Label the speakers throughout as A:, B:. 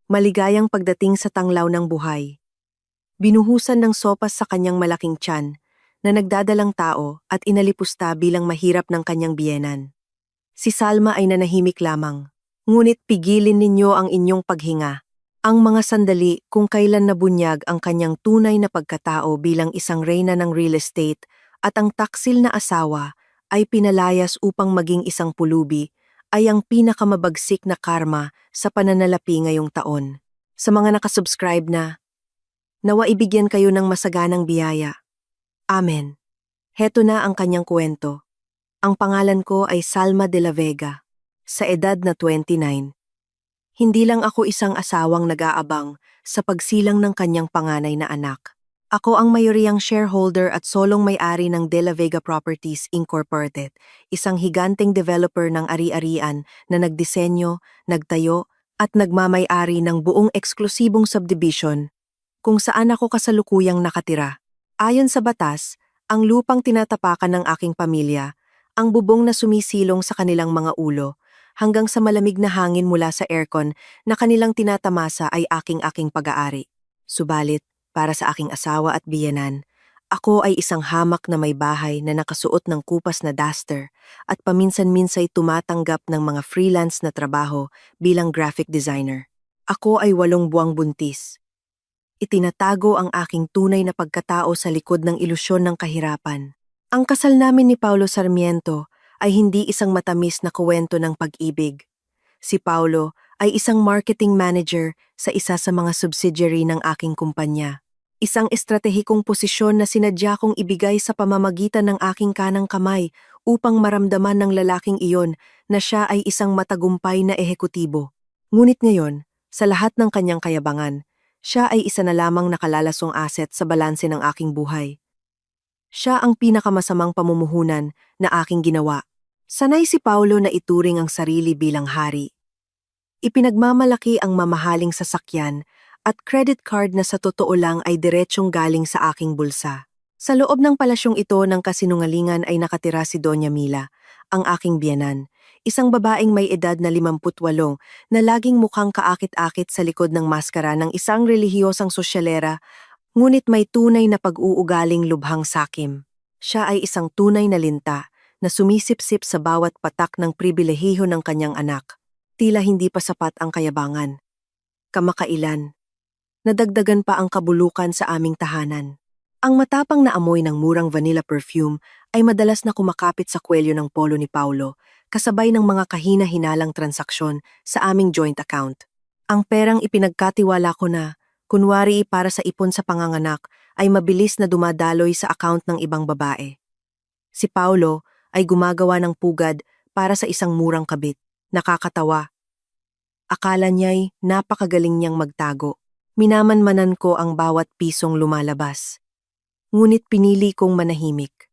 A: Maligayang pagdating sa tanglaw ng buhay. Binuhusan ng sopas sa kanyang malaking tiyan na nagdadalang tao at inalipusta bilang mahirap ng kanyang biyenan. Si Salma ay nanahimik lamang. Ngunit pigilin ninyo ang inyong paghinga. Ang mga sandali kung kailan nabunyag ang kanyang tunay na pagkatao bilang isang reyna ng real estate at ang taksil na asawa ay pinalayas upang maging isang pulubi ay ang pinakamabagsik na karma sa pananalapi ngayong taon. Sa mga nakasubscribe na, nawa ibigyan kayo ng masaganang biyaya. Amen. Heto na ang kanyang kwento. Ang pangalan ko ay Salma de la Vega. Sa edad na 29. Hindi lang ako isang asawang nag-aabang sa pagsilang ng kanyang panganay na anak. Ako ang mayoriyang shareholder at solong may-ari ng De La Vega Properties Incorporated, isang higanteng developer ng ari-arian na nagdisenyo, nagtayo, at nagmamay-ari ng buong eksklusibong subdivision kung saan ako kasalukuyang nakatira. Ayon sa batas, ang lupang tinatapakan ng aking pamilya, ang bubong na sumisilong sa kanilang mga ulo, hanggang sa malamig na hangin mula sa aircon na kanilang tinatamasa ay aking pag-aari. Subalit, para sa aking asawa at biyenan, ako ay isang hamak na may bahay na nakasuot ng kupas na duster at paminsan-minsay tumatanggap ng mga freelance na trabaho bilang graphic designer. Ako ay 8 buwang buntis. Itinatago ang aking tunay na pagkatao sa likod ng ilusyon ng kahirapan. Ang kasal namin ni Paulo Sarmiento ay hindi isang matamis na kuwento ng pag-ibig. Si Paulo ay isang marketing manager sa isa sa mga subsidiary ng aking kumpanya. Isang estratehikong posisyon na sinadya kong ibigay sa pamamagitan ng aking kanang kamay upang maramdaman ng lalaking iyon na siya ay isang matagumpay na ehekutibo. Ngunit ngayon, sa lahat ng kanyang kayabangan, siya ay isa na lamang nakalalasong asset sa balanse ng aking buhay. Siya ang pinakamasamang pamumuhunan na aking ginawa. Sanay si Paulo na ituring ang sarili bilang hari. Ipinagmamalaki ang mamahaling sasakyan at credit card na sa totoo lang ay diretsyong galing sa aking bulsa. Sa loob ng palasyong ito ng kasinungalingan ay nakatira si Doña Mila, ang aking biyenan, isang babaeng may edad na 58 na laging mukhang kaakit-akit sa likod ng maskara ng isang relihiyosang sosyalera, ngunit may tunay na pag-uugaling lubhang sakim. Siya ay isang tunay na linta na sumisipsip sa bawat patak ng pribilehiyo ng kanyang anak. Tila hindi pa sapat ang kayabangan. Kamakailan, nadagdagan pa ang kabulukan sa aming tahanan. Ang matapang na amoy ng murang vanilla perfume ay madalas na kumakapit sa kwelyo ng polo ni Paulo, kasabay ng mga kahina-hinalang transaksyon sa aming joint account. Ang perang ipinagkatiwala ko na, kunwari para sa ipon sa panganganak, ay mabilis na dumadaloy sa account ng ibang babae. Si Paulo ay gumagawa ng pugad para sa isang murang kabit. Nakakatawa. Akala niya'y napakagaling niyang magtago. Minamanmanan ko ang bawat pisong lumalabas. Ngunit pinili kong manahimik.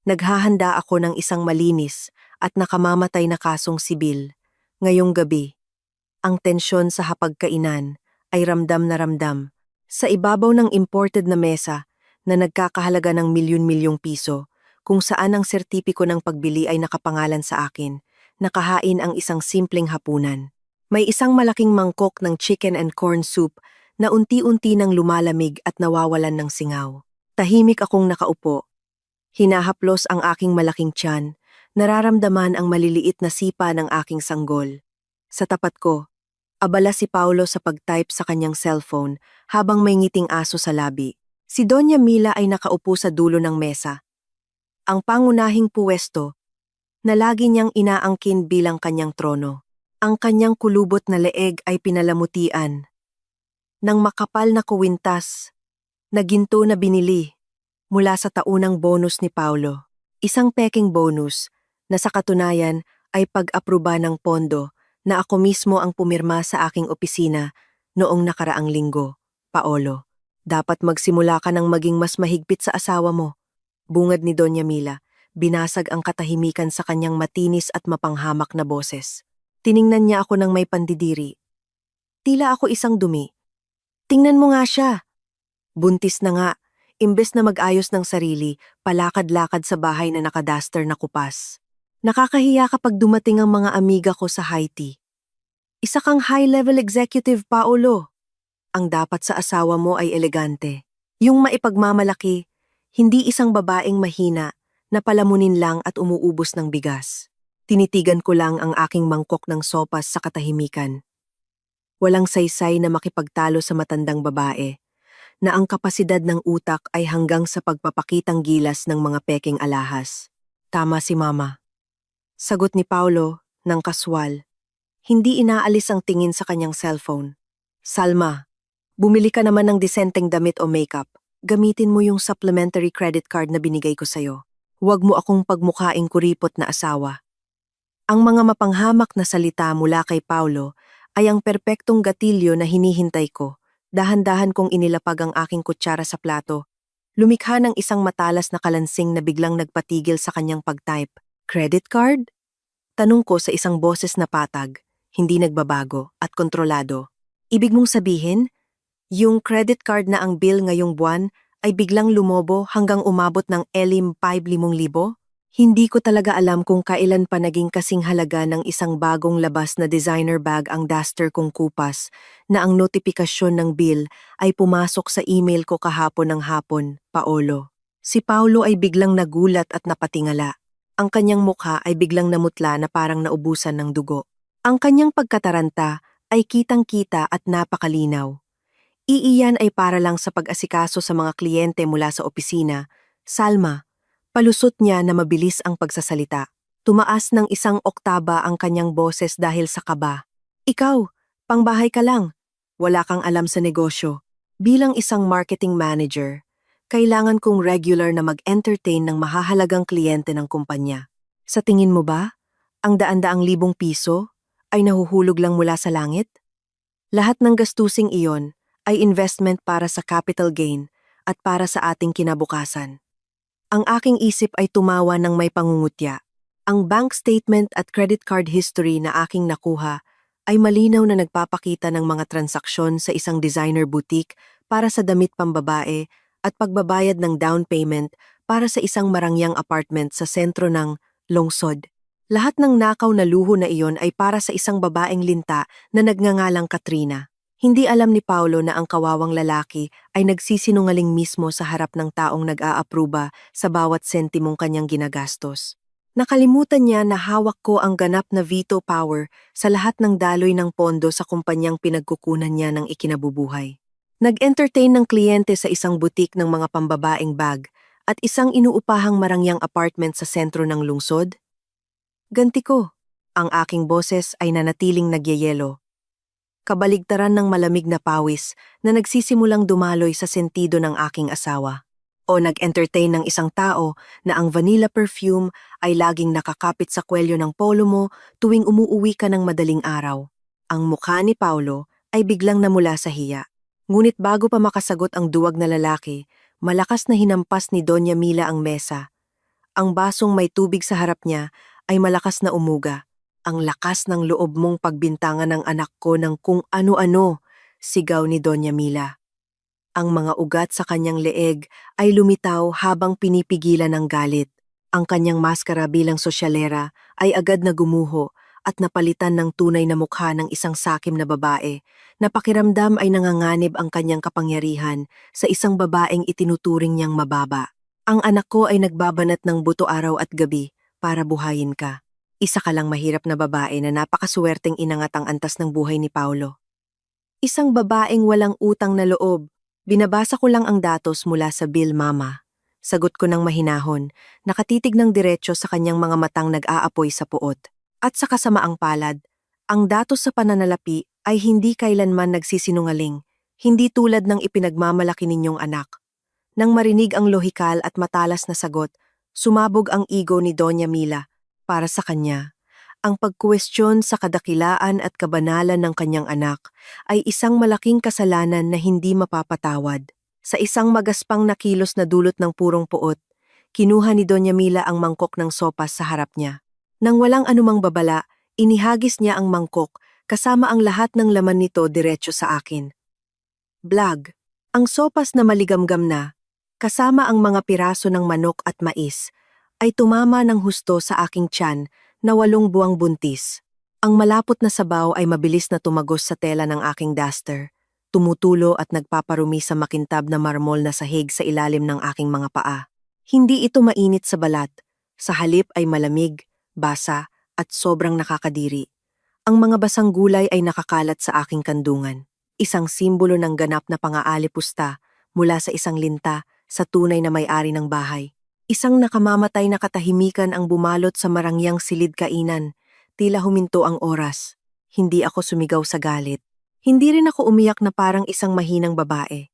A: Naghahanda ako ng isang malinis at nakamamatay na kasong sibil. Ngayong gabi, ang tensyon sa hapagkainan ay ramdam na ramdam. Sa ibabaw ng imported na mesa na nagkakahalaga ng milyon-milyong piso, kung saan ang sertipiko ng pagbili ay nakapangalan sa akin, nakahain ang isang simpleng hapunan. May isang malaking mangkok ng chicken and corn soup na unti-unti nang lumalamig at nawawalan ng singaw. Tahimik akong nakaupo. Hinahaplos ang aking malaking tiyan, nararamdaman ang maliliit na sipa ng aking sanggol. Sa tapat ko, abala si Paulo sa pag-type sa kanyang cellphone habang may ngiting aso sa labi. Si Doña Mila ay nakaupo sa dulo ng mesa. Ang pangunahing puwesto na lagi niyang inaangkin bilang kanyang trono. Ang kanyang kulubot na leeg ay pinalamutian ng makapal na kuwintas na ginto na binili mula sa taunang bonus ni Paulo. Isang peking bonus na sa katunayan ay pag-apruba ng pondo na ako mismo ang pumirma sa aking opisina noong nakaraang linggo. Paolo, dapat magsimula ka ng maging mas mahigpit sa asawa mo. Bungad ni Doña Mila, binasag ang katahimikan sa kanyang matinis at mapanghamak na boses. Tiningnan niya ako ng may pandidiri. Tila ako isang dumi. Tingnan mo nga siya. Buntis na nga, imbes na mag-ayos ng sarili, palakad-lakad sa bahay na nakadaster na kupas. Nakakahiya kapag dumating ang mga amiga ko sa high tea. Isa kang high-level executive, Paolo. Ang dapat sa asawa mo ay elegante. Yung maipagmamalaki, hindi isang babaeng mahina na palamunin lang at umuubos ng bigas. Tinitigan ko lang ang aking mangkok ng sopas sa katahimikan. Walang saysay na makipagtalo sa matandang babae, na ang kapasidad ng utak ay hanggang sa pagpapakitang gilas ng mga peking alahas. Tama si Mama. Sagot ni Paulo ng kaswal. Hindi inaalis ang tingin sa kanyang cellphone. Salma, bumili ka naman ng disenteng damit o makeup. Gamitin mo yung supplementary credit card na binigay ko sa'yo. Huwag mo akong pagmukhaing kuripot na asawa. Ang mga mapanghamak na salita mula kay Paulo ay ang perpektong gatilyo na hinihintay ko. Dahan-dahan kong inilapag ang aking kutsara sa plato. Lumikha ng isang matalas na kalansing na biglang nagpatigil sa kanyang pag-type. Credit card? Tanong ko sa isang boses na patag, hindi nagbabago at kontrolado. Ibig mong sabihin, yung credit card na ang bill ngayong buwan ay biglang lumobo hanggang umabot ng 5,000? Hindi ko talaga alam kung kailan pa naging kasing halaga ng isang bagong labas na designer bag ang duster kong kupas na ang notifikasyon ng bill ay pumasok sa email ko kahapon ng hapon, Paolo. Si Paulo ay biglang nagulat at napatingala. Ang kanyang mukha ay biglang namutla na parang naubusan ng dugo. Ang kanyang pagkataranta ay kitang-kita at napakalinaw. Iiyan ay para lang sa pag-asikaso sa mga kliyente mula sa opisina. Salma, palusot niya na mabilis ang pagsasalita. Tumaas ng isang oktaba ang kanyang boses dahil sa kaba. Ikaw, pangbahay ka lang. Wala kang alam sa negosyo. Bilang isang marketing manager, kailangan kong regular na mag-entertain ng mahahalagang kliyente ng kumpanya. Sa tingin mo ba, ang daan-daang libong piso ay nahuhulog lang mula sa langit? Lahat ng gastusing iyon ay investment para sa capital gain at para sa ating kinabukasan. Ang aking isip ay tumawa ng may pangungutya. Ang bank statement at credit card history na aking nakuha ay malinaw na nagpapakita ng mga transaksyon sa isang designer boutique para sa damit pambabae at pagbabayad ng down payment para sa isang marangyang apartment sa sentro ng lungsod. Lahat ng nakaw na luho na iyon ay para sa isang babaeng linta na nagngangalang Katrina. Hindi alam ni Paulo na ang kawawang lalaki ay nagsisinungaling mismo sa harap ng taong nag-aapruba sa bawat sentimong kanyang ginagastos. Nakalimutan niya na hawak ko ang ganap na veto power sa lahat ng daloy ng pondo sa kumpanyang pinagkukunan niya ng ikinabubuhay. Nag-entertain ng kliyente sa isang butik ng mga pambabaeng bag at isang inuupahang marangyang apartment sa sentro ng lungsod. Ganti ko. Ang aking boses ay nanatiling nagyayelo. Kabaligtaran ng malamig na pawis na nagsisimulang dumaloy sa sentido ng aking asawa. O nag-entertain ng isang tao na ang vanilla perfume ay laging nakakapit sa kwelyo ng polo mo tuwing umuuwi ka ng madaling araw. Ang mukha ni Paulo ay biglang namula sa hiya. Ngunit bago pa makasagot ang duwag na lalaki, malakas na hinampas ni Doña Mila ang mesa. Ang basong may tubig sa harap niya ay malakas na umuga. Ang lakas ng loob mong pagbintangan ng anak ko ng kung ano-ano, sigaw ni Doña Mila. Ang mga ugat sa kanyang leeg ay lumitaw habang pinipigilan ng galit. Ang kanyang maskara bilang sosyalera ay agad na gumuho at napalitan ng tunay na mukha ng isang sakim na babae na pakiramdam ay nanganganib ang kanyang kapangyarihan sa isang babaeng itinuturing niyang mababa. Ang anak ko ay nagbabanat ng buto araw at gabi para buhayin ka. Isa ka lang mahirap na babae na napakasuwerteng inangat ang antas ng buhay ni Paulo. Isang babaeng walang utang na loob. Binabasa ko lang ang datos mula sa bill, Mama. Sagot ko ng mahinahon, nakatitig ng diretso sa kanyang mga matang nag-aapoy sa puot. At sa kasamaang palad, ang datos sa pananalapi ay hindi kailanman nagsisinungaling, hindi tulad ng ipinagmamalaki ninyong anak. Nang marinig ang lohikal at matalas na sagot, sumabog ang ego ni Doña Mila. Para sa kanya, ang pagkwestiyon sa kadakilaan at kabanalan ng kanyang anak ay isang malaking kasalanan na hindi mapapatawad. Sa isang magaspang na kilos na dulot ng purong puot, kinuha ni Doña Mila ang mangkok ng sopas sa harap niya. Nang walang anumang babala, inihagis niya ang mangkok kasama ang lahat ng laman nito diretso sa akin. Blag, ang sopas na maligamgam na, kasama ang mga piraso ng manok at mais, ay tumama ng husto sa aking tiyan na 8 buwang buntis. Ang malapot na sabaw ay mabilis na tumagos sa tela ng aking duster, tumutulo at nagpaparumi sa makintab na marmol na sahig sa ilalim ng aking mga paa. Hindi ito mainit sa balat, sa halip ay malamig, basa, at sobrang nakakadiri. Ang mga basang gulay ay nakakalat sa aking kandungan, isang simbolo ng ganap na pangaalipusta mula sa isang linta sa tunay na may-ari ng bahay. Isang nakamamatay na katahimikan ang bumalot sa marangyang silid kainan, tila huminto ang oras. Hindi ako sumigaw sa galit. Hindi rin ako umiyak na parang isang mahinang babae.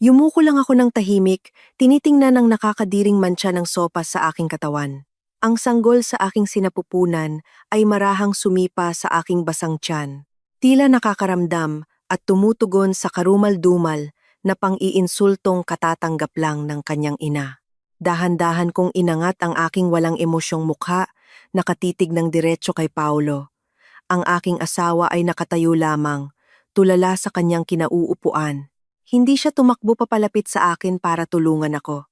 A: Yumuko lang ako ng tahimik, tinitingnan ang nakakadiring mantsa ng sopas sa aking katawan. Ang sanggol sa aking sinapupunan ay marahang sumipa sa aking basang tiyan. Tila nakakaramdam at tumutugon sa karumal-dumal na pang-iinsultong katatanggap lang ng kanyang ina. Dahan-dahan kong inangat ang aking walang emosyong mukha, nakatitig ng diretso kay Paulo. Ang aking asawa ay nakatayo lamang, tulala sa kanyang kinauupuan. Hindi siya tumakbo papalapit sa akin para tulungan ako.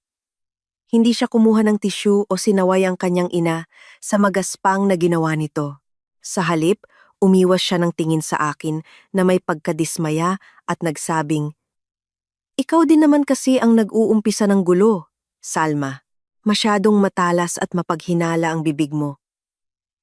A: Hindi siya kumuha ng tisyu o sinaway ang kanyang ina sa magaspang na ginawa nito. Sa halip, umiwas siya ng tingin sa akin na may pagkadismaya at nagsabing, "Ikaw din naman kasi ang nag-uumpisa ng gulo, Salma. Masyadong matalas at mapaghinala ang bibig mo.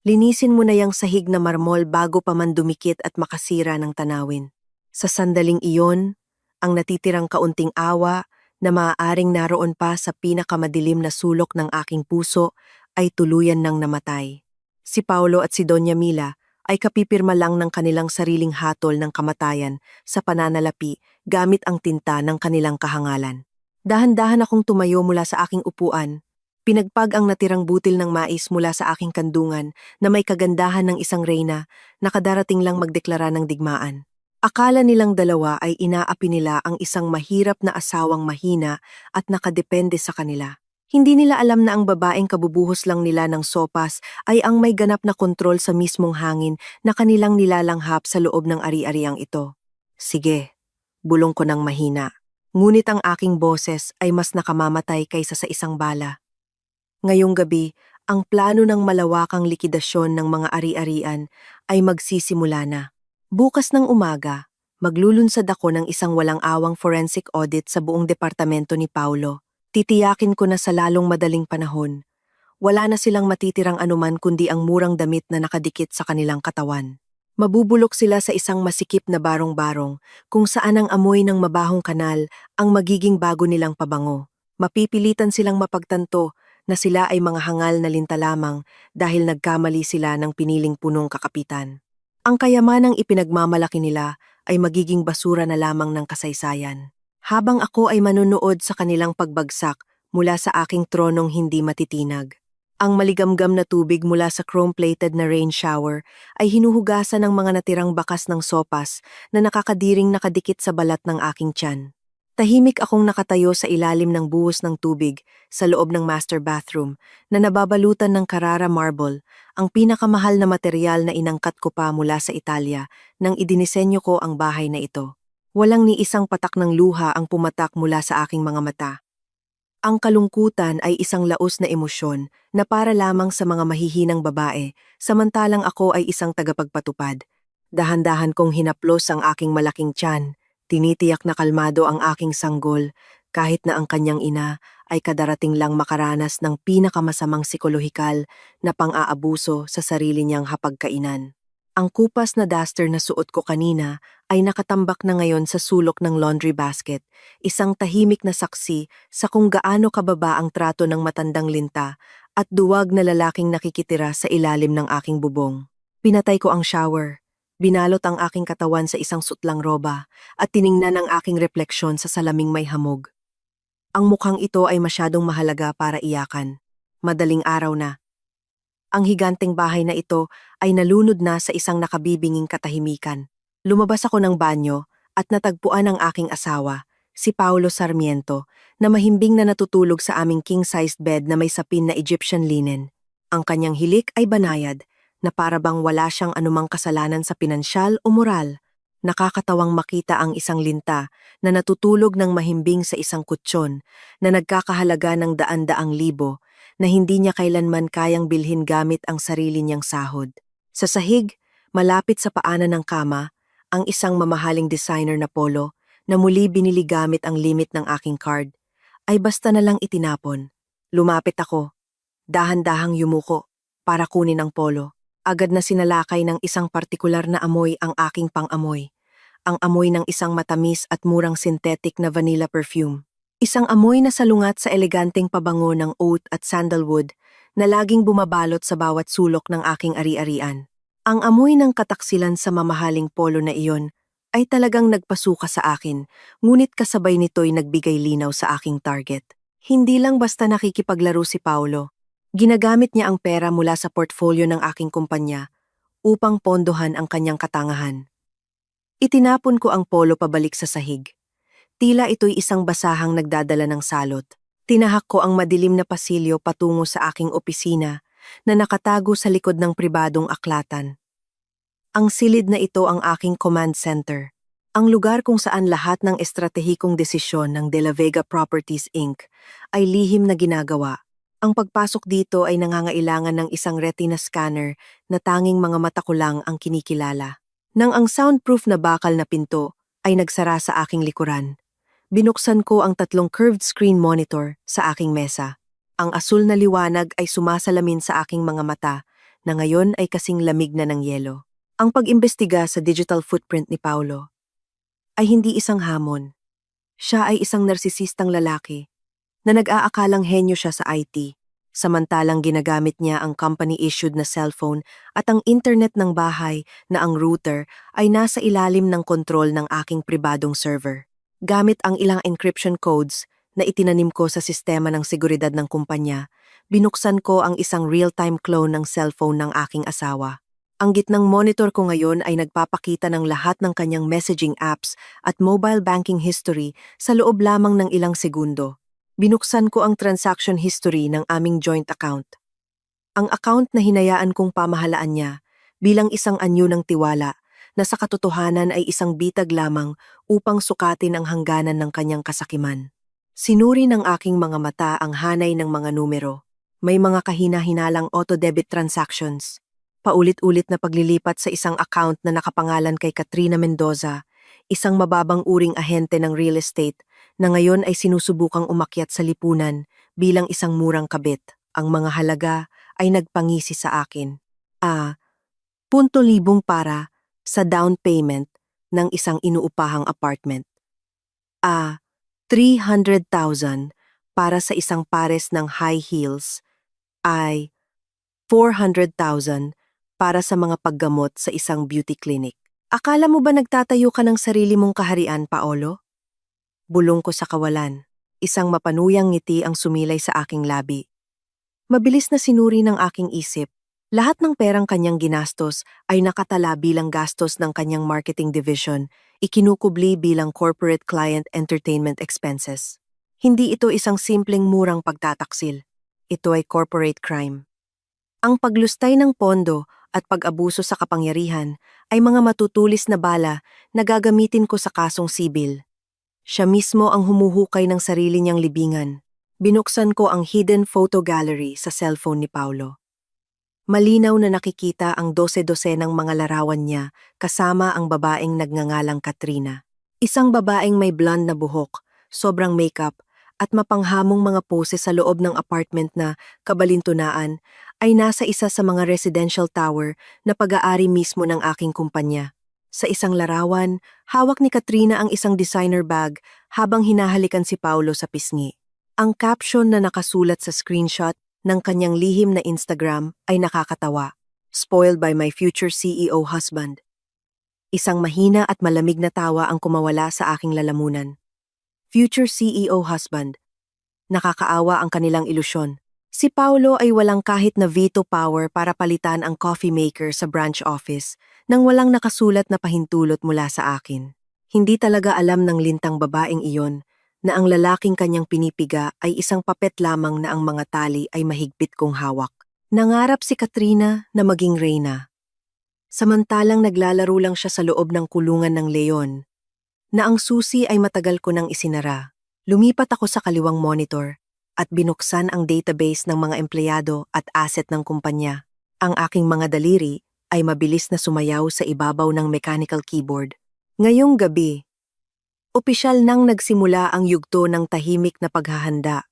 A: Linisin mo na yung sahig na marmol bago pa man dumikit at makasira ng tanawin." Sa sandaling iyon, ang natitirang kaunting awa na maaaring naroon pa sa pinakamadilim na sulok ng aking puso ay tuluyan nang namatay. Si Paulo at si Doña Mila ay kapipirma lang ng kanilang sariling hatol ng kamatayan sa pananalapi gamit ang tinta ng kanilang kahangalan. Dahan-dahan akong tumayo mula sa aking upuan. Pinagpag ang natirang butil ng mais mula sa aking kandungan na may kagandahan ng isang reyna na kadarating lang magdeklara ng digmaan. Akala nilang dalawa ay inaapi nila ang isang mahirap na asawang mahina at nakadepende sa kanila. Hindi nila alam na ang babaeng kabubuhos lang nila ng sopas ay ang may ganap na kontrol sa mismong hangin na kanilang nilalanghap sa loob ng ari-ariang ito. Sige, bulong ko ng mahina. Ngunit ang aking boses ay mas nakamamatay kaysa sa isang bala. Ngayong gabi, ang plano ng malawakang likidasyon ng mga ari-arian ay magsisimula na. Bukas ng umaga, maglulunsad ako ng isang walang awang forensic audit sa buong departamento ni Paulo. Titiyakin ko na sa lalong madaling panahon, wala na silang matitirang anuman kundi ang murang damit na nakadikit sa kanilang katawan. Mabubulok sila sa isang masikip na barong-barong kung saan ang amoy ng mabahong kanal ang magiging bago nilang pabango. Mapipilitan silang mapagtanto na sila ay mga hangal na linta lamang dahil nagkamali sila ng piniling punong kakapitan. Ang kayamanang ipinagmamalaki nila ay magiging basura na lamang ng kasaysayan. Habang ako ay manunood sa kanilang pagbagsak mula sa aking tronong hindi matitinag. Ang maligamgam na tubig mula sa chrome-plated na rain shower ay hinuhugasan ng mga natirang bakas ng sopas na nakakadiring nakadikit sa balat ng aking tiyan. Tahimik akong nakatayo sa ilalim ng buhos ng tubig sa loob ng master bathroom na nababalutan ng Carrara marble, ang pinakamahal na material na inangkat ko pa mula sa Italia nang idinisenyo ko ang bahay na ito. Walang ni isang patak ng luha ang pumatak mula sa aking mga mata. Ang kalungkutan ay isang laos na emosyon na para lamang sa mga mahihinang babae, samantalang ako ay isang tagapagpatupad. Dahan-dahan kong hinaplos ang aking malaking tiyan, tinitiyak na kalmado ang aking sanggol, kahit na ang kanyang ina ay kadarating lang makaranas ng pinakamasamang psikolohikal na pang-aabuso sa sarili niyang hapagkainan. Ang kupas na duster na suot ko kanina ay nakatambak na ngayon sa sulok ng laundry basket, isang tahimik na saksi sa kung gaano kababa ang trato ng matandang linta at duwag na lalaking nakikitira sa ilalim ng aking bubong. Pinatay ko ang shower, binalot ang aking katawan sa isang sutlang roba at tiningnan ang aking refleksyon sa salaming may hamog. Ang mukhang ito ay masyadong mahalaga para iyakan. Madaling araw na. Ang higanteng bahay na ito ay nalunod na sa isang nakabibinging katahimikan. Lumabas ako ng banyo at natagpuan ang aking asawa, si Paulo Sarmiento, na mahimbing na natutulog sa aming king-sized bed na may sapin na Egyptian linen. Ang kanyang hilik ay banayad, na parabang wala siyang anumang kasalanan sa pinansyal o moral. Nakakatawang makita ang isang linta na natutulog ng mahimbing sa isang kutsyon na nagkakahalaga ng daan-daang libo na hindi niya kailanman kayang bilhin gamit ang sarili niyang sahod. Sa sahig, Malapit sa paanan ng kama, ang isang mamahaling designer na polo na muli binili gamit ang limit ng aking card, ay basta na lang itinapon. Lumapit ako, dahan-dahang yumuko, para kunin ang polo. Agad na sinalakay ng isang partikular na amoy ang aking pang-amoy. Ang amoy ng isang matamis at murang synthetic na vanilla perfume. Isang amoy na salungat sa eleganteng pabango ng oud at sandalwood na laging bumabalot sa bawat sulok ng aking ari-arian. Ang amoy ng kataksilan sa mamahaling polo na iyon ay talagang nagpasuka sa akin, ngunit kasabay nito'y nagbigay linaw sa aking target. Hindi lang basta nakikipaglaro si Paulo. Ginagamit niya ang pera mula sa portfolio ng aking kumpanya upang pondohan ang kanyang katangahan. Itinapon ko ang polo pabalik sa sahig. Tila ito'y isang basahang nagdadala ng salot. Tinahak ko ang madilim na pasilyo patungo sa aking opisina na nakatago sa likod ng pribadong aklatan. Ang silid na ito ang aking command center, ang lugar kung saan lahat ng estratehikong desisyon ng De La Vega Properties Inc. ay lihim na ginagawa. Ang pagpasok dito ay nangangailangan ng isang retina scanner na tanging mga mata ko lang ang kinikilala. Nang ang soundproof na bakal na pinto ay nagsara sa aking likuran, binuksan ko ang 3 curved screen monitor sa aking mesa. Ang asul na liwanag ay sumasalamin sa aking mga mata na ngayon ay kasing lamig na ng yelo. Ang pag-imbestiga sa digital footprint ni Paulo ay hindi isang hamon. Siya ay isang narsisistang lalaki na nag-aakalang henyo siya sa IT, samantalang ginagamit niya ang company-issued na cellphone at ang internet ng bahay na ang router ay nasa ilalim ng kontrol ng aking pribadong server. Gamit ang ilang encryption codes na itinanim ko sa sistema ng seguridad ng kumpanya, binuksan ko ang isang real-time clone ng cellphone ng aking asawa. Ang gitnang monitor ko ngayon ay nagpapakita ng lahat ng kanyang messaging apps at mobile banking history sa loob lamang ng ilang segundo. Binuksan ko ang transaction history ng aming joint account. Ang account na hinayaan kong pamahalaan niya bilang isang anyo ng tiwala na sa katotohanan ay isang bitag lamang upang sukatin ang hangganan ng kanyang kasakiman. Sinuri ng aking mga mata ang hanay ng mga numero. May mga kahina-hinalang auto-debit transactions. Paulit-ulit na paglilipat sa isang account na nakapangalan kay Katrina Mendoza, isang mababang uring ahente ng real estate na ngayon ay sinusubukang umakyat sa lipunan bilang isang murang kabit. Ang mga halaga ay nagpangisi sa akin. ₱0.5 para sa down payment ng isang inuupahang apartment. 300,000 para sa isang pares ng high heels. 400,000 para sa mga paggamot sa isang beauty clinic. Akala mo ba nagtatayo ka ng sarili mong kaharian, Paolo? Bulong ko sa kawalan. Isang mapanuyang ngiti ang sumilay sa aking labi. Mabilis na sinuri ng aking isip. Lahat ng perang kanyang ginastos ay nakatala bilang gastos ng kanyang marketing division, ikinukubli bilang corporate client entertainment expenses. Hindi ito isang simpleng murang pagtataksil. Ito ay corporate crime. Ang paglustay ng pondo at pag-abuso sa kapangyarihan ay mga matutulis na bala na gagamitin ko sa kasong sibil. Siya mismo ang humuhukay ng sarili niyang libingan. Binuksan ko ang hidden photo gallery sa cellphone ni Paulo. Malinaw na nakikita ang 12 ng mga larawan niya kasama ang babaeng nagngangalang Katrina. Isang babaeng may blonde na buhok, sobrang makeup, at mapanghamong mga pose sa loob ng apartment na, kabalintunaan, ay nasa isa sa mga residential tower na pag-aari mismo ng aking kumpanya. Sa isang larawan, hawak ni Katrina ang isang designer bag habang hinahalikan si Paulo sa pisngi. Ang caption na nakasulat sa screenshot ng kanyang lihim na Instagram ay nakakatawa. Spoiled by my future CEO husband. Isang mahina at malamig na tawa ang kumawala sa aking lalamunan. Future CEO husband. Nakakaawa ang kanilang ilusyon. Si Paulo ay walang kahit na veto power para palitan ang coffee maker sa branch office nang walang nakasulat na pahintulot mula sa akin. Hindi talaga alam ng lintang babaeng iyon na ang lalaking kanyang pinipiga ay isang papet lamang na ang mga tali ay mahigpit kong hawak. Nangarap si Katrina na maging reyna. Samantalang naglalaro lang siya sa loob ng kulungan ng leon, na ang susi ay matagal ko nang isinara. Lumipat ako sa kaliwang monitor at binuksan ang database ng mga empleyado at asset ng kumpanya. Ang aking mga daliri ay mabilis na sumayaw sa ibabaw ng mechanical keyboard. Ngayong gabi, opisyal nang nagsimula ang yugto ng tahimik na paghahanda.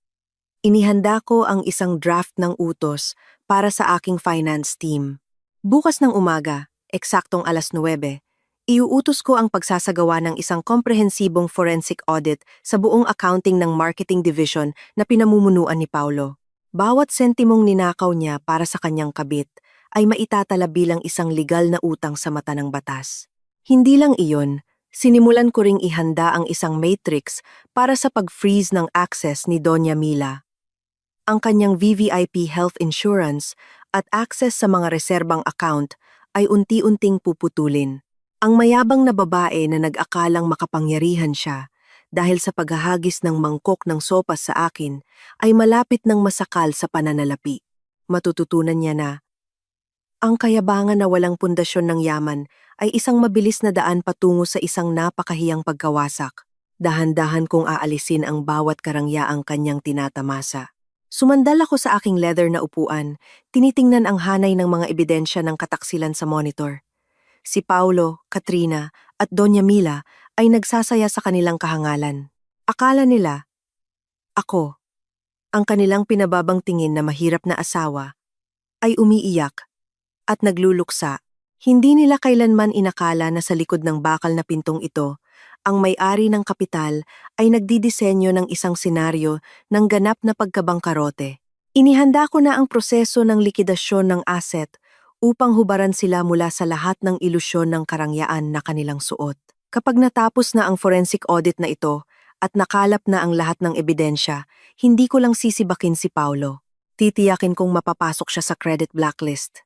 A: Inihanda ko ang isang draft ng utos para sa aking finance team. Bukas ng umaga, eksaktong 9:00, iuutos ko ang pagsasagawa ng isang komprehensibong forensic audit sa buong accounting ng marketing division na pinamumunuan ni Paulo. Bawat sentimong ninakaw niya para sa kanyang kabit ay maitatala bilang isang legal na utang sa mata ng batas. Hindi lang iyon, sinimulan ko ring ihanda ang isang matrix para sa pag-freeze ng access ni Doña Mila. Ang kanyang VVIP health insurance at access sa mga reserbang account ay unti-unting puputulin. Ang mayabang na babae na nag-akalang makapangyarihan siya dahil sa paghahagis ng mangkok ng sopas sa akin ay malapit ng masakal sa pananalapi. Matututunan niya na ang kayabangan na walang pundasyon ng yaman ay isang mabilis na daan patungo sa isang napakahiyang pagkawasak. Dahan-dahan kong aalisin ang bawat karangyaang kanyang tinatamasa. Sumandal ako sa aking leather na upuan, tinitingnan ang hanay ng mga ebidensya ng kataksilan sa monitor. Si Paulo, Katrina, at Doña Mila ay nagsasaya sa kanilang kahangalan. Akala nila, ako, ang kanilang pinababang tingin na mahirap na asawa, ay umiiyak at nagluluksa. Hindi nila kailanman inakala na sa likod ng bakal na pintong ito, ang may-ari ng kapital ay nagdidisenyo ng isang senaryo ng ganap na pagkabangkarote. Inihanda ko na ang proseso ng likidasyon ng asset upang hubaran sila mula sa lahat ng ilusyon ng karangyaan na kanilang suot. Kapag natapos na ang forensic audit na ito at nakalap na ang lahat ng ebidensya, hindi ko lang sisibakin si Paulo. Titiyakin kong mapapasok siya sa credit blacklist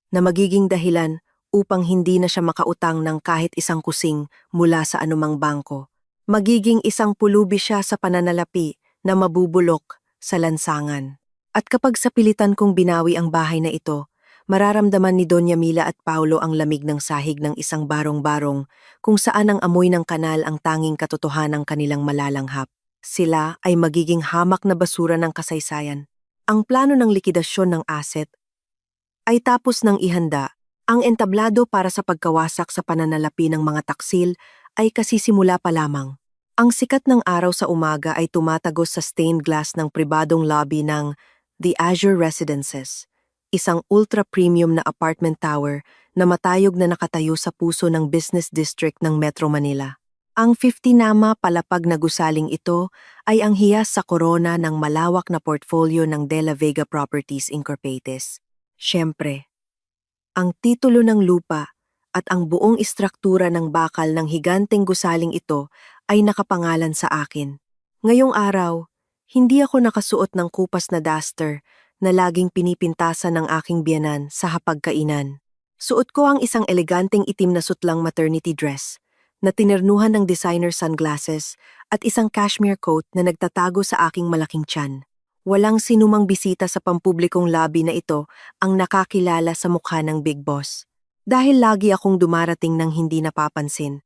A: na magiging dahilan upang hindi na siya makautang ng kahit isang kusing mula sa anumang bangko. Magiging isang pulubi siya sa pananalapi na mabubulok sa lansangan. At kapag sa pilitan kong binawi ang bahay na ito, mararamdaman ni Doña Mila at Paulo ang lamig ng sahig ng isang barong-barong kung saan ang amoy ng kanal ang tanging katotohanang kanilang malalanghap. Sila ay magiging hamak na basura ng kasaysayan. Ang plano ng likidasyon ng asset ay tapos ng ihanda. Ang entablado para sa pagkawasak sa pananalapi ng mga taksil ay kasisimula pa lamang. Ang sikat ng araw sa umaga ay tumatagos sa stained glass ng pribadong lobby ng The Azure Residences, isang ultra-premium na apartment tower na matayog na nakatayo sa puso ng business district ng Metro Manila. Ang 50-nama palapag na gusaling ito ay ang hiyas sa korona ng malawak na portfolio ng De La Vega Properties Incorporated. Siyempre, ang titulo ng lupa at ang buong istruktura ng bakal ng higanteng gusaling ito ay nakapangalan sa akin. Ngayong araw, hindi ako nakasuot ng kupas na duster na laging pinipintasan ng aking biyenan sa hapagkainan. Suot ko ang isang eleganteng itim na sutlang maternity dress na tinirnuhan ng designer sunglasses at isang cashmere coat na nagtatago sa aking malaking tiyan. Walang sinumang bisita sa pampublikong lobby na ito ang nakakilala sa mukha ng Big Boss. Dahil lagi akong dumarating ng hindi napapansin.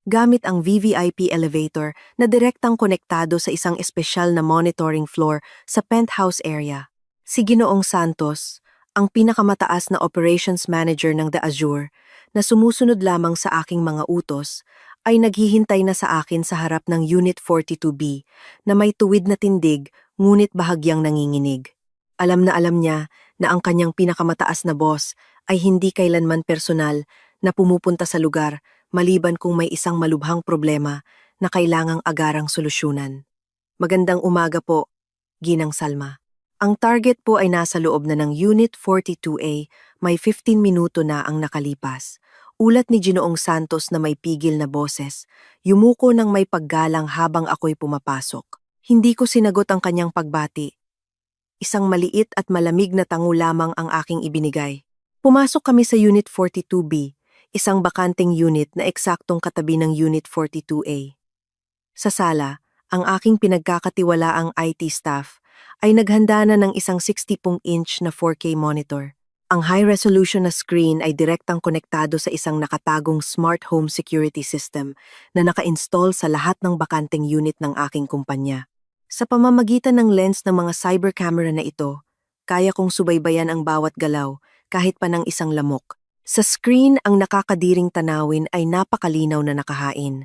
A: Gamit ang VVIP elevator na direktang konektado sa isang espesyal na monitoring floor sa penthouse area. Si Ginoong Santos, ang pinakamataas na operations manager ng The Azure, na sumusunod lamang sa aking mga utos, ay naghihintay na sa akin sa harap ng Unit 42B na may tuwid na tindig ngunit bahagyang nanginginig. Alam niya na ang kanyang pinakamataas na boss ay hindi kailanman personal na pumupunta sa lugar maliban kung may isang malubhang problema na kailangang agarang solusyonan. Magandang umaga po, Ginang Salma. Ang target po ay nasa loob na ng Unit 42A, may 15 minuto na ang nakalipas. Ulat ni Ginoong Santos na may pigil na boses, yumuko ng may paggalang habang ako'y pumapasok. Hindi ko sinagot ang kanyang pagbati. Isang maliit at malamig na tango lamang ang aking ibinigay. Pumasok kami sa Unit 42B, isang bakanteng unit na eksaktong katabi ng Unit 42A. Sa sala, ang aking pinagkakatiwalaang IT staff ay naghanda na ng isang 60-inch na 4K monitor. Ang high-resolution na screen ay direktang konektado sa isang nakatagong smart home security system na naka-install sa lahat ng bakanteng unit ng aking kumpanya. Sa pamamagitan ng lens ng mga cyber camera na ito, kaya kong subaybayan ang bawat galaw kahit pa ng isang lamok. Sa screen, ang nakakadiring tanawin ay napakalinaw na nakahain.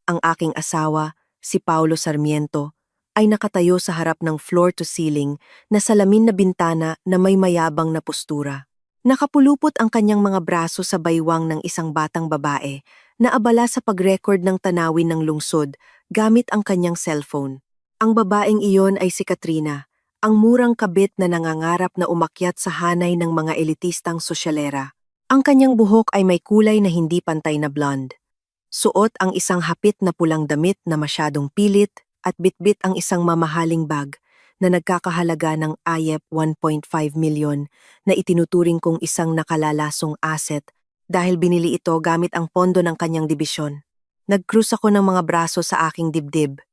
A: Ang aking asawa, si Paulo Sarmiento, ay nakatayo sa harap ng floor-to-ceiling na salamin na bintana na may mayabang na postura. Nakapulupot ang kanyang mga braso sa baywang ng isang batang babae na abala sa pag-record ng tanawin ng lungsod gamit ang kanyang cellphone. Ang babaeng iyon ay si Katrina, ang murang kabit na nangangarap na umakyat sa hanay ng mga elitistang sosyalera. Ang kanyang buhok ay may kulay na hindi pantay na blonde. Suot ang isang hapit na pulang damit na masyadong pilit at bitbit ang isang mamahaling bag na nagkakahalaga ng ayep 1.5 milyon na itinuturing kong isang nakalalasong asset dahil binili ito gamit ang pondo ng kanyang dibisyon. Nag-cruise ako ng mga braso sa aking dibdib.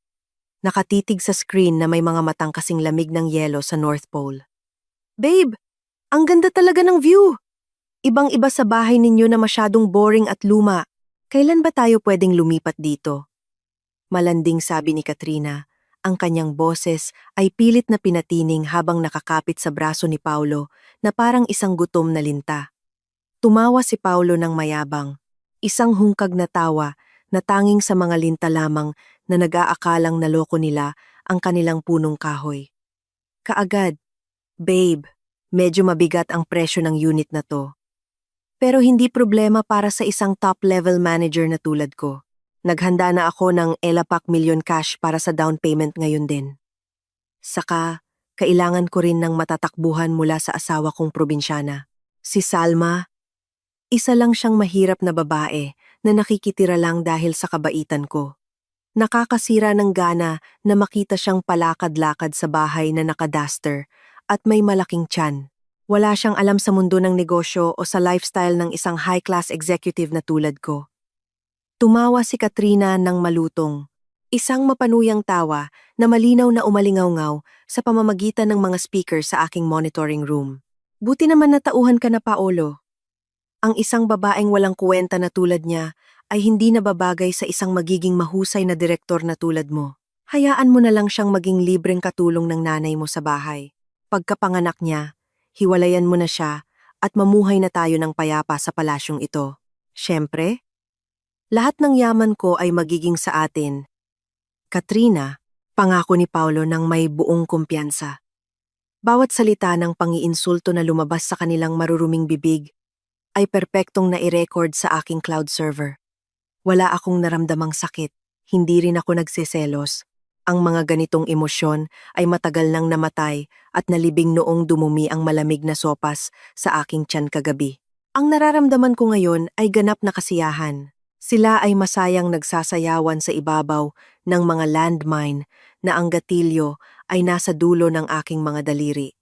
A: Nakatitig sa screen na may mga matang kasing lamig ng yelo sa North Pole. Babe, ang ganda talaga ng view! Ibang-iba sa bahay ninyo na masyadong boring at luma. Kailan ba tayo pwedeng lumipat dito? Malanding sabi ni Katrina. Ang kanyang boses ay pilit na pinatining habang nakakapit sa braso ni Paulo na parang isang gutom na linta. Tumawa si Paulo ng mayabang. Isang hungkag na tawa na tanging sa mga linta lamang na nag-aakalang naloko nila ang kanilang punong kahoy. Kaagad, babe, medyo mabigat ang presyo ng unit na to. Pero hindi problema para sa isang top-level manager na tulad ko. Naghanda na ako ng elapak milyon cash para sa down payment ngayon din. Saka, kailangan ko rin ng matatakbuhan mula sa asawa kong probinsyana. Si Salma, isa lang siyang mahirap na babae na nakikitira lang dahil sa kabaitan ko. Nakakasira ng gana na makita siyang palakad-lakad sa bahay na nakaduster at may malaking tiyan. Wala siyang alam sa mundo ng negosyo o sa lifestyle ng isang high-class executive na tulad ko. Tumawa si Katrina ng malutong. Isang mapanuyang tawa na malinaw na umalingaw-ngaw sa pamamagitan ng mga speaker sa aking monitoring room. Buti naman natauhan ka na, Paolo. Ang isang babaeng walang kuwenta na tulad niya ay hindi nababagay sa isang magiging mahusay na direktor na tulad mo. Hayaan mo na lang siyang maging libreng katulong ng nanay mo sa bahay. Pagkapanganak niya, hiwalayan mo na siya at mamuhay na tayo ng payapa sa palasyong ito. Siyempre, lahat ng yaman ko ay magiging sa atin. Katrina, pangako ni Paulo ng may buong kumpiyansa. Bawat salita ng pangiinsulto na lumabas sa kanilang maruruming bibig ay perpektong nai-record sa aking cloud server. Wala akong naramdamang sakit, hindi rin ako nagseselos. Ang mga ganitong emosyon ay matagal nang namatay at nalibing noong dumumi ang malamig na sopas sa aking tiyan kagabi. Ang nararamdaman ko ngayon ay ganap na kasiyahan. Sila ay masayang nagsasayawan sa ibabaw ng mga landmine na ang gatilyo ay nasa dulo ng aking mga daliri.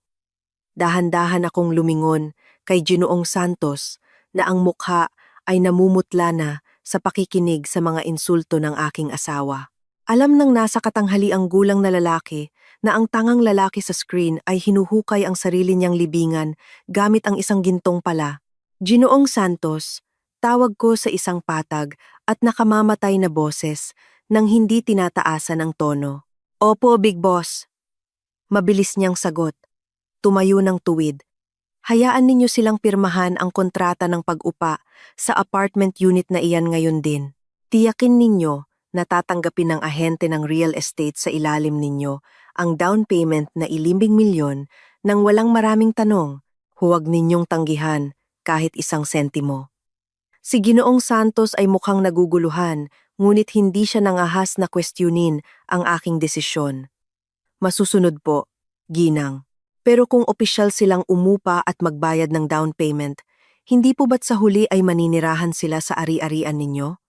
A: Dahan-dahan akong lumingon kay Ginoong Santos na ang mukha ay namumutla na sa pakikinig sa mga insulto ng aking asawa. Alam ng nasa katanghaliang gulang na lalaki na ang tangang lalaki sa screen ay hinuhukay ang sarili niyang libingan gamit ang isang gintong pala. Ginoong Santos, tawag ko sa isang patag at nakamamatay na boses nang hindi tinataasan ang tono. Opo, Big Boss. Mabilis niyang sagot. Tumayo ng tuwid. Hayaan ninyo silang pirmahan ang kontrata ng pag-upa sa apartment unit na iyan ngayon din. Tiyakin ninyo na tatanggapin ng ahente ng real estate sa ilalim ninyo ang down payment na 5 milyon nang walang maraming tanong. Huwag ninyong tanggihan kahit isang sentimo. Si Ginoong Santos ay mukhang naguguluhan, ngunit hindi siya nangahas na questionin ang aking desisyon. Masusunod po, Ginang. Pero kung opisyal silang umupa at magbayad ng down payment, hindi po ba't sa huli ay maninirahan sila sa ari-arian ninyo?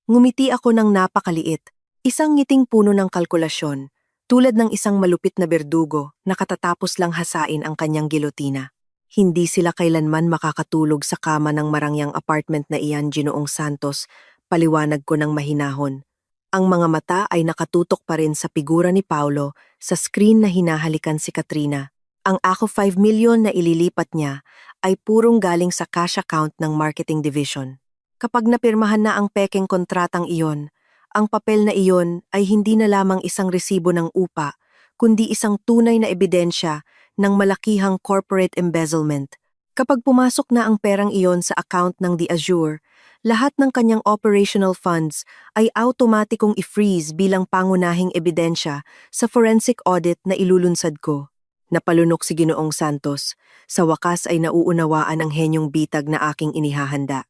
A: Ngumiti ako ng napakaliit, isang ngiting puno ng kalkulasyon, tulad ng isang malupit na berdugo na katatapos lang hasain ang kanyang gilotina. Hindi sila kailanman makakatulog sa kama ng marangyang apartment na iyan, Ginoong Santos, paliwanag ko ng mahinahon. Ang mga mata ay nakatutok pa rin sa figura ni Paulo sa screen na hinahalikan si Katrina. Ang ako 5 milyon na ililipat niya ay purong galing sa cash account ng marketing division. Kapag napirmahan na ang pekeng kontratang iyon, ang papel na iyon ay hindi na lamang isang resibo ng upa, kundi isang tunay na ebidensya ng malakihang corporate embezzlement. Kapag pumasok na ang perang iyon sa account ng The Azure, lahat ng kanyang operational funds ay automatikong i-freeze bilang pangunahing ebidensya sa forensic audit na ilulunsad ko. Napalunok si Ginoong Santos. Sa wakas ay nauunawaan ang henyong bitag na aking inihahanda.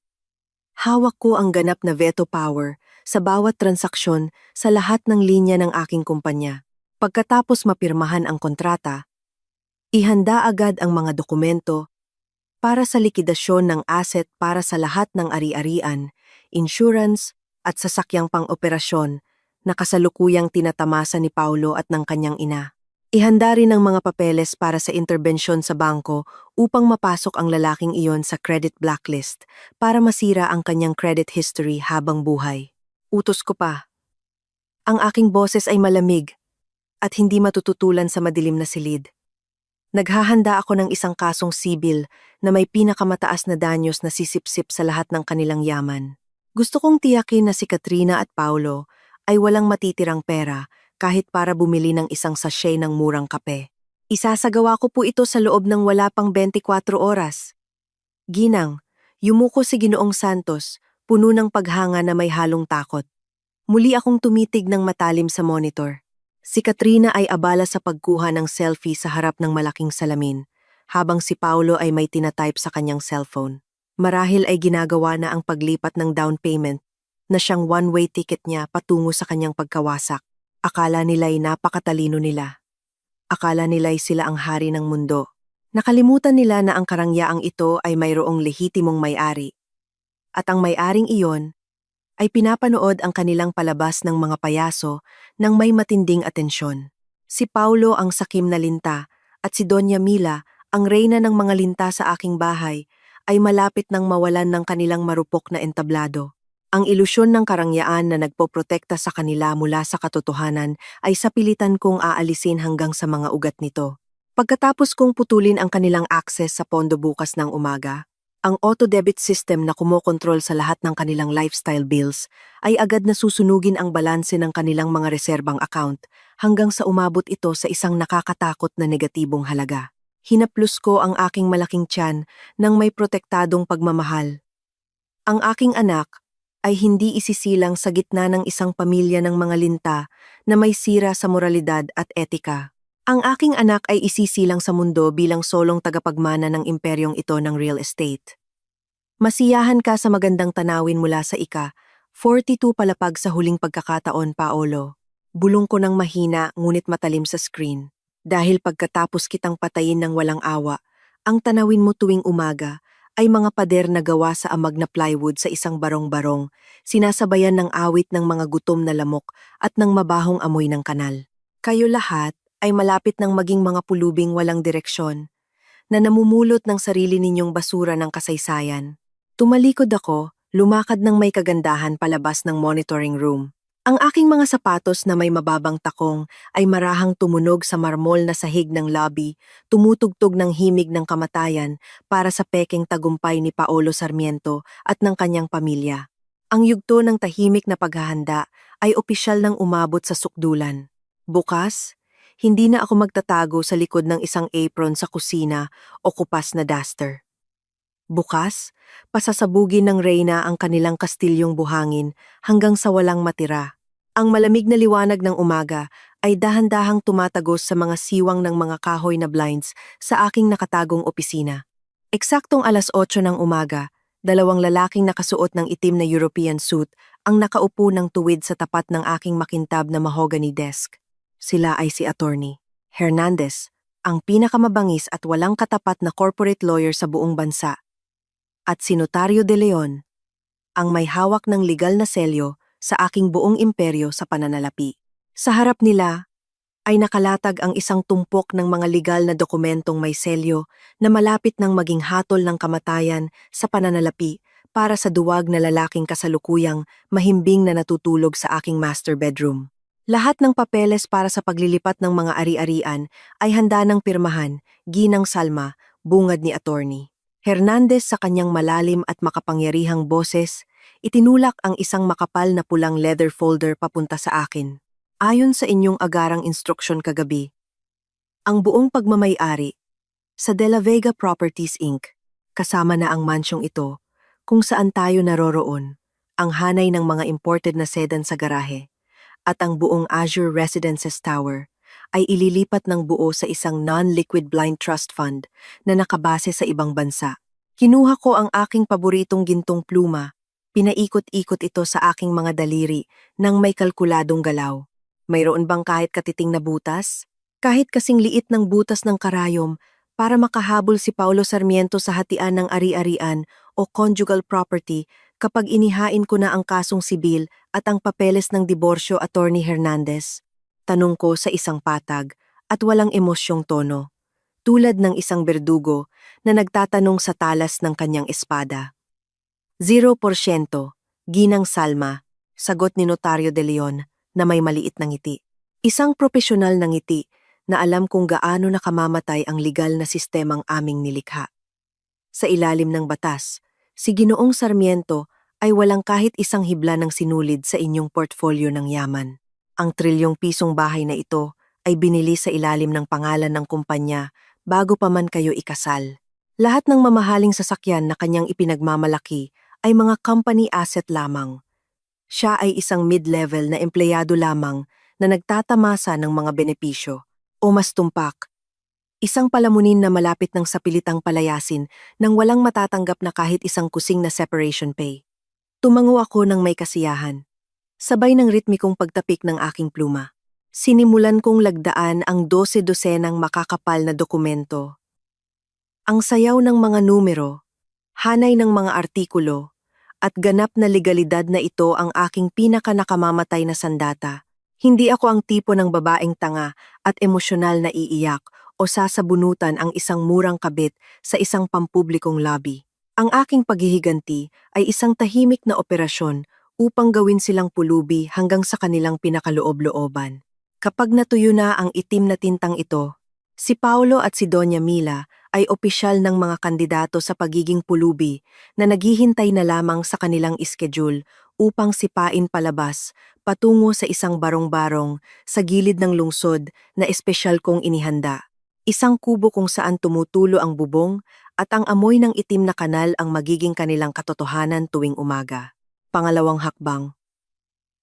A: Hawak ko ang ganap na veto power sa bawat transaksyon sa lahat ng linya ng aking kumpanya. Pagkatapos mapirmahan ang kontrata, ihanda agad ang mga dokumento para sa likidasyon ng asset para sa lahat ng ari-arian, insurance at sasakyang pang-operasyon na kasalukuyang tinatamasa ni Paulo at ng kanyang ina. Ihanda rin ang mga papeles para sa interbensyon sa bangko upang mapasok ang lalaking iyon sa credit blacklist para masira ang kanyang credit history habang buhay. Utos ko pa. Ang aking boses ay malamig at hindi matututulan sa madilim na silid. Naghahanda ako ng isang kasong sibil na may pinakamataas na danyos na sisipsip sa lahat ng kanilang yaman. Gusto kong tiyakin na si Katrina at Paulo ay walang matitirang pera kahit para bumili ng isang sachet ng murang kape. Isasagawa ko po ito sa loob ng wala pang 24 oras. Ginang, yumuko si Ginoong Santos, puno ng paghanga na may halong takot. Muli akong tumitig ng matalim sa monitor. Si Katrina ay abala sa pagkuha ng selfie sa harap ng malaking salamin, habang si Paulo ay may tinatype sa kanyang cellphone. Marahil ay ginagawa na ang paglipat ng down payment na siyang one-way ticket niya patungo sa kanyang pagkawasak. Akala nila'y napakatalino nila. Akala nila'y sila ang hari ng mundo. Nakalimutan nila na ang karangyaang ito ay mayroong lehitimong may-ari. At ang may-aring iyon ay pinapanood ang kanilang palabas ng mga payaso ng may matinding atensyon. Si Paulo ang sakim na linta at si Doña Mila, ang reyna ng mga linta sa aking bahay, ay malapit nang mawalan ng kanilang marupok na entablado. Ang ilusyon ng karangyaan na nagpoprotekta sa kanila mula sa katotohanan ay sapilitan kong aalisin hanggang sa mga ugat nito. Pagkatapos kong putulin ang kanilang access sa pondo bukas ng umaga, ang auto-debit system na kumokontrol sa lahat ng kanilang lifestyle bills ay agad na susunugin ang balanse ng kanilang mga reserbang account hanggang sa umabot ito sa isang nakakatakot na negatibong halaga. Hinaplos ko ang aking malaking tiyan ng may protektadong pagmamahal. Ang aking anak ay hindi isisilang sa gitna ng isang pamilya ng mga linta na may sira sa moralidad at etika. Ang aking anak ay isisilang sa mundo bilang solong tagapagmana ng imperyong ito ng real estate. Masiyahan ka sa magandang tanawin mula sa 42 palapag sa huling pagkakataon, Paolo. Bulong ko ng mahina ngunit matalim sa screen. Dahil pagkatapos kitang patayin ng walang awa, ang tanawin mo tuwing umaga ay mga pader na gawa sa amag na plywood sa isang barong-barong, sinasabayan ng awit ng mga gutom na lamok at ng mabahong amoy ng kanal. Kayo lahat ay malapit ng maging mga pulubing walang direksyon, na namumulot ng sarili ninyong basura ng kasaysayan. Tumalikod ako, lumakad ng may kagandahan palabas ng monitoring room. Ang aking mga sapatos na may mababang takong ay marahang tumunog sa marmol na sahig ng lobby, tumutugtog ng himig ng kamatayan para sa pekeng tagumpay ni Paolo Sarmiento at ng kanyang pamilya. Ang yugto ng tahimik na paghahanda ay opisyal nang umabot sa sukdulan. Bukas, hindi na ako magtatago sa likod ng isang apron sa kusina o kupas na duster. Bukas, pasasabugin ng reyna ang kanilang kastilyong buhangin hanggang sa walang matira. Ang malamig na liwanag ng umaga ay dahan-dahang tumatagos sa mga siwang ng mga kahoy na blinds sa aking nakatagong opisina. Eksaktong 8:00 ng umaga, dalawang lalaking nakasuot ng itim na European suit ang nakaupo ng tuwid sa tapat ng aking makintab na mahogany desk. Sila ay si Attorney Hernandez, ang pinakamabangis at walang katapat na corporate lawyer sa buong bansa, at si Notario de Leon, ang may hawak ng legal na selyo sa aking buong imperyo sa pananalapi. Sa harap nila ay nakalatag ang isang tumpok ng mga legal na dokumentong may selyo na malapit nang maging hatol ng kamatayan sa pananalapi para sa duwag na lalaking kasalukuyang mahimbing na natutulog sa aking master bedroom. Lahat ng papeles para sa paglilipat ng mga ari-arian ay handa ng pirmahan, Ginang Salma, bungad ni Attorney Hernandez sa kanyang malalim at makapangyarihang boses, itinulak ang isang makapal na pulang leather folder papunta sa akin. Ayon sa inyong agarang instruksyon kagabi, ang buong pagmamay-ari sa De La Vega Properties Inc. kasama na ang mansyong ito, kung saan tayo naroroon, ang hanay ng mga imported na sedan sa garahe, at ang buong Azure Residences Tower, ay ililipat ng buo sa isang non-liquid blind trust fund na nakabase sa ibang bansa. Kinuha ko ang aking paboritong gintong pluma, pinaikot-ikot ito sa aking mga daliri nang may kalkuladong galaw. Mayroon bang kahit katiting na butas? Kahit kasing liit ng butas ng karayom para makahabol si Paulo Sarmiento sa hatian ng ari-arian o conjugal property kapag inihain ko na ang kasong sibil at ang papeles ng diborsyo Attorney Hernandez? Tanong ko sa isang patag at walang emosyong tono, tulad ng isang berdugo na nagtatanong sa talas ng kanyang espada. 0%, Ginang Salma, sagot ni Notaryo de Leon na may maliit na ngiti. Isang propesyonal na ngiti na alam kung gaano nakamamatay ang legal na sistemang aming nilikha. Sa ilalim ng batas, si Ginoong Sarmiento ay walang kahit isang hibla ng sinulid sa inyong portfolio ng yaman. Ang trilyong pisong bahay na ito ay binili sa ilalim ng pangalan ng kumpanya bago pa man kayo ikasal. Lahat ng mamahaling sasakyan na kanyang ipinagmamalaki ay mga company asset lamang. Siya ay isang mid-level na empleyado lamang na nagtatamasa ng mga benepisyo, o mas tumpak, isang palamunin na malapit ng sapilitang palayasin nang walang matatanggap na kahit isang kusing na separation pay. Tumango ako ng may kasiyahan, sabay ng ritmikong pagtapik ng aking pluma. Sinimulan kong lagdaan ang 12-dosenang makakapal na dokumento. Ang sayaw ng mga numero, hanay ng mga artikulo, at ganap na legalidad na ito ang aking pinaka-nakamamatay na sandata. Hindi ako ang tipo ng babaeng tanga at emosyonal na iiyak o sasabunutan ang isang murang kabit sa isang pampublikong lobby. Ang aking paghihiganti ay isang tahimik na operasyon upang gawin silang pulubi hanggang sa kanilang pinakaloob-looban. Kapag natuyo na ang itim na tintang ito, si Paulo at si Doña Mila ay opisyal ng mga kandidato sa pagiging pulubi na naghihintay na lamang sa kanilang iskediul upang sipain palabas patungo sa isang barong-barong sa gilid ng lungsod na espesyal kong inihanda. Isang kubo kung saan tumutulo ang bubong at ang amoy ng itim na kanal ang magiging kanilang katotohanan tuwing umaga. Pangalawang hakbang.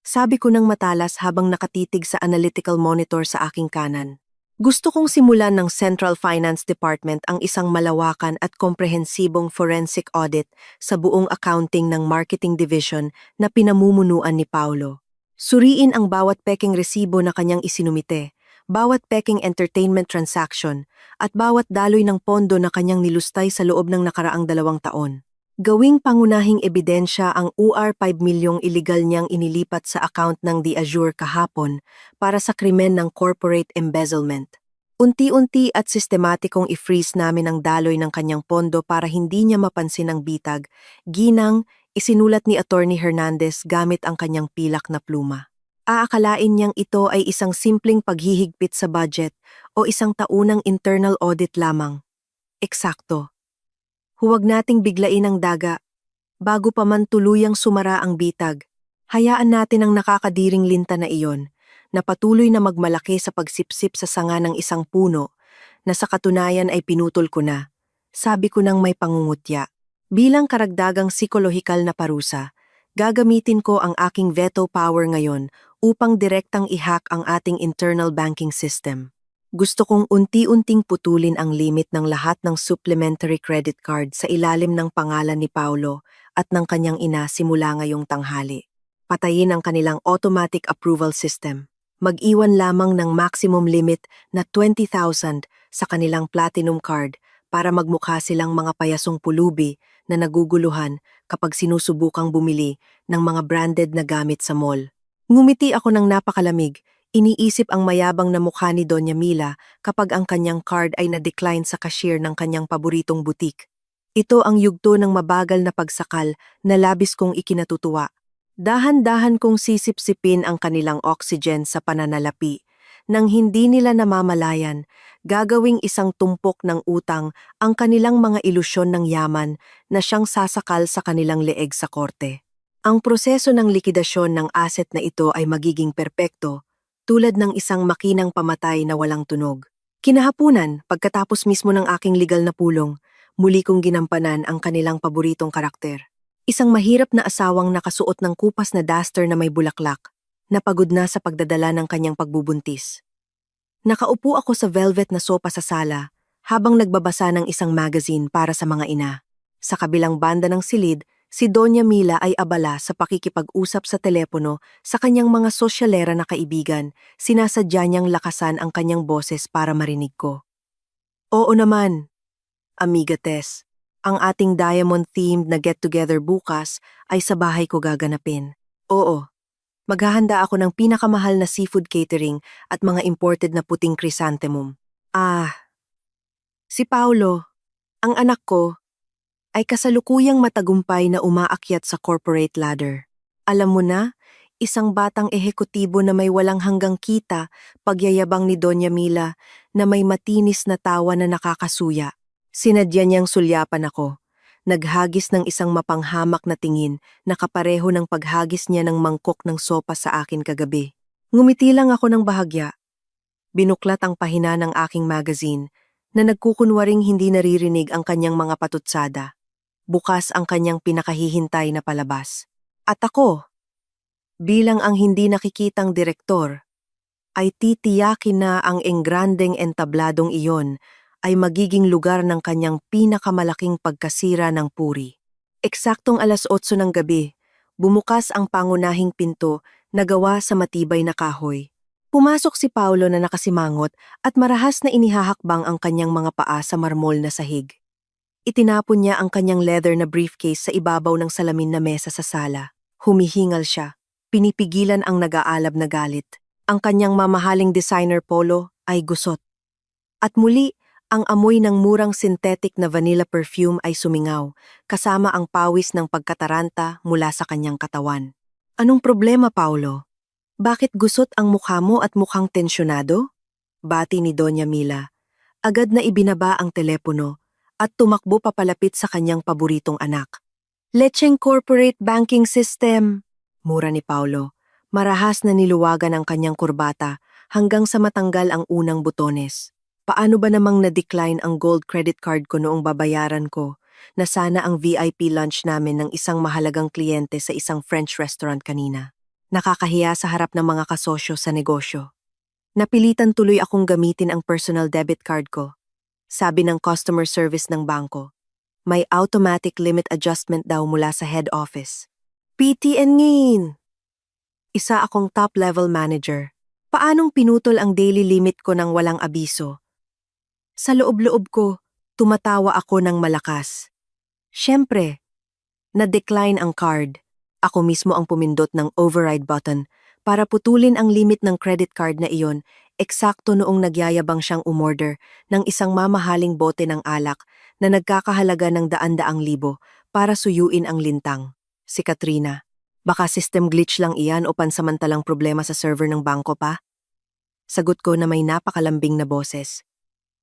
A: Sabi ko ng matalas habang nakatitig sa analytical monitor sa aking kanan. Gusto kong simulan ng Central Finance Department ang isang malawakan at komprehensibong forensic audit sa buong accounting ng Marketing Division na pinamumunuan ni Paulo. Suriin ang bawat peking resibo na kanyang isinumite, bawat peking entertainment transaction, at bawat daloy ng pondo na kanyang nilustay sa loob ng nakaraang 2 taon. Gawing pangunahing ebidensya ang UR 5 milyong iligal niyang inilipat sa account ng The Azure kahapon para sa krimen ng corporate embezzlement. Unti-unti at sistematikong i-freeze namin ang daloy ng kanyang pondo para hindi niya mapansin ang bitag, ginang, isinulat ni Attorney Hernandez gamit ang kanyang pilak na pluma. Aakalain niyang ito ay isang simpleng paghihigpit sa budget o isang taunang internal audit lamang. Eksakto. Huwag nating biglain ang daga. Bago pa man tuluyang sumara ang bitag, hayaan natin ang nakakadiring linta na iyon, na patuloy na magmalaki sa pagsipsip sa sanga ng isang puno, na sa katunayan ay pinutol ko na, sabi ko nang may pangungutya. Bilang karagdagang psikolohikal na parusa, gagamitin ko ang aking veto power ngayon upang direktang i-hack ang ating internal banking system. Gusto kong unti-unting putulin ang limit ng lahat ng supplementary credit card sa ilalim ng pangalan ni Paulo at ng kanyang ina simula ngayong tanghali. Patayin ang kanilang automatic approval system. Mag-iwan lamang ng maximum limit na 20,000 sa kanilang platinum card para magmukha silang mga payasong pulubi na naguguluhan kapag sinusubukang bumili ng mga branded na gamit sa mall. Ngumiti ako ng napakalamig. Iniisip ang mayabang na mukha ni Doña Mila kapag ang kanyang card ay na-decline sa cashier ng kanyang paboritong butik. Ito ang yugto ng mabagal na pagsakal na labis kong ikinatutuwa. Dahan-dahan kong sisip-sipin ang kanilang oxygen sa pananalapi. Nang hindi nila namamalayan, gagawing isang tumpok ng utang ang kanilang mga ilusyon ng yaman na siyang sasakal sa kanilang leeg sa korte. Ang proseso ng likidasyon ng asset na ito ay magiging perpekto, tulad ng isang makinang pamatay na walang tunog. Kinahapunan, pagkatapos mismo ng aking legal na pulong, Muli kong ginampanan ang kanilang paboritong karakter. Isang mahirap na asawang nakasuot ng kupas na duster na may bulaklak, na pagod na sa pagdadala ng kanyang pagbubuntis. Nakaupo ako sa velvet na sopa sa sala, habang nagbabasa ng isang magazine para sa mga ina. Sa kabilang banda ng silid, si Doña Mila ay abala sa pakikipag-usap sa telepono sa kanyang mga sosyalera na kaibigan, sinasadya niyang lakasan ang kanyang boses para marinig ko. Oo naman, Amiga Tess. Ang ating diamond-themed na get-together bukas ay sa bahay ko gaganapin. Oo, maghahanda ako ng pinakamahal na seafood catering at mga imported na puting chrysanthemum. Si Paulo, ang anak ko, ay kasalukuyang matagumpay na umaakyat sa corporate ladder. Alam mo na, isang batang ehekutibo na may walang hanggang kita, pagyayabang ni Doña Mila na may matinis na tawa na nakakasuya. Sinadya niyang sulyapan ako. Naghagis ng isang mapanghamak na tingin na kapareho ng paghagis niya ng mangkok ng sopa sa akin kagabi. Ngumiti lang ako ng bahagya. Binuklat ang pahina ng aking magazine na nagkukunwaring hindi naririnig ang kanyang mga patutsada. Bukas ang kanyang pinakahihintay na palabas. At ako, bilang ang hindi nakikitang direktor, ay titiyakin na ang engrandeng entabladong iyon ay magiging lugar ng kanyang pinakamalaking pagkasira ng puri. Eksaktong 8:00 ng gabi, bumukas ang pangunahing pinto na gawa sa matibay na kahoy. Pumasok si Paulo na nakasimangot at marahas na inihahakbang ang kanyang mga paa sa marmol na sahig. Itinapon niya ang kanyang leather na briefcase sa ibabaw ng salamin na mesa sa sala. Humihingal siya, pinipigilan ang nag-aalab na galit. Ang kanyang mamahaling designer polo ay gusot. At muli, ang amoy ng murang synthetic na vanilla perfume ay sumingaw, kasama ang pawis ng pagkataranta mula sa kanyang katawan. Anong problema, Paulo? Bakit gusot ang mukha mo at mukhang tensyonado? Bati ni Doña Mila. Agad na ibinaba ang telepono at tumakbo papalapit sa kanyang paboritong anak. Lecheng corporate banking system, mura ni Paulo. Marahas na niluwagan ang kanyang kurbata hanggang sa matanggal ang unang butones. Paano ba namang na-decline ang gold credit card ko noong babayaran ko na sana ang VIP lunch namin ng isang mahalagang kliyente sa isang French restaurant kanina? Nakakahiya sa harap ng mga kasosyo sa negosyo. Napilitan tuloy akong gamitin ang personal debit card ko. Sabi ng customer service ng bangko, may automatic limit adjustment daw mula sa head office. PTN ngin! Isa akong top-level manager. Paanong pinutol ang daily limit ko ng walang abiso? Sa loob-loob ko, tumatawa ako ng malakas. Siyempre, na-decline ang card. Ako mismo ang pumindot ng override button para putulin ang limit ng credit card na iyon, eksakto noong nagyayabang siyang umorder ng isang mamahaling bote ng alak na nagkakahalaga ng daan-daang libo para suyuin ang lintang. Si Katrina, baka system glitch lang iyan o pansamantalang problema sa server ng bangko pa? Sagot ko na may napakalambing na boses.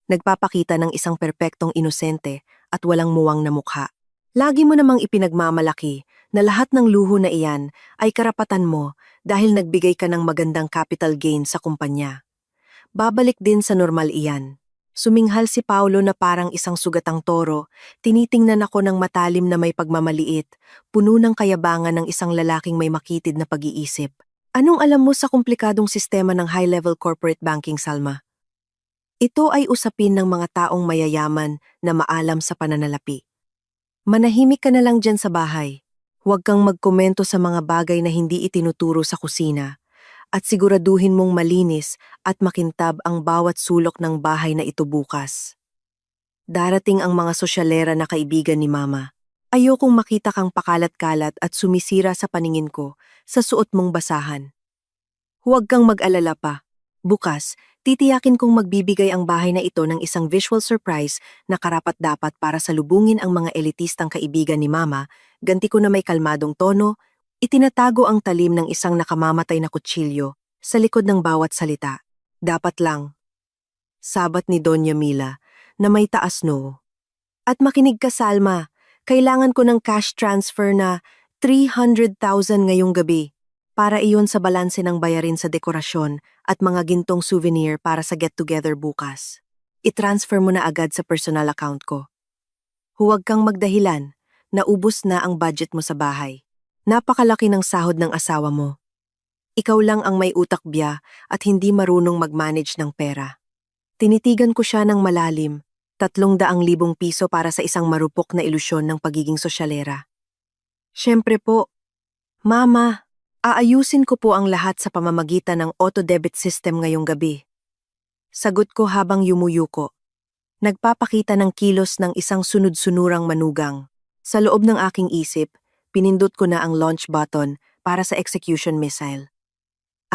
A: Nagpapakita ng isang perpektong inosente at walang muwang na mukha. Lagi mo namang ipinagmamalaki na lahat ng luho na iyan ay karapatan mo dahil nagbigay ka ng magandang capital gain sa kumpanya. Babalik din sa normal iyan. Suminghal si Paulo na parang isang sugatang toro, tinitingnan ako ng matalim na may pagmamaliit, puno ng kayabangan ng isang lalaking may makitid na pag-iisip. Anong alam mo sa komplikadong sistema ng high-level corporate banking, Salma? Ito ay usapin ng mga taong mayayaman na maalam sa pananalapi. Manahimik ka na lang dyan sa bahay. Huwag kang magkomento sa mga bagay na hindi itinuturo sa kusina. At siguraduhin mong malinis at makintab ang bawat sulok ng bahay na ito bukas. Darating ang mga sosyalera na kaibigan ni Mama. Ayokong makita kang pakalat-kalat at sumisira sa paningin ko sa suot mong basahan. Huwag kang mag-alala pa. Bukas, titiyakin kong magbibigay ang bahay na ito ng isang visual surprise na karapat-dapat para salubungin ang mga elitistang kaibigan ni Mama, ganti ko na may kalmadong tono, itinatago ang talim ng isang nakamamatay na kutsilyo sa likod ng bawat salita. Dapat lang. Sabat ni Doña Mila na may taas no. At makinig ka, Salma, kailangan ko ng cash transfer na 300,000 ngayong gabi para iyon sa balanse ng bayarin sa dekorasyon at mga gintong souvenir para sa get-together bukas. I-transfer mo na agad sa personal account ko. Huwag kang magdahilan. Naubos na ang budget mo sa bahay. Napakalaki ng sahod ng asawa mo. Ikaw lang ang may utak-biya at hindi marunong mag-manage ng pera. Tinitigan ko siya ng malalim, 300,000 piso para sa isang marupok na ilusyon ng pagiging sosyalera. Siyempre po, Mama, aayusin ko po ang lahat sa pamamagitan ng auto-debit system ngayong gabi. Sagot ko habang yumuyuko. Nagpapakita ng kilos ng isang sunod-sunurang manugang. Sa loob ng aking isip, pinindot ko na ang launch button para sa execution missile.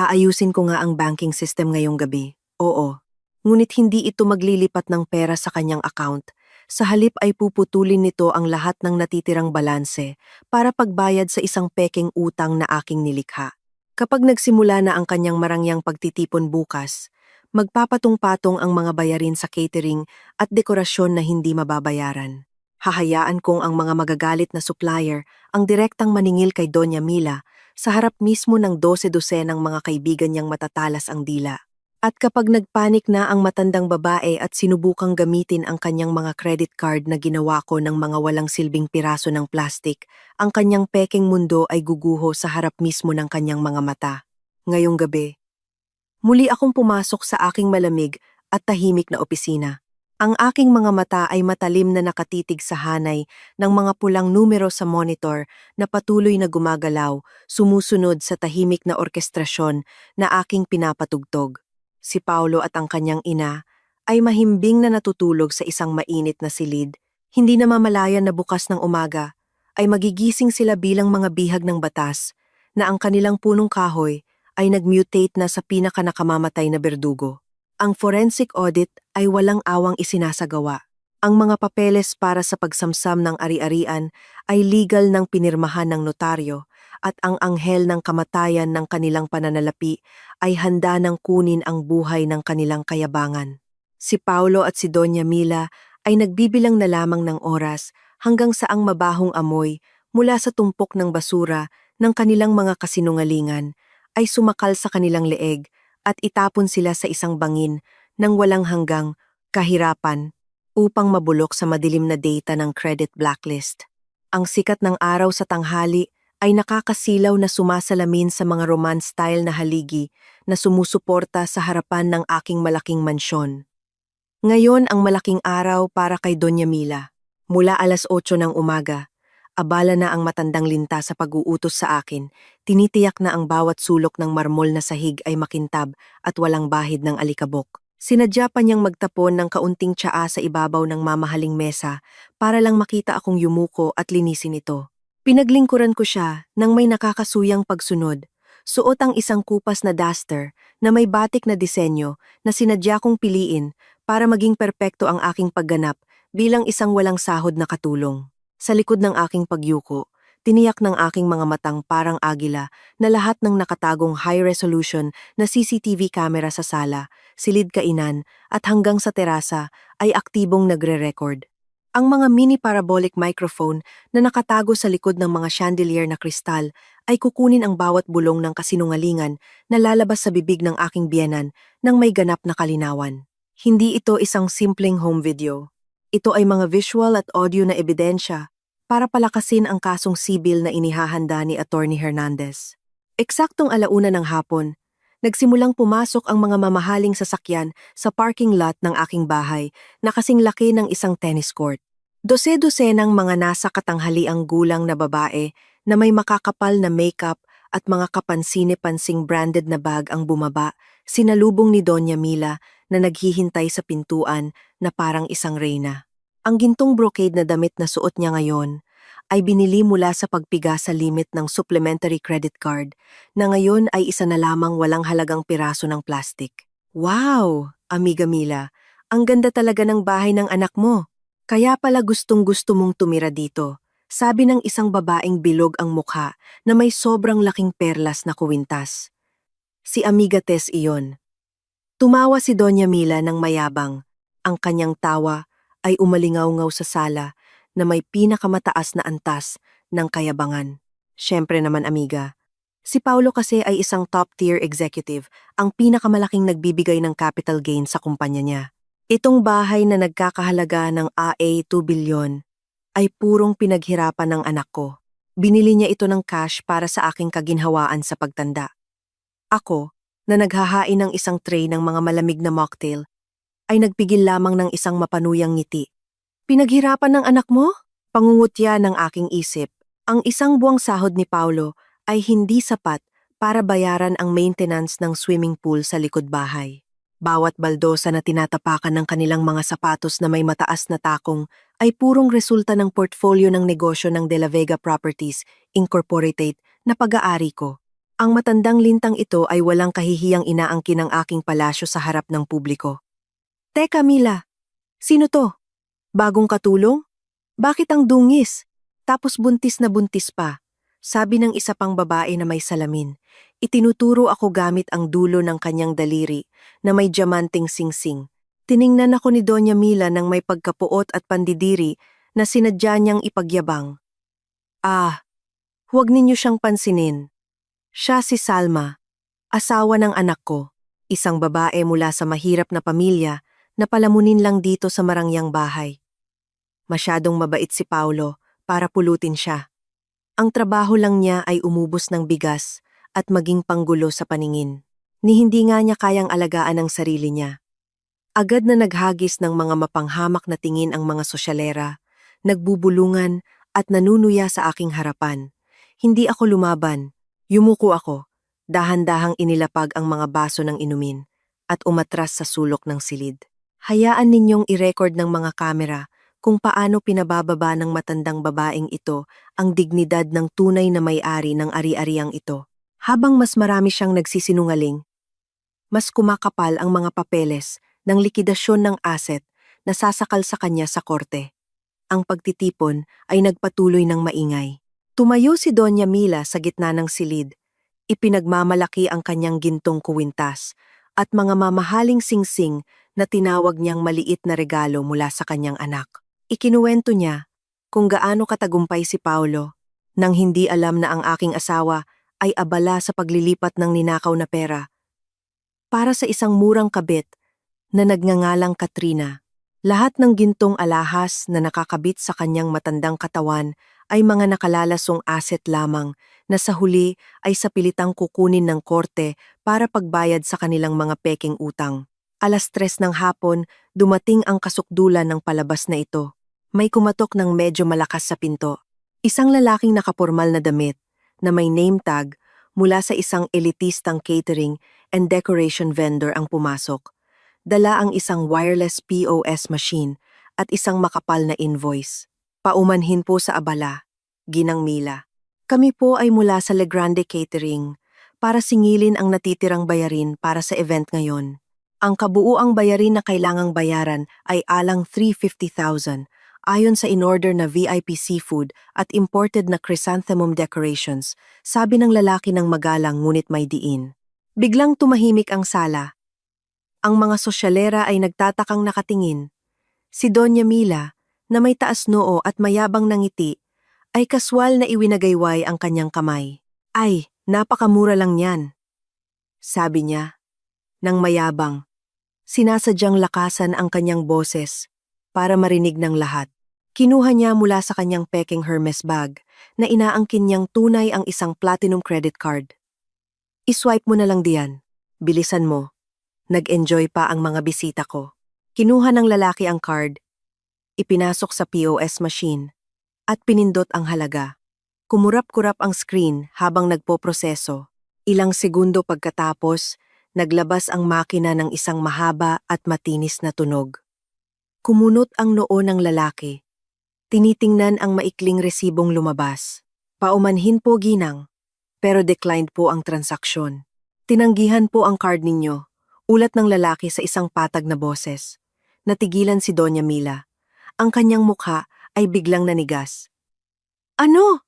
A: Aayusin ko nga ang banking system ngayong gabi. Oo. Ngunit hindi ito maglilipat ng pera sa kanyang account. Sa halip ay puputulin nito ang lahat ng natitirang balanse para pagbayad sa isang pekeng utang na aking nilikha. Kapag nagsimula na ang kanyang marangyang pagtitipon bukas, magpapatong-patong ang mga bayarin sa catering at dekorasyon na hindi mababayaran. Hahayaan kong ang mga magagalit na supplier ang direktang maningil kay Doña Mila sa harap mismo ng 12-dosenang mga kaibigan niyang matatalas ang dila. At kapag nagpanik na ang matandang babae at sinubukang gamitin ang kanyang mga credit card na ginawa ko ng mga walang silbing piraso ng plastik, ang kanyang pekeng mundo ay guguho sa harap mismo ng kanyang mga mata. Ngayong gabi, muli akong pumasok sa aking malamig at tahimik na opisina. Ang aking mga mata ay matalim na nakatitig sa hanay ng mga pulang numero sa monitor na patuloy na gumagalaw, sumusunod sa tahimik na orkestrasyon na aking pinapatugtog. Si Paulo at ang kanyang ina ay mahimbing na natutulog sa isang mainit na silid. Hindi namamalayan na bukas ng umaga ay magigising sila bilang mga bihag ng batas na ang kanilang punong kahoy ay nagmutate na sa pinaka-nakamamatay na berdugo. Ang forensic audit ay walang awang isinasagawa. Ang mga papeles para sa pagsamsam ng ari-arian ay legal ng pinirmahan ng notaryo at ang anghel ng kamatayan ng kanilang pananalapi ay handa ng kunin ang buhay ng kanilang kayabangan. Si Paulo at si Doña Mila ay nagbibilang na lamang ng oras hanggang sa ang mabahong amoy mula sa tumpok ng basura ng kanilang mga kasinungalingan ay sumakal sa kanilang leeg at itapon sila sa isang bangin ng walang hanggang kahirapan upang mabulok sa madilim na data ng credit blacklist. Ang sikat ng araw sa tanghali ay nakakasilaw na sumasalamin sa mga Roman-style na haligi na sumusuporta sa harapan ng aking malaking mansyon. Ngayon ang malaking araw para kay Doña Mila. Mula 8:00 ng umaga, abala na ang matandang linta sa pag-uutos sa akin, tinitiyak na ang bawat sulok ng marmol na sahig ay makintab at walang bahid ng alikabok. Sinadya pa niyang magtapon ng kaunting tsaa sa ibabaw ng mamahaling mesa para lang makita akong yumuko at linisin ito. Pinaglingkuran ko siya nang may nakakasuyang pagsunod. Suot ang isang kupas na duster na may batik na disenyo na sinadya kong piliin para maging perpekto ang aking pagganap bilang isang walang sahod na katulong. Sa likod ng aking pagyuko, tiniyak ng aking mga matang parang agila na lahat ng nakatagong high-resolution na CCTV camera sa sala, silid kainan at hanggang sa terasa ay aktibong nagre-record. Ang mga mini parabolic microphone na nakatago sa likod ng mga chandelier na kristal ay kukunin ang bawat bulong ng kasinungalingan na lalabas sa bibig ng aking biyenan ng may ganap na kalinawan. Hindi ito isang simpleng home video. Ito ay mga visual at audio na ebidensya para palakasin ang kasong sibil na inihahanda ni Attorney Hernandez. Eksaktong 1:00 ng hapon, nagsimulang pumasok ang mga mamahaling sasakyan sa parking lot ng aking bahay na kasing laki ng isang tennis court. Dose-dosenang mga nasa katanghaliang gulang na babae na may makakapal na makeup at mga kapansine-pansing branded na bag ang bumaba, sinalubong ni Doña Mila na naghihintay sa pintuan na parang isang reyna. Ang gintong brocade na damit na suot niya ngayon ay binili mula sa pagpiga sa limit ng supplementary credit card na ngayon ay isa na lamang walang halagang piraso ng plastic. Wow, Amiga Mila, ang ganda talaga ng bahay ng anak mo. Kaya pala gustong-gusto mong tumira dito, sabi ng isang babaeng bilog ang mukha na may sobrang laking perlas na kuwintas. Si Amiga Tess iyon. Tumawa si Doña Mila ng mayabang. Ang kanyang tawa ay umalingaw-ngaw sa sala na may pinakamataas na antas ng kayabangan. Siyempre naman, amiga. Si Paulo kasi ay isang top-tier executive, ang pinakamalaking nagbibigay ng capital gain sa kumpanya niya. Itong bahay na nagkakahalaga ng AA 2 bilyon ay purong pinaghirapan ng anak ko. Binili niya ito ng cash para sa aking kaginhawaan sa pagtanda. Ako, na naghahain ng isang tray ng mga malamig na mocktail, ay nagpigil lamang ng isang mapanuyang ngiti. Pinaghirapan ng anak mo? Pangungutya ng aking isip. Ang isang buwang sahod ni Paulo ay hindi sapat para bayaran ang maintenance ng swimming pool sa likod bahay. Bawat baldosa na tinatapakan ng kanilang mga sapatos na may mataas na takong ay purong resulta ng portfolio ng negosyo ng De La Vega Properties Incorporated na pag-aari ko. Ang matandang lintang ito ay walang kahihiyang inaangkin ng aking palasyo sa harap ng publiko. Teka Mila, sino to? Bagong katulong? Bakit ang dungis? Tapos buntis na buntis pa. Sabi ng isa pang babae na may salamin. Itinuturo ako gamit ang dulo ng kanyang daliri na may diamanting singsing. Tiningnan ako ni Doña Mila ng may pagkapuot at pandidiri na sinadya niyang ipagyabang. Huwag ninyo siyang pansinin. Siya si Salma, asawa ng anak ko, isang babae mula sa mahirap na pamilya na palamunin lang dito sa marangyang bahay. Masyadong mabait si Paulo para pulutin siya. Ang trabaho lang niya ay umubos ng bigas at maging panggulo sa paningin. Ni hindi nga niya kayang alagaan ang sarili niya. Agad na naghagis ng mga mapanghamak na tingin ang mga sosyalera, nagbubulungan at nanunuya sa aking harapan. Hindi ako lumaban. Yumuko ako, dahan-dahang inilapag ang mga baso ng inumin at umatras sa sulok ng silid. Hayaan ninyong i-record ng mga kamera kung paano pinabababa ng matandang babaeng ito ang dignidad ng tunay na may-ari ng ari-ariang ito. Habang mas marami siyang nagsisinungaling, mas kumakapal ang mga papeles ng likidasyon ng asset na sasakal sa kanya sa korte. Ang pagtitipon ay nagpatuloy ng maingay. Tumayo si Doña Mila sa gitna ng silid. Ipinagmamalaki ang kanyang gintong kuwintas at mga mamahaling singsing na tinawag niyang maliit na regalo mula sa kanyang anak. Ikinuwento niya kung gaano katagumpay si Paulo nang hindi alam na ang aking asawa ay abala sa paglilipat ng ninakaw na pera para sa isang murang kabit na nagngangalang Katrina. Lahat ng gintong alahas na nakakabit sa kanyang matandang katawan ay mga nakalalasong asset lamang na sa huli ay sapilitang kukunin ng korte para pagbayad sa kanilang mga peking utang. 3:00 ng hapon, dumating ang kasukdulan ng palabas na ito. May kumatok ng medyo malakas sa pinto. Isang lalaking nakapormal na damit na may name tag mula sa isang elitistang catering and decoration vendor ang pumasok. Dala ang isang wireless POS machine at isang makapal na invoice. Paumanhin po sa abala, Ginang Mila. Kami po ay mula sa Legrande Catering para singilin ang natitirang bayarin para sa event ngayon. Ang kabuuang bayarin na kailangang bayaran ay alang 350,000 ayon sa in-order na VIP seafood at imported na chrysanthemum decorations, sabi ng lalaki ng magalang ngunit may diin. Biglang tumahimik ang sala. Ang mga sosyalera ay nagtatakang nakatingin. Si Doña Mila, na may taas noo at mayabang na ngiti, ay kaswal na iwinagayway ang kanyang kamay. Ay, napakamura lang yan, sabi niya, nang mayabang. Sinasadyang lakasan ang kanyang boses para marinig ng lahat. Kinuha niya mula sa kanyang peking Hermes bag na inaangkin niyang tunay ang isang platinum credit card. I-swipe mo na lang diyan. Bilisan mo. Nag-enjoy pa ang mga bisita ko. Kinuha ng lalaki ang card, ipinasok sa POS machine, at pinindot ang halaga. Kumurap-kurap ang screen habang nagpoproseso. Ilang segundo pagkatapos, naglabas ang makina ng isang mahaba at matinis na tunog. Kumunot ang noo ng lalaki. Tinitingnan ang maikling resibong lumabas. Paumanhin po ginang, pero declined po ang transaksyon. Tinanggihan po ang card ninyo. Ulat ng lalaki sa isang patag na boses. Natigilan si Doña Mila. Ang kanyang mukha ay biglang nanigas. Ano?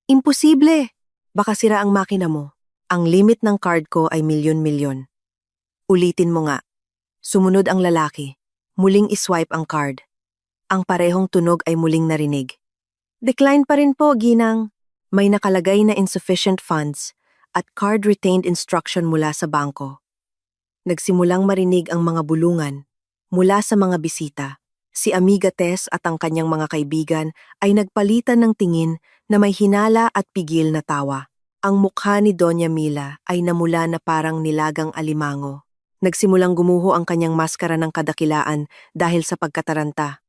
A: Imposible! Baka sira ang makina mo. Ang limit ng card ko ay milyon-milyon. Ulitin mo nga. Sumunod ang lalaki. Muling iswipe ang card. Ang parehong tunog ay muling narinig. Decline pa rin po, ginang. May nakalagay na insufficient funds at card retained instruction mula sa bangko. Nagsimulang marinig ang mga bulungan mula sa mga bisita. Si Amiga Tess at ang kanyang mga kaibigan ay nagpalitan ng tingin na may hinala at pigil na tawa. Ang mukha ni Doña Mila ay namula na parang nilagang alimango. Nagsimulang gumuho ang kanyang maskara ng kadakilaan dahil sa pagkataranta.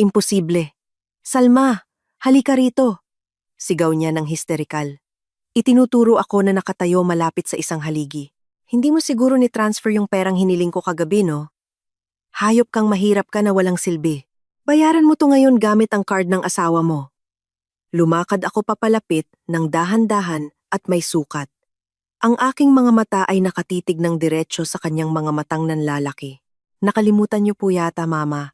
A: Imposible. Salma, halika rito. Sigaw niya ng histerikal. Itinuturo ako na nakatayo malapit sa isang haligi. Hindi mo siguro ni-transfer yung perang hiniling ko kagabi, no? Hayop kang mahirap ka na walang silbi. Bayaran mo to ngayon gamit ang card ng asawa mo. Lumakad ako papalapit ng dahan-dahan at may sukat. Ang aking mga mata ay nakatitig ng diretsyo sa kanyang mga matang nanlalaki. Nakalimutan niyo po yata, Mama.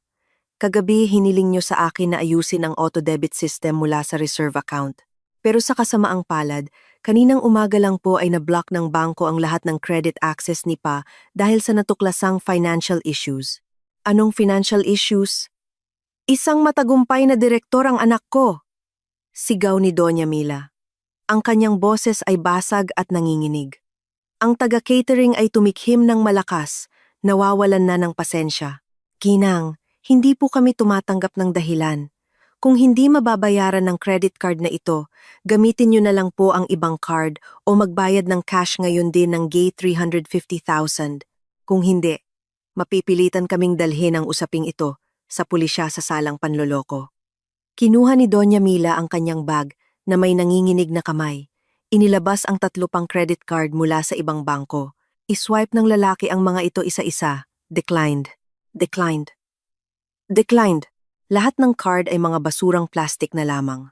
A: Kagabi hiniling niyo sa akin na ayusin ang auto-debit system mula sa reserve account. Pero sa kasamaang palad, kaninang umaga lang po ay na-block ng bangko ang lahat ng credit access ni Pa dahil sa natuklasang financial issues. Anong financial issues? Isang matagumpay na direktor ang anak ko. Sigaw ni Doña Mila. Ang kanyang boses ay basag at nanginginig. Ang taga-catering ay tumikhim ng malakas, nawawalan na ng pasensya. Ginang, hindi po kami tumatanggap ng dahilan. Kung hindi mababayaran ng credit card na ito, gamitin niyo na lang po ang ibang card o magbayad ng cash ngayon din ng gate 350,000. Kung hindi, mapipilitan kaming dalhin ang usaping ito sa pulisya sa salang panloloko. Kinuha ni Doña Mila ang kanyang bag na may nanginginig na kamay. Inilabas ang 3 pang credit card mula sa ibang bangko. Iswipe ng lalaki ang mga ito isa-isa. Declined. Declined. Declined. Lahat ng card ay mga basurang plastik na lamang.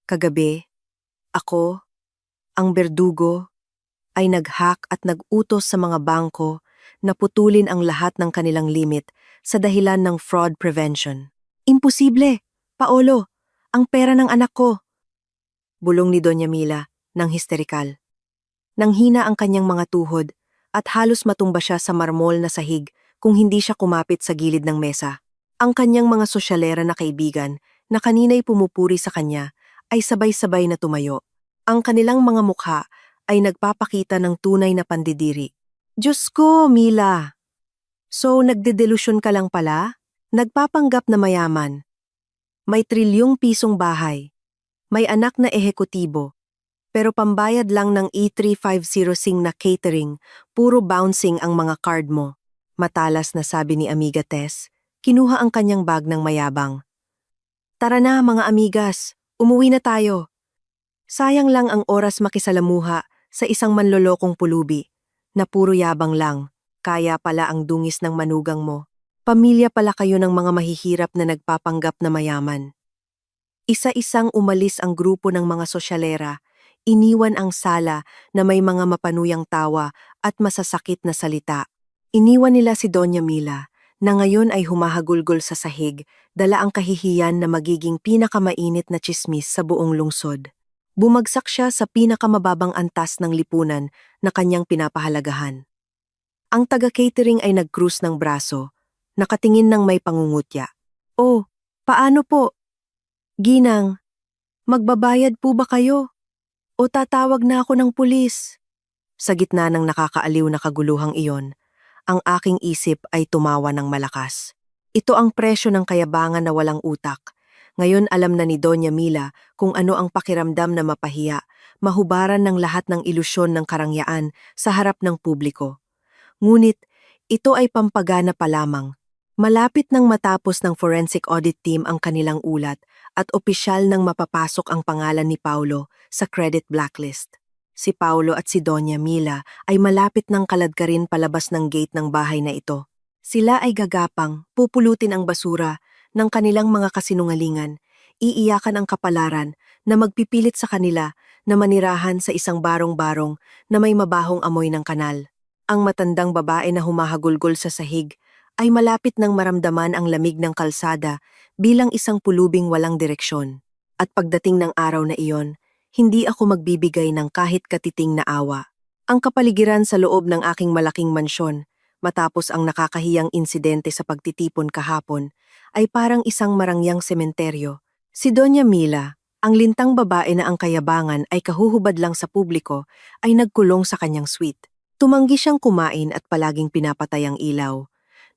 A: Kagabi, ako, ang berdugo, ay nag-hack at nag-utos sa mga bangko na putulin ang lahat ng kanilang limit sa dahilan ng fraud prevention. Imposible! Paolo, ang pera ng anak ko! Bulong ni Doña Mila ng histerikal. Nanghina ang kanyang mga tuhod at halos matumba siya sa marmol na sahig kung hindi siya kumapit sa gilid ng mesa. Ang kanyang mga sosyalera na kaibigan na kanina'y pumupuri sa kanya ay sabay-sabay na tumayo. Ang kanilang mga mukha ay nagpapakita ng tunay na pandidiri. Diyos ko, Mila! So, nagdedelusyon ka lang pala? Nagpapanggap na mayaman. May trilyong pisong bahay. May anak na ehekutibo. Pero pambayad lang ng E3506 na catering, puro bouncing ang mga card mo. Matalas na sabi ni Amiga Tess. Kinuha ang kanyang bag ng mayabang. Tara na mga amigas, umuwi na tayo. Sayang lang ang oras makisalamuha sa isang manlolokong pulubi, na puro yabang lang, kaya pala ang dungis ng manugang mo. Pamilya pala kayo ng mga mahihirap na nagpapanggap na mayaman. Isa-isang umalis ang grupo ng mga sosyalera, iniwan ang sala na may mga mapanuyang tawa at masasakit na salita. Iniwan nila si Doña Mila, na ngayon ay humahagulgol sa sahig, dala ang kahihiyan na magiging pinakamainit na tsismis sa buong lungsod. Bumagsak siya sa pinakamababang antas ng lipunan na kanyang pinapahalagahan. Ang taga-catering ay nag-krus ng braso, nakatingin ng may pangungutya. Oh, paano po? Ginang, magbabayad po ba kayo? O tatawag na ako ng pulis? Sa gitna ng nakakaaliw na kaguluhang iyon, ang aking isip ay tumawa ng malakas. Ito ang presyo ng kayabangan na walang utak. Ngayon alam na ni Doña Mila kung ano ang pakiramdam na mapahiya, mahubaran ng lahat ng ilusyon ng karangyaan sa harap ng publiko. Ngunit, ito ay pampagana pa lamang. Malapit nang matapos ng forensic audit team ang kanilang ulat at opisyal nang mapapasok ang pangalan ni Paulo sa credit blacklist. Si Paulo at si Doña Mila ay malapit ng kaladkarin palabas ng gate ng bahay na ito. Sila ay gagapang, pupulutin ang basura ng kanilang mga kasinungalingan, iiyakan ang kapalaran na magpipilit sa kanila na manirahan sa isang barong-barong na may mabahong amoy ng kanal. Ang matandang babae na humahagulgol sa sahig ay malapit nang maramdaman ang lamig ng kalsada bilang isang pulubing walang direksyon. At pagdating ng araw na iyon, hindi ako magbibigay ng kahit katiting na awa. Ang kapaligiran sa loob ng aking malaking mansyon, matapos ang nakakahiyang insidente sa pagtitipon kahapon, ay parang isang marangyang sementeryo. Si Doña Mila, ang lintang babae na ang kayabangan ay kahuhubad lang sa publiko, ay nagkulong sa kanyang suite. Tumanggi siyang kumain at palaging pinapatay ang ilaw.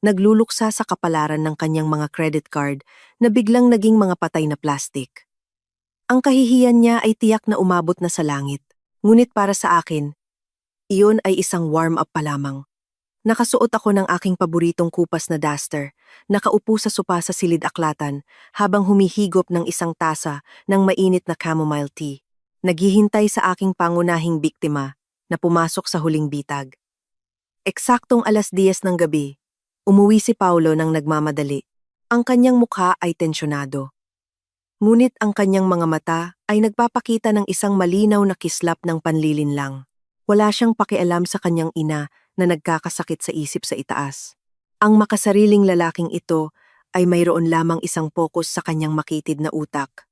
A: nagluluksa sa kapalaran ng kanyang mga credit card na biglang naging mga patay na plastic. Ang kahihiyan niya ay tiyak na umabot na sa langit. Ngunit para sa akin, iyon ay isang warm-up pa lamang. Nakasuot ako ng aking paboritong kupas na duster, nakaupo sa sopa sa silid-aklatan habang humihigop ng isang tasa ng mainit na chamomile tea. Naghihintay sa aking pangunahing biktima na pumasok sa huling bitag. Eksaktong 10:00 ng gabi, umuwi si Paulo nang nagmamadali. Ang kanyang mukha ay tensyonado. Ngunit ang kanyang mga mata ay nagpapakita ng isang malinaw na kislap ng panlilinlang. Wala siyang pakialam sa kanyang ina na nagkakasakit sa isip sa itaas. Ang makasariling lalaking ito ay mayroon lamang isang pokus sa kanyang makitid na utak.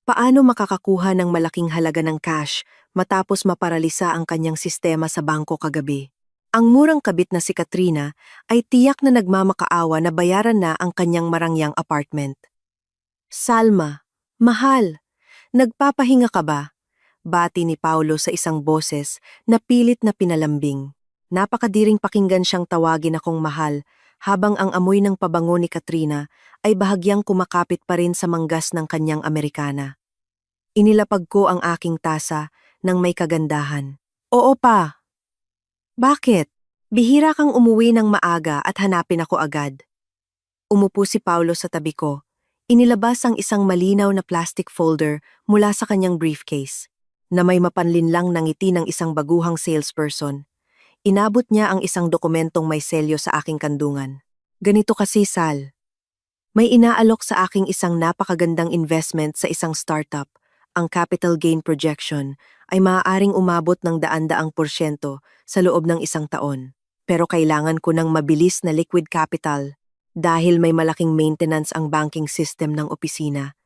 A: Paano makakakuha ng malaking halaga ng cash matapos maparalisa ang kanyang sistema sa bangko kagabi? Ang murang kabit na si Katrina ay tiyak na nagmamakaawa na bayaran na ang kanyang marangyang apartment. Salma, mahal, nagpapahinga ka ba? Bati ni Paulo sa isang boses na pilit na pinalambing. Napakadiring pakinggan siyang tawagin akong mahal habang ang amoy ng pabango ni Katrina ay bahagyang kumakapit pa rin sa manggas ng kanyang Amerikana. Inilapag ko ang aking tasa ng may kagandahan. Oo pa. Bakit? Bihira kang umuwi ng maaga at hanapin ako agad. Umupo si Paulo sa tabi ko. Inilabas ang isang malinaw na plastic folder mula sa kanyang briefcase na may mapanlinlang na ngiti ng isang baguhang salesperson. Inabot niya ang isang dokumentong may selyo sa aking kandungan. Ganito kasi, Sal. May inaalok sa aking isang napakagandang investment sa isang startup. Ang capital gain projection ay maaaring umabot ng 100% sa loob ng isang taon. Pero kailangan ko ng mabilis na liquid capital dahil may malaking maintenance ang banking system ng opisina.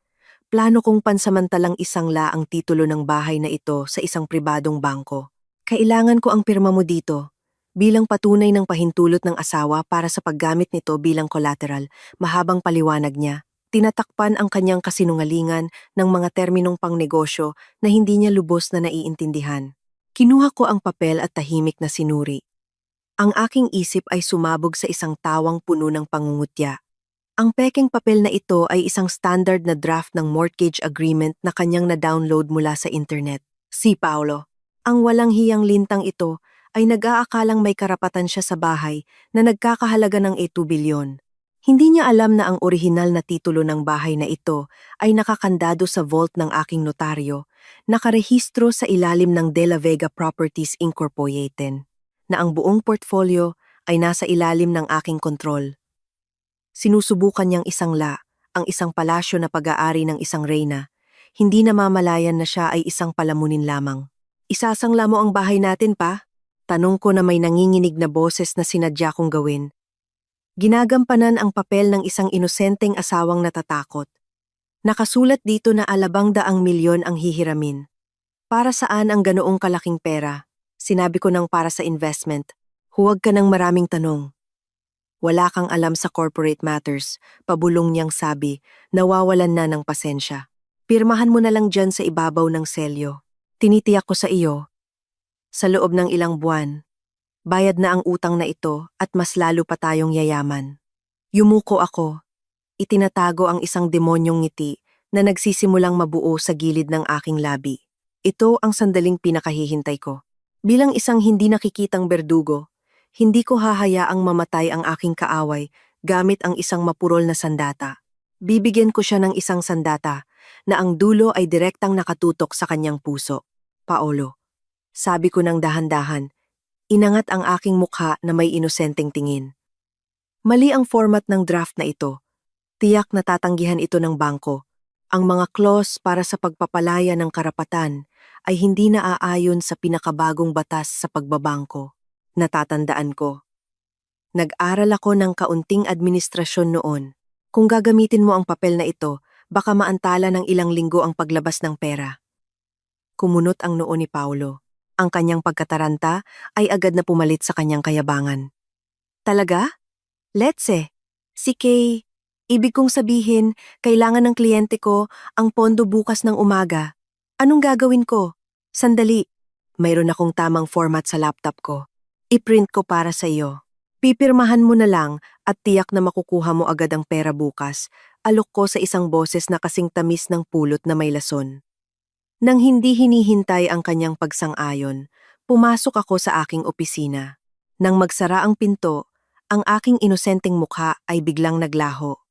A: Plano kong pansamantalang isangla ang titulo ng bahay na ito sa isang pribadong bangko. Kailangan ko ang pirma mo dito bilang patunay ng pahintulot ng asawa para sa paggamit nito bilang collateral. Mahabang paliwanag niya. Tinatakpan ang kanyang kasinungalingan ng mga terminong pangnegosyo na hindi niya lubos na naiintindihan. Kinuha ko ang papel at tahimik na sinuri. Ang aking isip ay sumabog sa isang tawang puno ng pangungutya. Ang pekeng papel na ito ay isang standard na draft ng mortgage agreement na kanyang na-download mula sa internet. Si Paulo. Ang walang hiyang lintang ito ay nag-aakalang may karapatan siya sa bahay na nagkakahalaga ng 2 bilyon. Hindi niya alam na ang orihinal na titulo ng bahay na ito ay nakakandado sa vault ng aking notaryo, nakarehistro sa ilalim ng De La Vega Properties Incorporated, na ang buong portfolio ay nasa ilalim ng aking kontrol. Sinusubukan niyang isangla ang isang palasyo na pag-aari ng isang reyna, hindi namamalayan na siya ay isang palamunin lamang. Isasangla mo ang bahay natin pa? Tanong ko na may nanginginig na boses na sinadya kong gawin. Ginagampanan ang papel ng isang inosenteng asawang natatakot. Nakasulat dito na 200 milyon ang hihiramin. Para saan ang ganoong kalaking pera? Sinabi ko nang para sa investment. Huwag ka ng maraming tanong. Wala kang alam sa corporate matters, pabulong niyang sabi, nawawalan na ng pasensya. Pirmahan mo na lang dyan sa ibabaw ng selyo. Tinitiyak ko sa iyo. Sa loob ng ilang buwan, bayad na ang utang na ito at mas lalo pa tayong yayaman. Yumuko ako. Itinatago ang isang demonyong ngiti na nagsisimulang mabuo sa gilid ng aking labi. Ito ang sandaling pinakahihintay ko. Bilang isang hindi nakikitang berdugo, hindi ko hahayaang mamatay ang aking kaaway gamit ang isang mapurol na sandata. Bibigyan ko siya ng isang sandata na ang dulo ay direktang nakatutok sa kanyang puso. Paolo. Sabi ko ng dahan-dahan, inangat ang aking mukha na may inosenteng tingin. Mali ang format ng draft na ito. Tiyak na tatanggihan ito ng bangko. Ang mga clause para sa pagpapalaya ng karapatan ay hindi naaayon sa pinakabagong batas sa pagbabangko. Natatandaan ko. Nag-aral ako ng kaunting administrasyon noon. Kung gagamitin mo ang papel na ito, baka maantala ng ilang linggo ang paglabas ng pera. Kumunot ang noo ni Paulo. Ang kanyang pagkataranta ay agad na pumalit sa kanyang kayabangan. Talaga? Let's si Kay. Ibig kong sabihin, kailangan ng kliyente ko ang pondo bukas ng umaga. Anong gagawin ko? Sandali. Mayroon akong tamang format sa laptop ko. I-print ko para sa iyo. Pipirmahan mo na lang at tiyak na makukuha mo agad ang pera bukas, alok ko sa isang boses na kasing tamis ng pulot na may lason. Nang hindi hinihintay ang kanyang pagsang-ayon, pumasok ako sa aking opisina. Nang magsara ang pinto, ang aking inosenteng mukha ay biglang naglaho.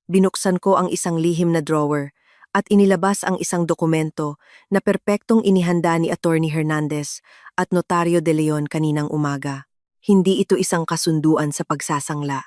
A: Binuksan ko ang isang lihim na drawer at inilabas ang isang dokumento na perpektong inihanda ni Attorney Hernandez at Notaryo de Leon kaninang umaga. Hindi ito isang kasunduan sa pagsasangla.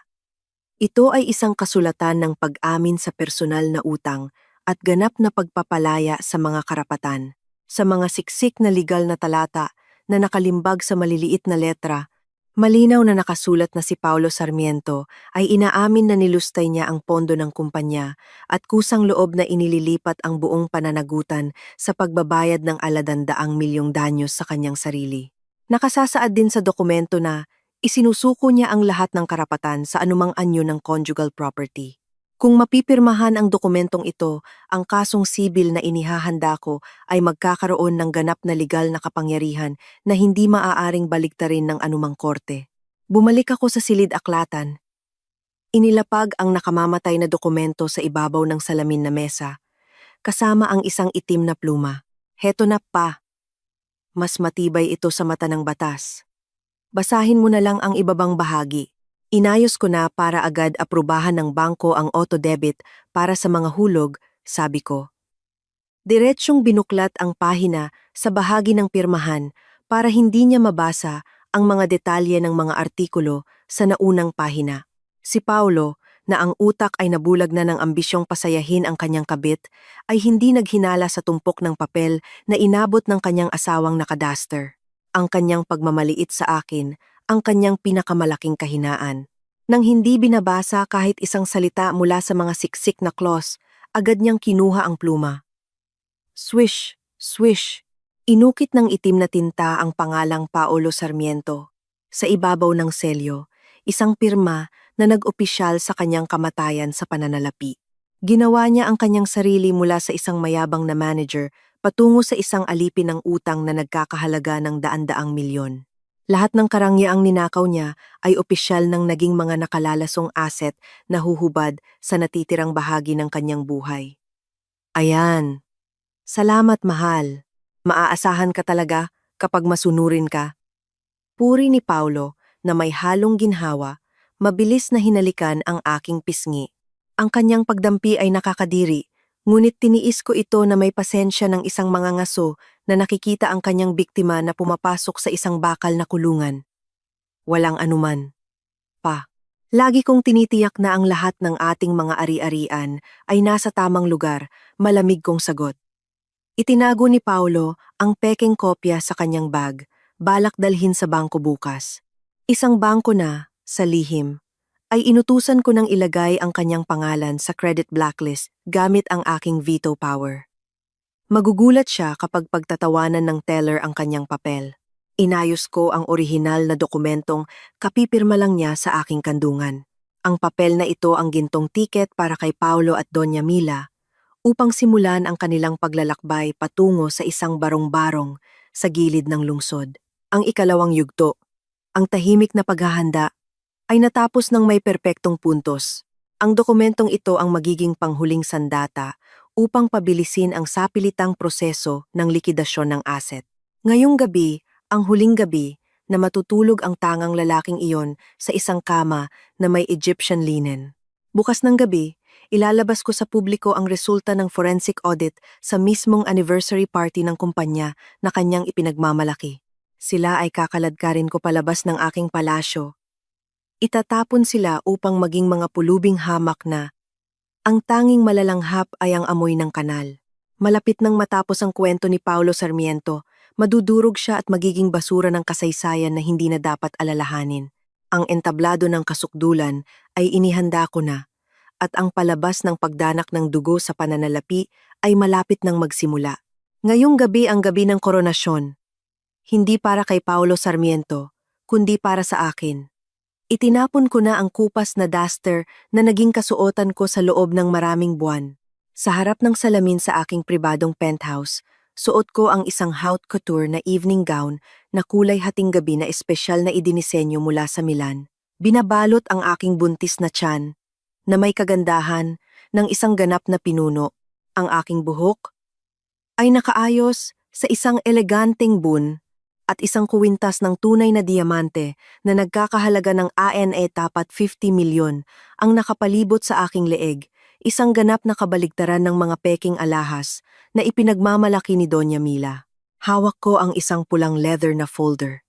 A: Ito ay isang kasulatan ng pag-amin sa personal na utang at ganap na pagpapalaya sa mga karapatan. Sa mga siksik na legal na talata na nakalimbag sa maliliit na letra, malinaw na nakasulat na si Paulo Sarmiento ay inaamin na nilustay niya ang pondo ng kumpanya at kusang loob na inililipat ang buong pananagutan sa pagbabayad ng aladandaang milyong danyos sa kanyang sarili. Nakasasaad din sa dokumento na isinusuko niya ang lahat ng karapatan sa anumang anyo ng conjugal property. Kung mapipirmahan ang dokumentong ito, ang kasong sibil na inihahanda ko ay magkakaroon ng ganap na legal na kapangyarihan na hindi maaaring baligtarin ng anumang korte. Bumalik ako sa silid-aklatan. Inilapag ang nakamamatay na dokumento sa ibabaw ng salamin na mesa, kasama ang isang itim na pluma. Heto na pa. Mas matibay ito sa mata ng batas. Basahin mo na lang ang ibabang bahagi. Inayos ko na para agad aprubahan ng bangko ang auto-debit para sa mga hulog, sabi ko. Diretsyong binuklat ang pahina sa bahagi ng pirmahan para hindi niya mabasa ang mga detalye ng mga artikulo sa naunang pahina. Si Paulo, na ang utak ay nabulag na ng ambisyong pasayahin ang kanyang kabit, ay hindi naghinala sa tumpok ng papel na inabot ng kanyang asawang nakadaster. Ang kanyang pagmamaliit sa akin, ang kanyang pinakamalaking kahinaan. Nang hindi binabasa kahit isang salita mula sa mga siksik na clause, agad niyang kinuha ang pluma. Swish, swish. Inukit ng itim na tinta ang pangalang Paulo Sarmiento. Sa ibabaw ng selyo, isang pirma na nag-opisyal sa kanyang kamatayan sa pananalapi. Ginawa niya ang kanyang sarili mula sa isang mayabang na manager patungo sa isang alipin ng utang na nagkakahalaga ng daan-daang milyon. Lahat ng karangyaang ninakaw niya ay opisyal ng naging mga nakalalasong asset na huhubad sa natitirang bahagi ng kanyang buhay. Ayan. Salamat, mahal. Maaasahan ka talaga kapag masunurin ka. Puri ni Paulo na may halong ginhawa, mabilis na hinalikan ang aking pisngi. Ang kanyang pagdampi ay nakakadiri, ngunit tiniis ko ito na may pasensya ng isang mangangaso na nakikita ang kanyang biktima na pumapasok sa isang bakal na kulungan. Walang anuman. Pa. Lagi kong tinitiyak na ang lahat ng ating mga ari-arian ay nasa tamang lugar, malamig kong sagot. Itinago ni Paulo ang pekeng kopya sa kanyang bag, balak dalhin sa bangko bukas. Isang bangko na, sa lihim, ay inutusan ko nang ilagay ang kanyang pangalan sa credit blacklist gamit ang aking veto power. Magugulat siya kapag pagtatawanan ng teller ang kanyang papel. Inayos ko ang orihinal na dokumentong kapipirma lang niya sa aking kandungan. Ang papel na ito ang gintong tiket para kay Paulo at Doña Mila upang simulan ang kanilang paglalakbay patungo sa isang barong-barong sa gilid ng lungsod. Ang ikalawang yugto, ang tahimik na paghahanda, ay natapos ng may perpektong puntos. Ang dokumentong ito ang magiging panghuling sandata upang pabilisin ang sapilitang proseso ng likidasyon ng asset. Ngayong gabi, ang huling gabi, na matutulog ang tangang lalaking iyon sa isang kama na may Egyptian linen. Bukas ng gabi, ilalabas ko sa publiko ang resulta ng forensic audit sa mismong anniversary party ng kumpanya na kanyang ipinagmamalaki. Sila ay kakaladkarin ko palabas ng aking palasyo. Itatapon sila upang maging mga pulubing hamak na ang tanging malalanghap ay ang amoy ng kanal. Malapit nang matapos ang kwento ni Paulo Sarmiento, madudurog siya at magiging basura ng kasaysayan na hindi na dapat alalahanin. Ang entablado ng kasukdulan ay inihanda ko na, at ang palabas ng pagdanak ng dugo sa pananalapi ay malapit nang magsimula. Ngayong gabi ang gabi ng koronasyon. Hindi para kay Paulo Sarmiento, kundi para sa akin. Itinapon ko na ang kupas na duster na naging kasuotan ko sa loob ng maraming buwan. Sa harap ng salamin sa aking pribadong penthouse, suot ko ang isang haute couture na evening gown na kulay hating gabi na espesyal na idinisenyo mula sa Milan. Binabalot ang aking buntis na tiyan na may kagandahan ng isang ganap na pinuno. Ang aking buhok ay nakaayos sa isang eleganteng bun at isang kuwintas ng tunay na diamante na nagkakahalaga ng ANE tapat 50 milyon ang nakapalibot sa aking leeg, isang ganap na kabaligtaran ng mga peking alahas na ipinagmamalaki ni Doña Mila. Hawak ko ang isang pulang leather na folder.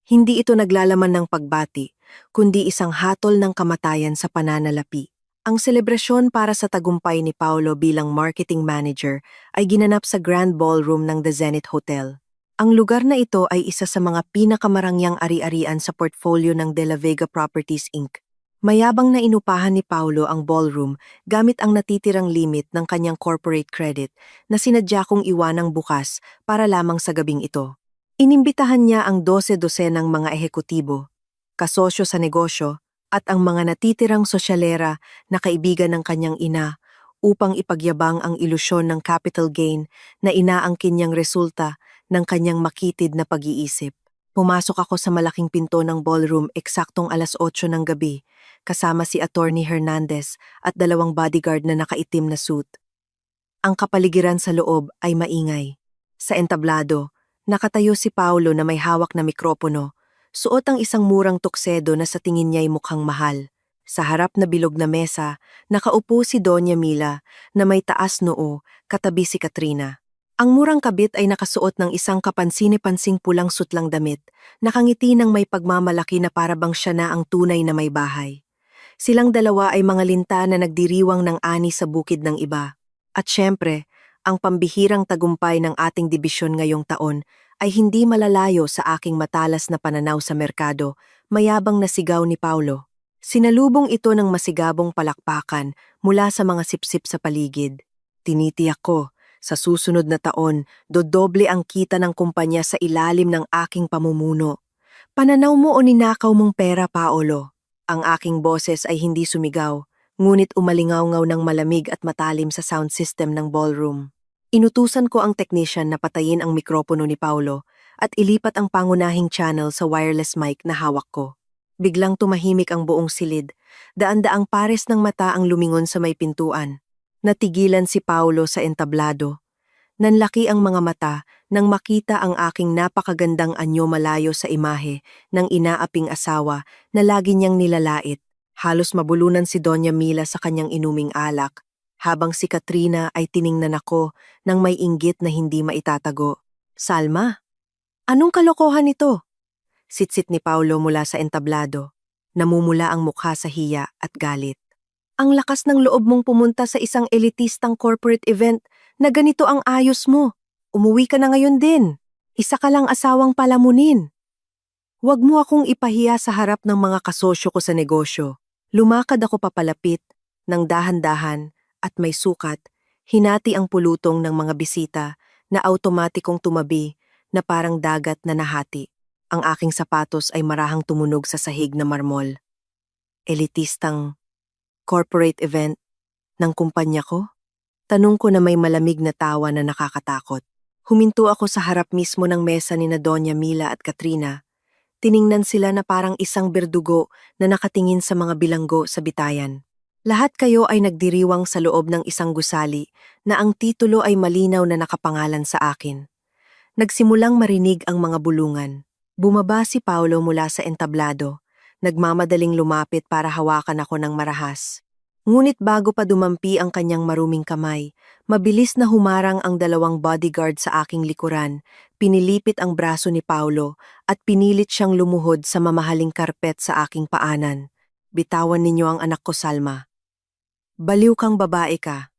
A: Hindi ito naglalaman ng pagbati, kundi isang hatol ng kamatayan sa pananalapi. Ang selebrasyon para sa tagumpay ni Paolo bilang marketing manager ay ginanap sa Grand Ballroom ng The Zenith Hotel. Ang lugar na ito ay isa sa mga pinakamarangyang ari-arian sa portfolio ng De La Vega Properties Inc. Mayabang na inupahan ni Paolo ang ballroom gamit ang natitirang limit ng kanyang corporate credit na sinadya kong iwanang bukas para lamang sa gabing ito. Inimbitahan niya ang 12-dosenang mga ehekutibo, kasosyo sa negosyo, at ang mga natitirang sosyalera na kaibigan ng kanyang ina upang ipagyabang ang ilusyon ng capital gain na inaangkin niyang resulta ng kanyang makitid na pag-iisip. Pumasok ako sa malaking pinto ng ballroom eksaktong 8:00 ng gabi, kasama si Attorney Hernandez at 2 bodyguard na nakaitim na suit. Ang kapaligiran sa loob ay maingay. Sa entablado, nakatayo si Paolo na may hawak na mikropono. Suot ang isang murang tuksedo na sa tingin niya'y mukhang mahal. Sa harap na bilog na mesa, nakaupo si Doña Mila na may taas noo, katabi si Katrina. Ang murang kabit ay nakasuot ng isang kapansini-pansing pulang sutlang damit, nakangiti ng may pagmamalaki na parabang siya na ang tunay na may bahay. Silang dalawa ay mga linta na nagdiriwang ng ani sa bukid ng iba. At syempre, ang pambihirang tagumpay ng ating dibisyon ngayong taon ay hindi malalayo sa aking matalas na pananaw sa merkado, mayabang na sigaw ni Paolo. Sinalubong ito ng masigabong palakpakan mula sa mga sipsip sa paligid. Tinitiyak ko, sa susunod na taon, dodoble ang kita ng kumpanya sa ilalim ng aking pamumuno. Pananaw mo o ninakaw mong pera, Paolo? Ang aking boses ay hindi sumigaw, ngunit umalingaw-ngaw ng malamig at matalim sa sound system ng ballroom. Inutusan ko ang technician na patayin ang mikropono ni Paolo at ilipat ang pangunahing channel sa wireless mic na hawak ko. Biglang tumahimik ang buong silid, daan-daang pares ng mata ang lumingon sa may pintuan. Natigilan si Paolo sa entablado. Nanlaki ang mga mata nang makita ang aking napakagandang anyo malayo sa imahe ng inaaping asawa na lagi niyang nilalait. Halos mabulunan si Doña Mila sa kanyang inuming alak, habang si Katrina ay tiningnan ako nang may inggit na hindi maitatago. Salma, anong kalokohan ito? Sitsit ni Paolo mula sa entablado. Namumula ang mukha sa hiya at galit. Ang lakas ng loob mong pumunta sa isang elitistang corporate event na ganito ang ayos mo. Umuwi ka na ngayon din. Isa ka lang asawang palamunin. Huwag mo akong ipahiya sa harap ng mga kasosyo ko sa negosyo. Lumakad ako papalapit, ng dahan-dahan, at may sukat, hinati ang pulutong ng mga bisita na automatikong tumabi na parang dagat na nahati. Ang aking sapatos ay marahang tumunog sa sahig na marmol. Elitistang corporate event ng kumpanya ko? Tanong ko na may malamig na tawa na nakakatakot. Huminto ako sa harap mismo ng mesa ni na Doña Mila at Katrina. Tiningnan sila na parang isang berdugo na nakatingin sa mga bilanggo sa bitayan. Lahat kayo ay nagdiriwang sa loob ng isang gusali na ang titulo ay malinaw na nakapangalan sa akin. Nagsimulang marinig ang mga bulungan. Bumaba si Paolo mula sa entablado, nagmamadaling lumapit para hawakan ako ng marahas. Ngunit bago pa dumampi ang kanyang maruming kamay, mabilis na humarang ang 2 bodyguard sa aking likuran, pinilipit ang braso ni Paolo at pinilit siyang lumuhod sa mamahaling karpet sa aking paanan. Bitawan ninyo ang anak ko, Salma. Baliw kang babae ka.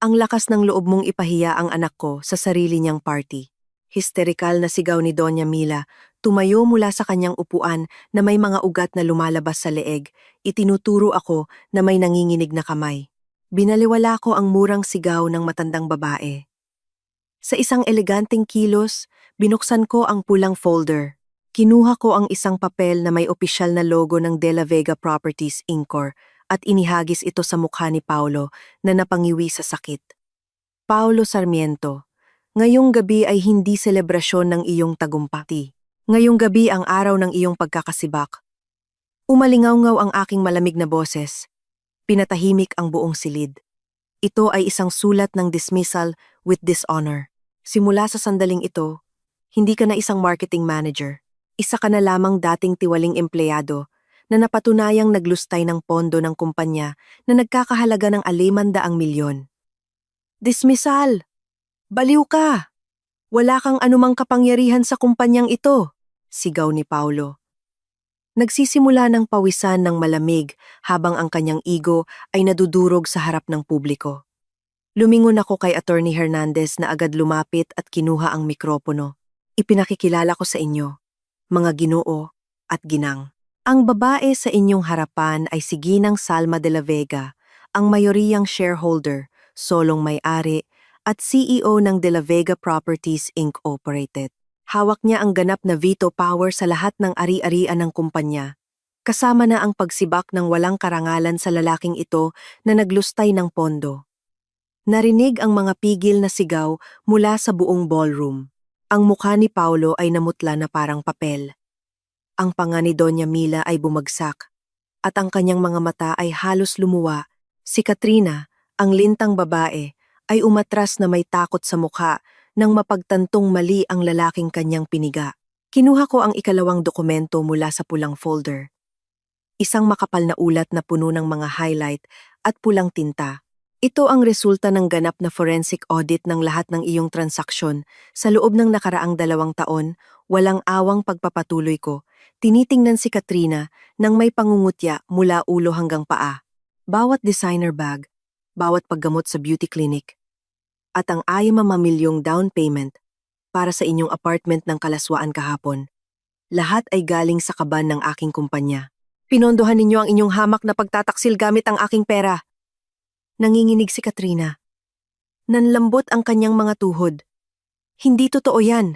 A: Ang lakas ng loob mong ipahiya ang anak ko sa sarili niyang party. Histerikal na sigaw ni Doña Mila, tumayo mula sa kanyang upuan na may mga ugat na lumalabas sa leeg. Itinuturo ako na may nanginginig na kamay. Binaliwala ko ang murang sigaw ng matandang babae. Sa isang eleganteng kilos, binuksan ko ang pulang folder. Kinuha ko ang isang papel na may opisyal na logo ng De La Vega Properties Inc. At inihagis ito sa mukha ni Paolo na napangiwi sa sakit. Paolo Sarmiento, ngayong gabi ay hindi selebrasyon ng iyong tagumpati. Ngayong gabi ang araw ng iyong pagkakasibak. Umalingaw-ngaw ang aking malamig na boses. Pinatahimik ang buong silid. Ito ay isang sulat ng dismissal with dishonor. Simula sa sandaling ito, hindi ka na isang marketing manager. Isa ka na lamang dating tiwaling empleyado na napatunayang naglustay ng pondo ng kumpanya na nagkakahalaga ng 500,000,000. Dismissal! Baliw ka! Wala kang anumang kapangyarihan sa kumpanyang ito, sigaw ni Paulo. Nagsisimula ng pawisan ng malamig habang ang kanyang ego ay nadudurog sa harap ng publiko. Lumingon ako kay Attorney Hernandez na agad lumapit at kinuha ang mikropono. Ipinakikilala ko sa inyo, mga ginoo at ginang. Ang babae sa inyong harapan ay si Ginang Salma de la Vega, ang mayoriyang shareholder, solong may-ari at CEO ng De La Vega Properties Inc. Hawak niya ang ganap na veto power sa lahat ng ari-arian ng kumpanya. Kasama na ang pagsibak ng walang karangalan sa lalaking ito na naglustay ng pondo. Narinig ang mga pigil na sigaw mula sa buong ballroom. Ang mukha ni Paulo ay namutla na parang papel. Ang panga ni Doña Mila ay bumagsak at ang kanyang mga mata ay halos lumuwa. Si Katrina, ang lintang babae, ay umatras na may takot sa mukha nang mapagtantong mali ang lalaking kanyang piniga. Kinuha ko ang ikalawang dokumento mula sa pulang folder. Isang makapal na ulat na puno ng mga highlight at pulang tinta. Ito ang resulta ng ganap na forensic audit ng lahat ng iyong transaksyon sa loob ng nakaraang 2 taon, walang awang pagpapatuloy ko. Tinitingnan si Katrina nang may pangungutya mula ulo hanggang paa. Bawat designer bag, bawat paggamot sa beauty clinic, at ang 6 milyong down payment para sa inyong apartment ng Kalaswaan kahapon. Lahat ay galing sa kaban ng aking kumpanya. Pinondohan ninyo ang inyong hamak na pagtataksil gamit ang aking pera. Nanginginig si Katrina. Nanlambot ang kanyang mga tuhod. Hindi totoo yan.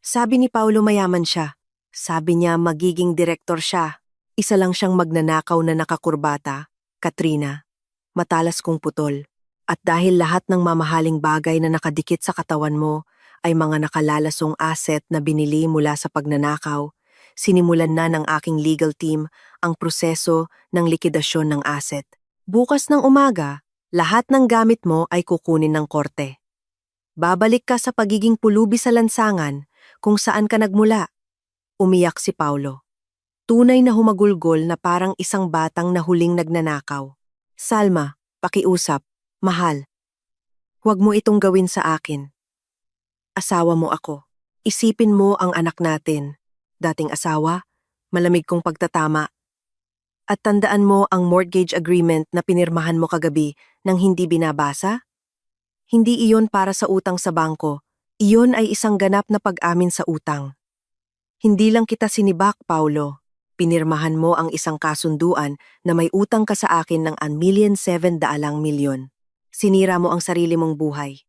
A: Sabi ni Paulo mayaman siya. Sabi niya magiging direktor siya. Isa lang siyang magnanakaw na nakakurbata, Katrina. Matalas kong putol. At dahil lahat ng mamahaling bagay na nakadikit sa katawan mo ay mga nakalalasong asset na binili mula sa pagnanakaw, sinimulan na ng aking legal team ang proseso ng likidasyon ng asset. Bukas ng umaga, lahat ng gamit mo ay kukunin ng korte. Babalik ka sa pagiging pulubi sa lansangan kung saan ka nagmula. Umiyak si Paulo. Tunay na humagulgol na parang isang batang na huling nagnanakaw. Salma, pakiusap. Mahal, huwag mo itong gawin sa akin. Asawa mo ako. Isipin mo ang anak natin. Dating asawa, malamig kong pagtatama. At tandaan mo ang mortgage agreement na pinirmahan mo kagabi nang hindi binabasa? Hindi iyon para sa utang sa bangko. Iyon ay isang ganap na pag-amin sa utang. Hindi lang kita sinibak, Paulo. Pinirmahan mo ang isang kasunduan na may utang ka sa akin ng 1,700,000. Sinira mo ang sarili mong buhay.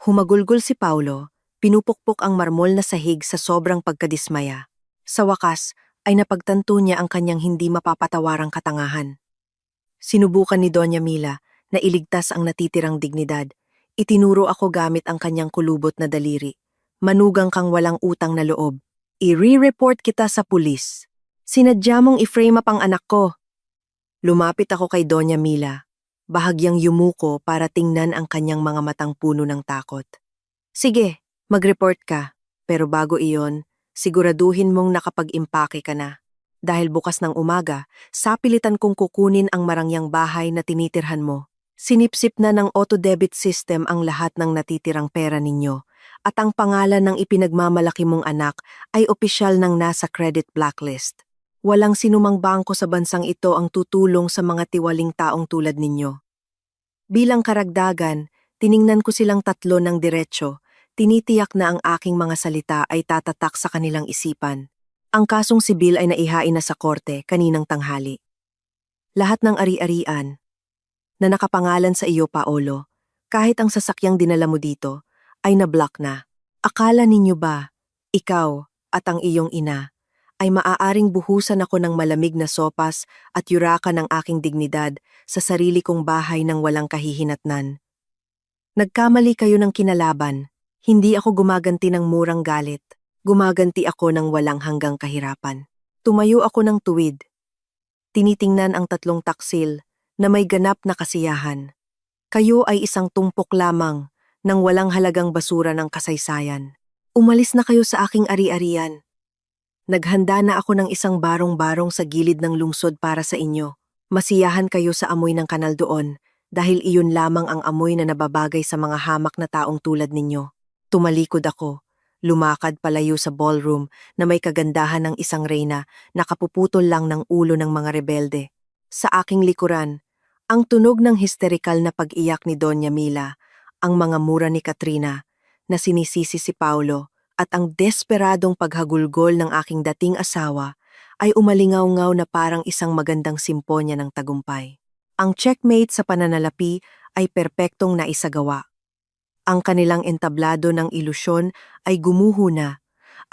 A: Humagulgol si Paulo, pinupukpok ang marmol na sahig sa sobrang pagkadismaya. Sa wakas, ay napagtanto niya ang kanyang hindi mapapatawarang katangahan. Sinubukan ni Doña Mila na iligtas ang natitirang dignidad. Itinuro ako gamit ang kanyang kulubot na daliri. Manugang kang walang utang na loob. I-re-report kita sa pulis. Sinadya mong i-frame up ang anak ko. Lumapit ako kay Doña Mila. Bahagyang yumuko para tingnan ang kanyang mga matang puno ng takot. Sige, mag-report ka. Pero bago iyon, siguraduhin mong nakapag-impake ka na. Dahil bukas ng umaga, sapilitan kong kukunin ang marangyang bahay na tinitirhan mo. Sinipsip na ng auto-debit system ang lahat ng natitirang pera ninyo. At ang pangalan ng ipinagmamalaki mong anak ay opisyal ng nasa credit blacklist. Walang sinumang bangko sa bansang ito ang tutulong sa mga tiwaling taong tulad ninyo. Bilang karagdagan, tiningnan ko silang tatlo ng diretsyo, tinitiyak na ang aking mga salita ay tatatak sa kanilang isipan. Ang kasong sibil ay naihain na sa korte kaninang tanghali. Lahat ng ari-arian na nakapangalan sa iyo, Paolo, kahit ang sasakyang dinala mo dito, ay na-block na. Akala ninyo ba, ikaw at ang iyong ina, ay maaaring buhusan ako ng malamig na sopas at yurakan ng aking dignidad sa sarili kong bahay ng walang kahihinatnan? Nagkamali kayo ng kinalaban. Hindi ako gumaganti ng murang galit. Gumaganti ako ng walang hanggang kahirapan. Tumayo ako ng tuwid. tinitingnan ang tatlong taksil na may ganap na kasiyahan. Kayo ay isang tumpok lamang ng walang halagang basura ng kasaysayan. Umalis na kayo sa aking ari-arian. Naghanda na ako ng isang barong-barong sa gilid ng lungsod para sa inyo. Masiyahan kayo sa amoy ng kanal doon dahil iyon lamang ang amoy na nababagay sa mga hamak na taong tulad ninyo. Tumalikod ako, lumakad palayo sa ballroom na may kagandahan ng isang reyna na kapuputol lang ng ulo ng mga rebelde. Sa aking likuran, ang tunog ng histerikal na pag-iyak ni Doña Mila, ang mga mura ni Katrina na sinisisi si Paulo, at ang desperadong paghagulgol ng aking dating asawa ay umalingaw-ngaw na parang isang magandang simponya ng tagumpay. Ang checkmate sa pananalapi ay perpektong naisagawa. Ang kanilang entablado ng ilusyon ay gumuho na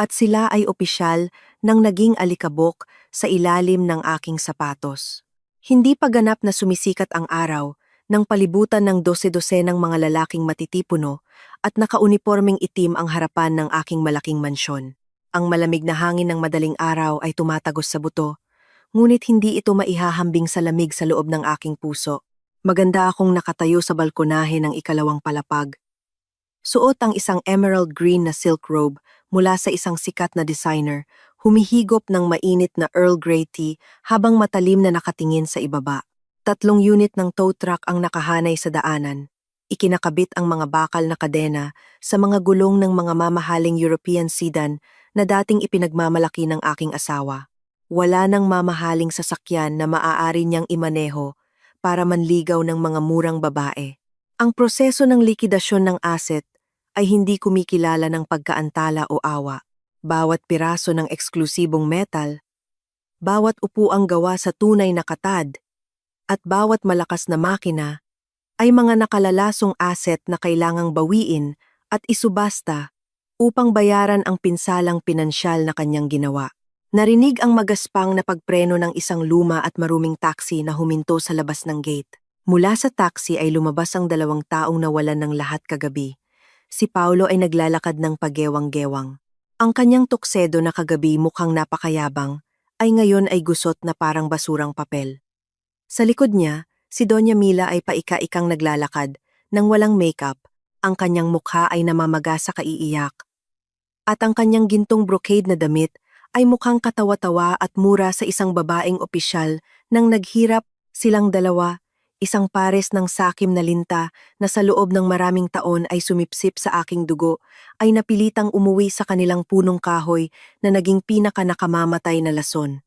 A: at sila ay opisyal ng naging alikabok sa ilalim ng aking sapatos. Hindi pa ganap na sumisikat ang araw nang palibutan ng dose-dosenang mga lalaking matitipuno at nakaunipormeng itim ang harapan ng aking malaking mansyon. Ang malamig na hangin ng madaling araw ay tumatagos sa buto, ngunit hindi ito maihahambing sa lamig sa loob ng aking puso. Maganda akong nakatayo sa balkonahe ng ikalawang palapag. Suot ang isang emerald green na silk robe mula sa isang sikat na designer, humihigop ng mainit na Earl Grey tea habang matalim na nakatingin sa ibaba. 3 unit ng tow truck ang nakahanay sa daanan. Ikinakabit ang mga bakal na kadena sa mga gulong ng mga mamahaling European sedan na dating ipinagmamalaki ng aking asawa. Wala nang mamahaling sasakyan na maaari niyang imaneho para manligaw ng mga murang babae. Ang proseso ng likidasyon ng asset ay hindi kumikilala ng pagkaantala o awa. Bawat piraso ng eksklusibong metal, bawat upuang gawa sa tunay na katad, at bawat malakas na makina ay mga nakalalasong asset na kailangang bawiin at isubasta upang bayaran ang pinsalang pinansyal na kanyang ginawa. Narinig ang magaspang na pagpreno ng isang luma at maruming taxi na huminto sa labas ng gate. Mula sa taxi ay lumabas ang 2 taong nawalan ng lahat kagabi. Si Paulo ay naglalakad ng pagewang-gewang. Ang kanyang tuksedo na kagabi mukhang napakayabang ay ngayon ay gusot na parang basurang papel. Sa likod niya, si Doña Mila ay paika-ikang naglalakad nang walang makeup, ang kanyang mukha ay namamaga sa kaiiyak. At ang kanyang gintong brocade na damit ay mukhang katawa-tawa at mura sa isang babaeng opisyal nang naghirap silang dalawa, isang pares ng sakim na linta na sa loob ng maraming taon ay sumipsip sa aking dugo, ay napilitang umuwi sa kanilang punong kahoy na naging pinaka-nakamamatay na lason.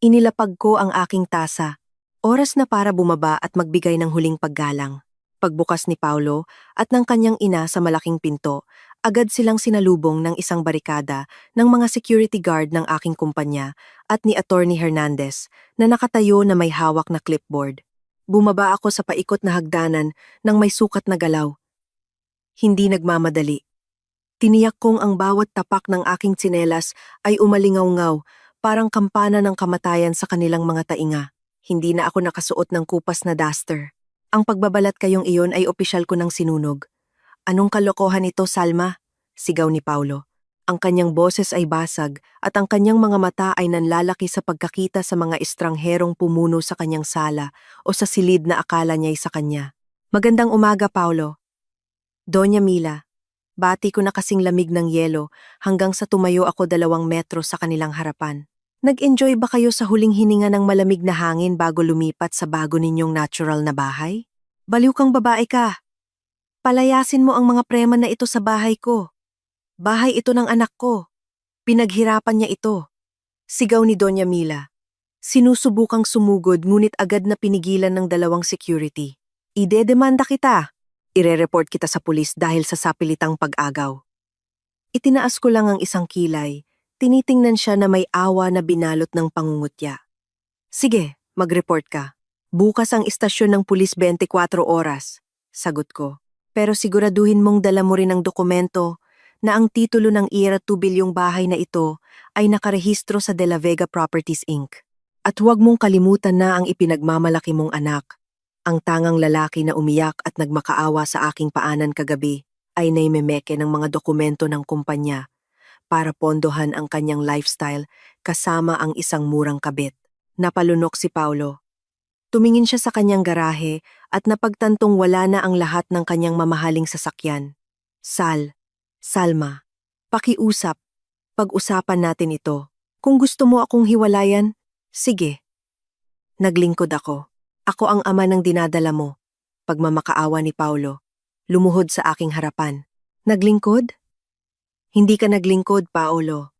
A: Inilapag ko ang aking tasa. Oras na para bumaba at magbigay ng huling paggalang. Pagbukas ni Paulo at ng kanyang ina sa malaking pinto, agad silang sinalubong ng isang barikada ng mga security guard ng aking kumpanya at ni Attorney Hernandez na nakatayo na may hawak na clipboard. Bumaba ako sa paikot na hagdanan nang may sukat na galaw. Hindi nagmamadali. Tiniyak kong ang bawat tapak ng aking tsinelas ay umalingaw-ngaw, parang kampana ng kamatayan sa kanilang mga tainga. Hindi na ako nakasuot ng kupas na duster. Ang pagbabalat kayong iyon ay opisyal ko ng sinunog. Anong kalokohan ito, Salma? Sigaw ni Paulo. Ang kanyang boses ay basag at ang kanyang mga mata ay nanlalaki sa pagkakita sa mga estrangherong pumuno sa kanyang sala o sa silid na akala niya'y sa kanya. Magandang umaga, Paulo. Doña Mila, bati ko na kasing lamig ng yelo hanggang sa tumayo ako 2 metro sa kanilang harapan. Nag-enjoy ba kayo sa huling hininga ng malamig na hangin bago lumipat sa bago ninyong natural na bahay? Baliw kang babae ka. Palayasin mo ang mga preman na ito sa bahay ko. Bahay ito ng anak ko. Pinaghirapan niya ito. Sigaw ni Doña Mila. Sinusubukang sumugod ngunit agad na pinigilan ng 2 security. Idedemanda kita. Ire-report kita sa pulis dahil sa sapilitang pag-agaw. Itinaas ko lang ang isang kilay. Tinitingnan siya na may awa na binalot ng pangungutya. Sige, mag-report ka. Bukas ang istasyon ng pulis 24 oras, sagot ko. Pero siguraduhin mong dala mo rin ang dokumento na ang titulo ng IRA 2 bilyong bahay na ito ay nakarehistro sa De La Vega Properties Inc. At huwag mong kalimutan na ang ipinagmamalaki mong anak, ang tangang lalaki na umiyak at nagmakaawa sa aking paanan kagabi, ay naimemeke ng mga dokumento ng kumpanya para pondohan ang kanyang lifestyle kasama ang isang murang kabit. Napalunok si Paulo. Tumingin siya sa kanyang garahe at napagtantong wala na ang lahat ng kanyang mamahaling sasakyan. Salma, pakiusap. Pag-usapan natin ito. Kung gusto mo akong hiwalayan, sige. Naglingkod ako. Ako ang ama ng dinadala mo. Pagmamakaawa ni Paulo. Lumuhod sa aking harapan. Naglingkod? Hindi ka naglingkod, Paulo.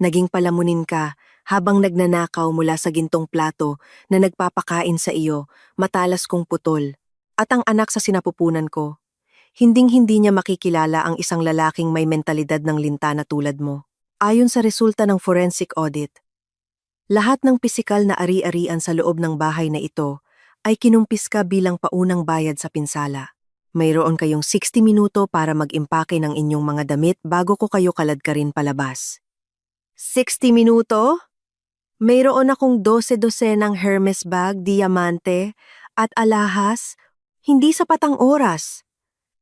A: Naging palamunin ka habang nagnanakaw mula sa gintong plato na nagpapakain sa iyo, matalas kong putol. At ang anak sa sinapupunan ko. Hinding-hindi niya makikilala ang isang lalaking may mentalidad ng linta na tulad mo. Ayon sa resulta ng forensic audit, lahat ng pisikal na ari-arian sa loob ng bahay na ito ay kinumpis ka bilang paunang bayad sa pinsala. Mayroon kayong 60 minuto para mag-impake ng inyong mga damit bago ko kayo kaladkarin palabas. 60 minuto? Mayroon akong 12 ng Hermes bag, diamante, at alahas. Hindi sapat ang oras.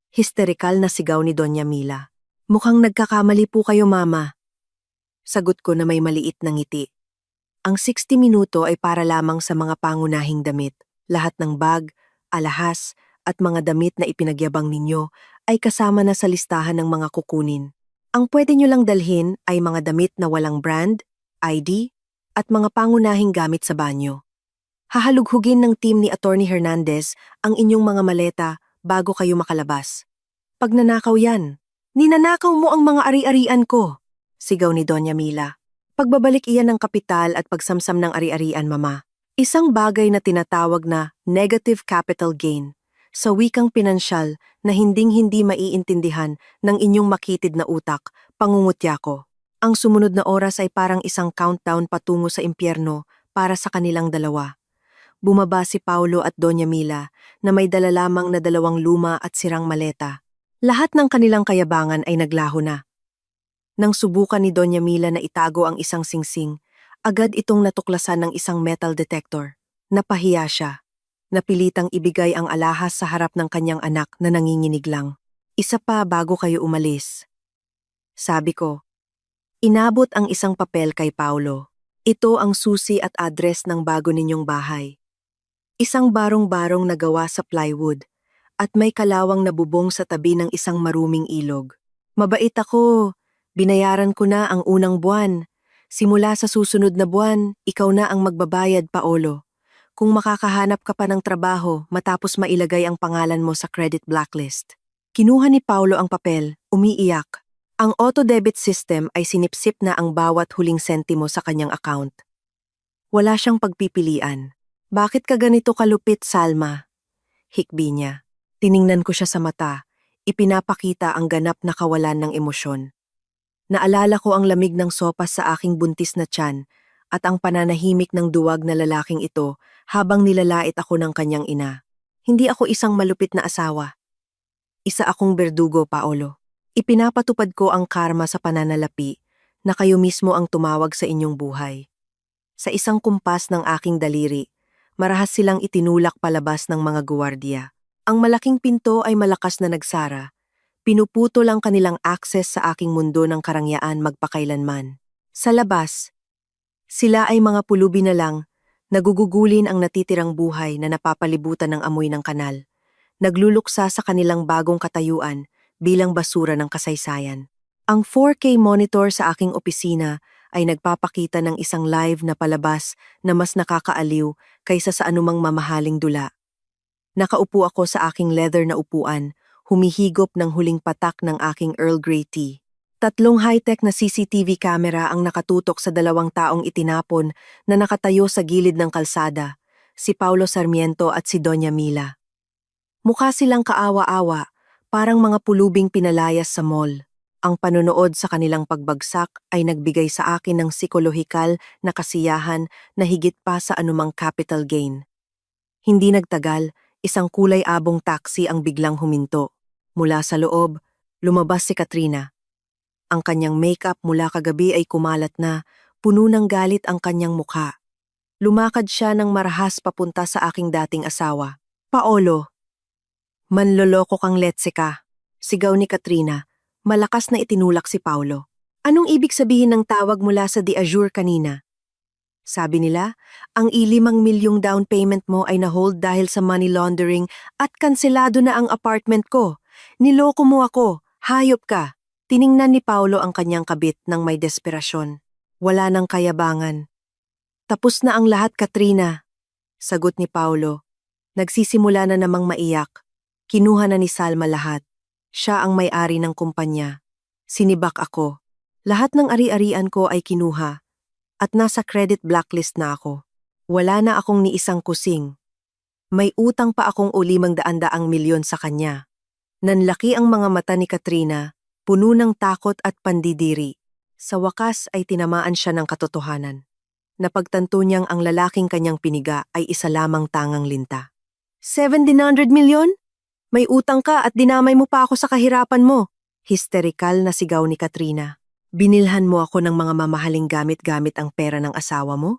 A: Histerikal na sigaw ni Doña Mila. Mukhang nagkakamali po kayo, Mama. Sagot ko na may maliit na ngiti. Ang 60 minuto ay para lamang sa mga pangunahing damit. Lahat ng bag, alahas, at mga damit na ipinagyabang ninyo ay kasama na sa listahan ng mga kukunin. Ang pwede nyo lang dalhin ay mga damit na walang brand, ID, at mga pangunahing gamit sa banyo. Hahalughugin ng team ni Attorney Hernandez ang inyong mga maleta bago kayo makalabas. Pag nanakaw yan, ninanakaw mo ang mga ari-arian ko, sigaw ni Doña Mila. Pagbabalik iyan ng kapital at pagsamsam ng ari-arian, Mama. Isang bagay na tinatawag na negative capital gain. Sa wikang pinansyal na hinding-hindi maiintindihan ng inyong makitid na utak, pangungutya ko. Ang sumunod na oras ay parang isang countdown patungo sa impyerno para sa kanilang dalawa. Bumaba si Paulo at Doña Mila na may dala lamang na 2 luma at sirang maleta. Lahat ng kanilang kayabangan ay naglaho na. Nang subukan ni Doña Mila na itago ang isang singsing, agad itong natuklasan ng isang metal detector. Napahiya siya. Napilitang ibigay ang alahas sa harap ng kanyang anak na nanginginig lang. Isa pa bago kayo umalis. Sabi ko, inabot ang isang papel kay Paulo. Ito ang susi at address ng bago ninyong bahay. Isang barong-barong na gawa sa plywood at may kalawang na bubong sa tabi ng isang maruming ilog. Mabait ako. Binayaran ko na ang unang buwan. Simula sa susunod na buwan, ikaw na ang magbabayad, Paolo. Kung makakahanap ka pa ng trabaho matapos mailagay ang pangalan mo sa credit blacklist. Kinuha ni Paulo ang papel, umiiyak. Ang auto-debit system ay sinipsip na ang bawat huling sentimo sa kanyang account. Wala siyang pagpipilian. Bakit ka ganito kalupit, Salma? Hikbi niya. Tiningnan ko siya sa mata. Ipinapakita ang ganap na kawalan ng emosyon. Naalala ko ang lamig ng sopas sa aking buntis na tiyan at ang pananahimik ng duwag na lalaking ito habang nilalait ako ng kanyang ina. Hindi ako isang malupit na asawa. Isa akong berdugo, Paolo. Ipinapatupad ko ang karma sa pananalapi na kayo mismo ang tumawag sa inyong buhay. Sa isang kumpas ng aking daliri, marahas silang itinulak palabas ng mga guwardiya. Ang malaking pinto ay malakas na nagsara. Pinuputol ang kanilang access sa aking mundo ng karangyaan magpakailanman. Sa labas, sila ay mga pulubi na lang, nagugugulin ang natitirang buhay na napapalibutan ng amoy ng kanal. Nagluluksa sa kanilang bagong katayuan bilang basura ng kasaysayan. Ang 4K monitor sa aking opisina ay nagpapakita ng isang live na palabas na mas nakakaaliw kaysa sa anumang mamahaling dula. Nakaupo ako sa aking leather na upuan, humihigop ng huling patak ng aking Earl Grey tea. 3 high-tech na CCTV camera ang nakatutok sa 2 taong itinapon na nakatayo sa gilid ng kalsada, si Paulo Sarmiento at si Doña Mila. Mukha silang kaawa-awa, parang mga pulubing pinalayas sa mall. Ang panonood sa kanilang pagbagsak ay nagbigay sa akin ng psikolohikal na kasiyahan na higit pa sa anumang capital gain. Hindi nagtagal, isang kulay-abong taxi ang biglang huminto. Mula sa loob, lumabas si Katrina. Ang kanyang makeup mula kagabi ay kumalat na, puno ng galit ang kanyang mukha. Lumakad siya ng marahas papunta sa aking dating asawa. Paolo, manloloko kang letse ka, sigaw ni Katrina. Malakas na itinulak si Paulo. Anong ibig sabihin ng tawag mula sa Di Azure kanina? Sabi nila, ang ₱5 milyong down payment mo ay na-hold dahil sa money laundering at kanselado na ang apartment ko. Niloko mo ako, hayop ka. Tiningnan ni Paulo ang kanyang kabit ng may desperasyon. Wala nang kayabangan. Tapos na ang lahat, Katrina. Sagot ni Paulo. Nagsisimula na namang maiyak. Kinuha na ni Salma lahat. Siya ang may-ari ng kumpanya. Sinibak ako. Lahat ng ari-arian ko ay kinuha. At nasa credit blacklist na ako. Wala na akong ni isang kusing. May utang pa akong ₱500 milyon sa kanya. Nanlaki ang mga mata ni Katrina, puno ng takot at pandidiri. Sa wakas ay tinamaan siya ng katotohanan. Napagtanto niyang ang lalaking kanyang piniga ay isa lamang tangang linta. 700 milyon? May utang ka at dinamay mo pa ako sa kahirapan mo. Histerikal na sigaw ni Katrina. Binilhan mo ako ng mga mamahaling gamit-gamit ang pera ng asawa mo?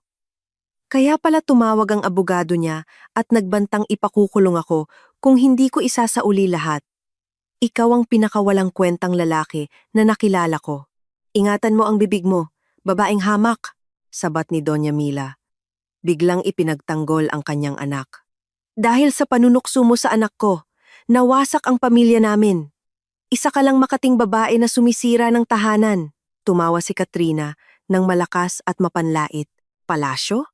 A: Kaya pala tumawag ang abogado niya at nagbantang ipakukulong ako kung hindi ko isasauli lahat. Ikaw ang pinakawalang kwentang lalaki na nakilala ko. Ingatan mo ang bibig mo, babaeng hamak, sabat ni Doña Mila. Biglang ipinagtanggol ang kanyang anak. Dahil sa panunukso mo sa anak ko, nawasak ang pamilya namin. Isa ka lang makating babae na sumisira ng tahanan. Tumawa si Katrina ng malakas at mapanlait. Palasyo?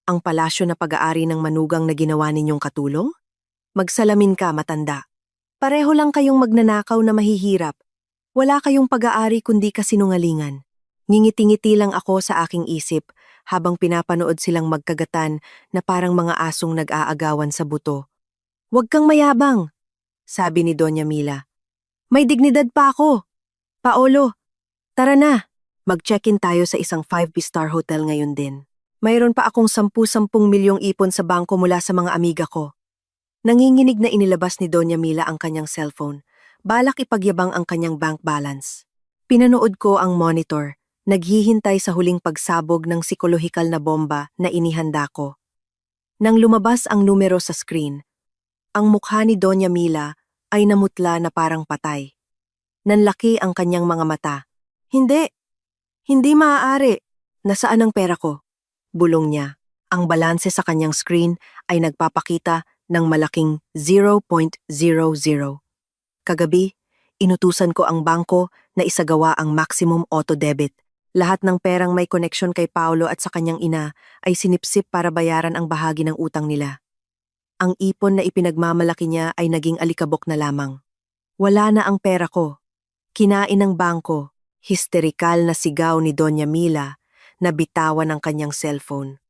A: Ang palasyo na pag-aari ng manugang na ginawa ninyong katulong? Magsalamin ka, matanda. Pareho lang kayong magnanakaw na mahihirap. Wala kayong pag-aari kundi kasinungalingan. Ngingiti-ngiti lang ako sa aking isip habang pinapanood silang magkagatan na parang mga asong nag-aagawan sa buto. Huwag kang mayabang, sabi ni Doña Mila. May dignidad pa ako. Paolo, tara na. Mag-check-in tayo sa isang 5-star hotel ngayon din. Mayroon pa akong 10 milyong ipon sa bangko mula sa mga amiga ko. Nanginginig na inilabas ni Doña Mila ang kanyang cellphone. Balak ipagyabang ang kanyang bank balance. Pinanood ko ang monitor, naghihintay sa huling pagsabog ng psikolohikal na bomba na inihanda ko. Nang lumabas ang numero sa screen, ang mukha ni Doña Mila ay namutla na parang patay. Nanlaki ang kanyang mga mata. Hindi maaari. Nasaan ang pera ko? Bulong niya. Ang balanse sa kanyang screen ay nagpapakita ng malaking 0.00. Kagabi, inutusan ko ang bangko na isagawa ang maximum auto-debit. Lahat ng perang may koneksyon kay Paolo at sa kanyang ina ay sinipsip para bayaran ang bahagi ng utang nila. Ang ipon na ipinagmamalaki niya ay naging alikabok na lamang. Wala na ang pera ko. Kinain ng bangko. Histerikal na sigaw ni Doña Mila na bitawan ang kanyang cellphone.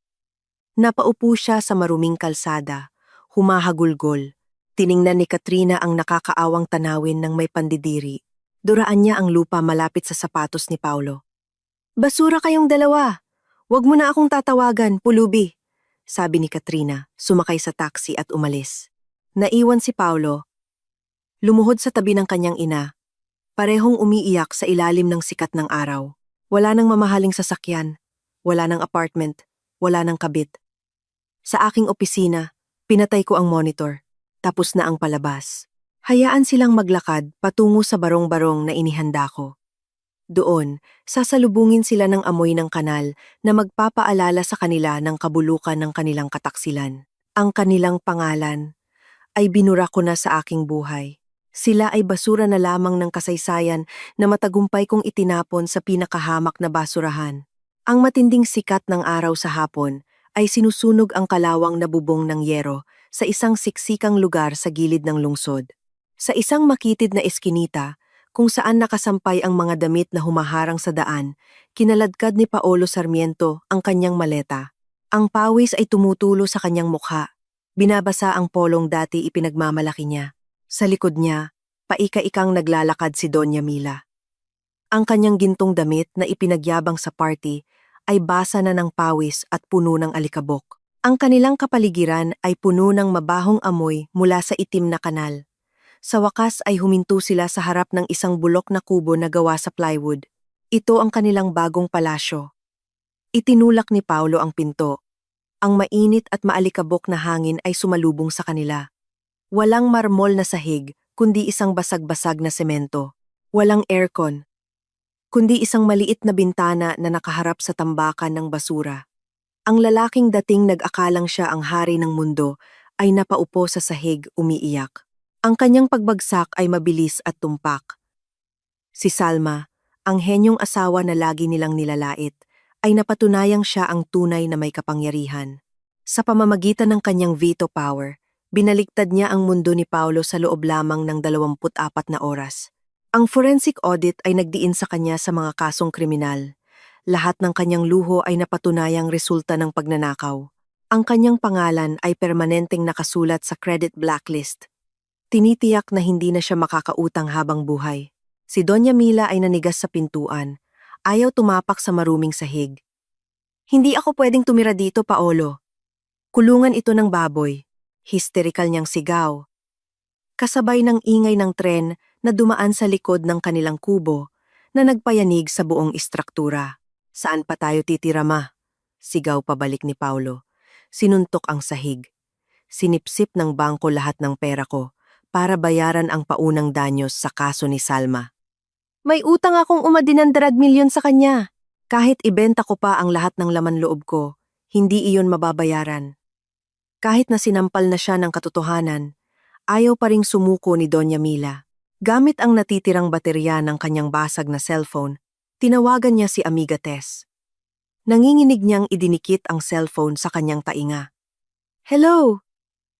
A: Napaupo siya sa maruming kalsada, humahagulgol. Tiningnan ni Katrina ang nakakaawang tanawin ng may pandidiri. Duraan niya ang lupa malapit sa sapatos ni Paulo. Basura kayong dalawa! Huwag mo na akong tatawagan, pulubi! Sabi ni Katrina, sumakay sa taxi at umalis. Naiwan si Paulo. Lumuhod sa tabi ng kanyang ina. Parehong umiiyak sa ilalim ng sikat ng araw. Wala nang mamahaling sasakyan, wala nang apartment, wala nang kabit. Sa aking opisina, pinatay ko ang monitor. Tapos na ang palabas. Hayaan silang maglakad patungo sa barong-barong na inihanda ko. Doon, sasalubungin sila ng amoy ng kanal na magpapaalala sa kanila ng kabulukan ng kanilang kataksilan. Ang kanilang pangalan ay binura ko na sa aking buhay. Sila ay basura na lamang ng kasaysayan na matagumpay kong itinapon sa pinakahamak na basurahan. Ang matinding sikat ng araw sa hapon ay sinusunog ang kalawang na bubong ng yero sa isang siksikang lugar sa gilid ng lungsod. Sa isang makitid na eskinita, kung saan nakasampay ang mga damit na humaharang sa daan, kinaladkad ni Paolo Sarmiento ang kanyang maleta. Ang pawis ay tumutulo sa kanyang mukha. Binabasa ang polong dati ipinagmamalaki niya. Sa likod niya, paika-ikang naglalakad si Doña Mila. Ang kanyang gintong damit na ipinagyabang sa party ay basa na ng pawis at puno ng alikabok. Ang kanilang kapaligiran ay puno ng mabahong amoy mula sa itim na kanal. Sa wakas ay huminto sila sa harap ng isang bulok na kubo na gawa sa plywood. Ito ang kanilang bagong palasyo. Itinulak ni Paulo ang pinto. Ang mainit at maalikabok na hangin ay sumalubong sa kanila. Walang marmol na sahig, kundi isang basag-basag na semento. Walang aircon, kundi isang maliit na bintana na nakaharap sa tambakan ng basura. Ang lalaking dating nag-akalang siya ang hari ng mundo ay napaupo sa sahig umiiyak. Ang kanyang pagbagsak ay mabilis at tumpak. Si Salma, ang henyong asawa na lagi nilang nilalait, ay napatunayang siya ang tunay na may kapangyarihan. Sa pamamagitan ng kanyang veto power, binaliktad niya ang mundo ni Paolo sa loob lamang ng 24 na oras. Ang forensic audit ay nagdiin sa kanya sa mga kasong kriminal. Lahat ng kanyang luho ay napatunayang resulta ng pagnanakaw. Ang kanyang pangalan ay permanenteng nakasulat sa credit blacklist. Tinitiyak na hindi na siya makakautang habang buhay. Si Doña Mila ay nanigas sa pintuan. Ayaw tumapak sa maruming sahig. Hindi ako pwedeng tumira dito, Paolo. Kulungan ito ng baboy. Hysterical niyang sigaw. Kasabay ng ingay ng tren na dumaan sa likod ng kanilang kubo na nagpayanig sa buong istruktura. Saan pa tayo titira, ma? Sigaw pabalik ni Paolo. Sinuntok ang sahig. Sinipsip ng bangko lahat ng pera ko para bayaran ang paunang danyos sa kaso ni Salma. May utang akong $100 milyon sa kanya. Kahit ibenta ko pa ang lahat ng laman loob ko, hindi iyon mababayaran. Kahit na sinampal na siya ng katotohanan, ayaw pa ring sumuko ni Doña Mila. Gamit ang natitirang baterya ng kanyang basag na cellphone, tinawagan niya si Amiga Tess. Nanginginig niyang idinikit ang cellphone sa kanyang tainga. Hello,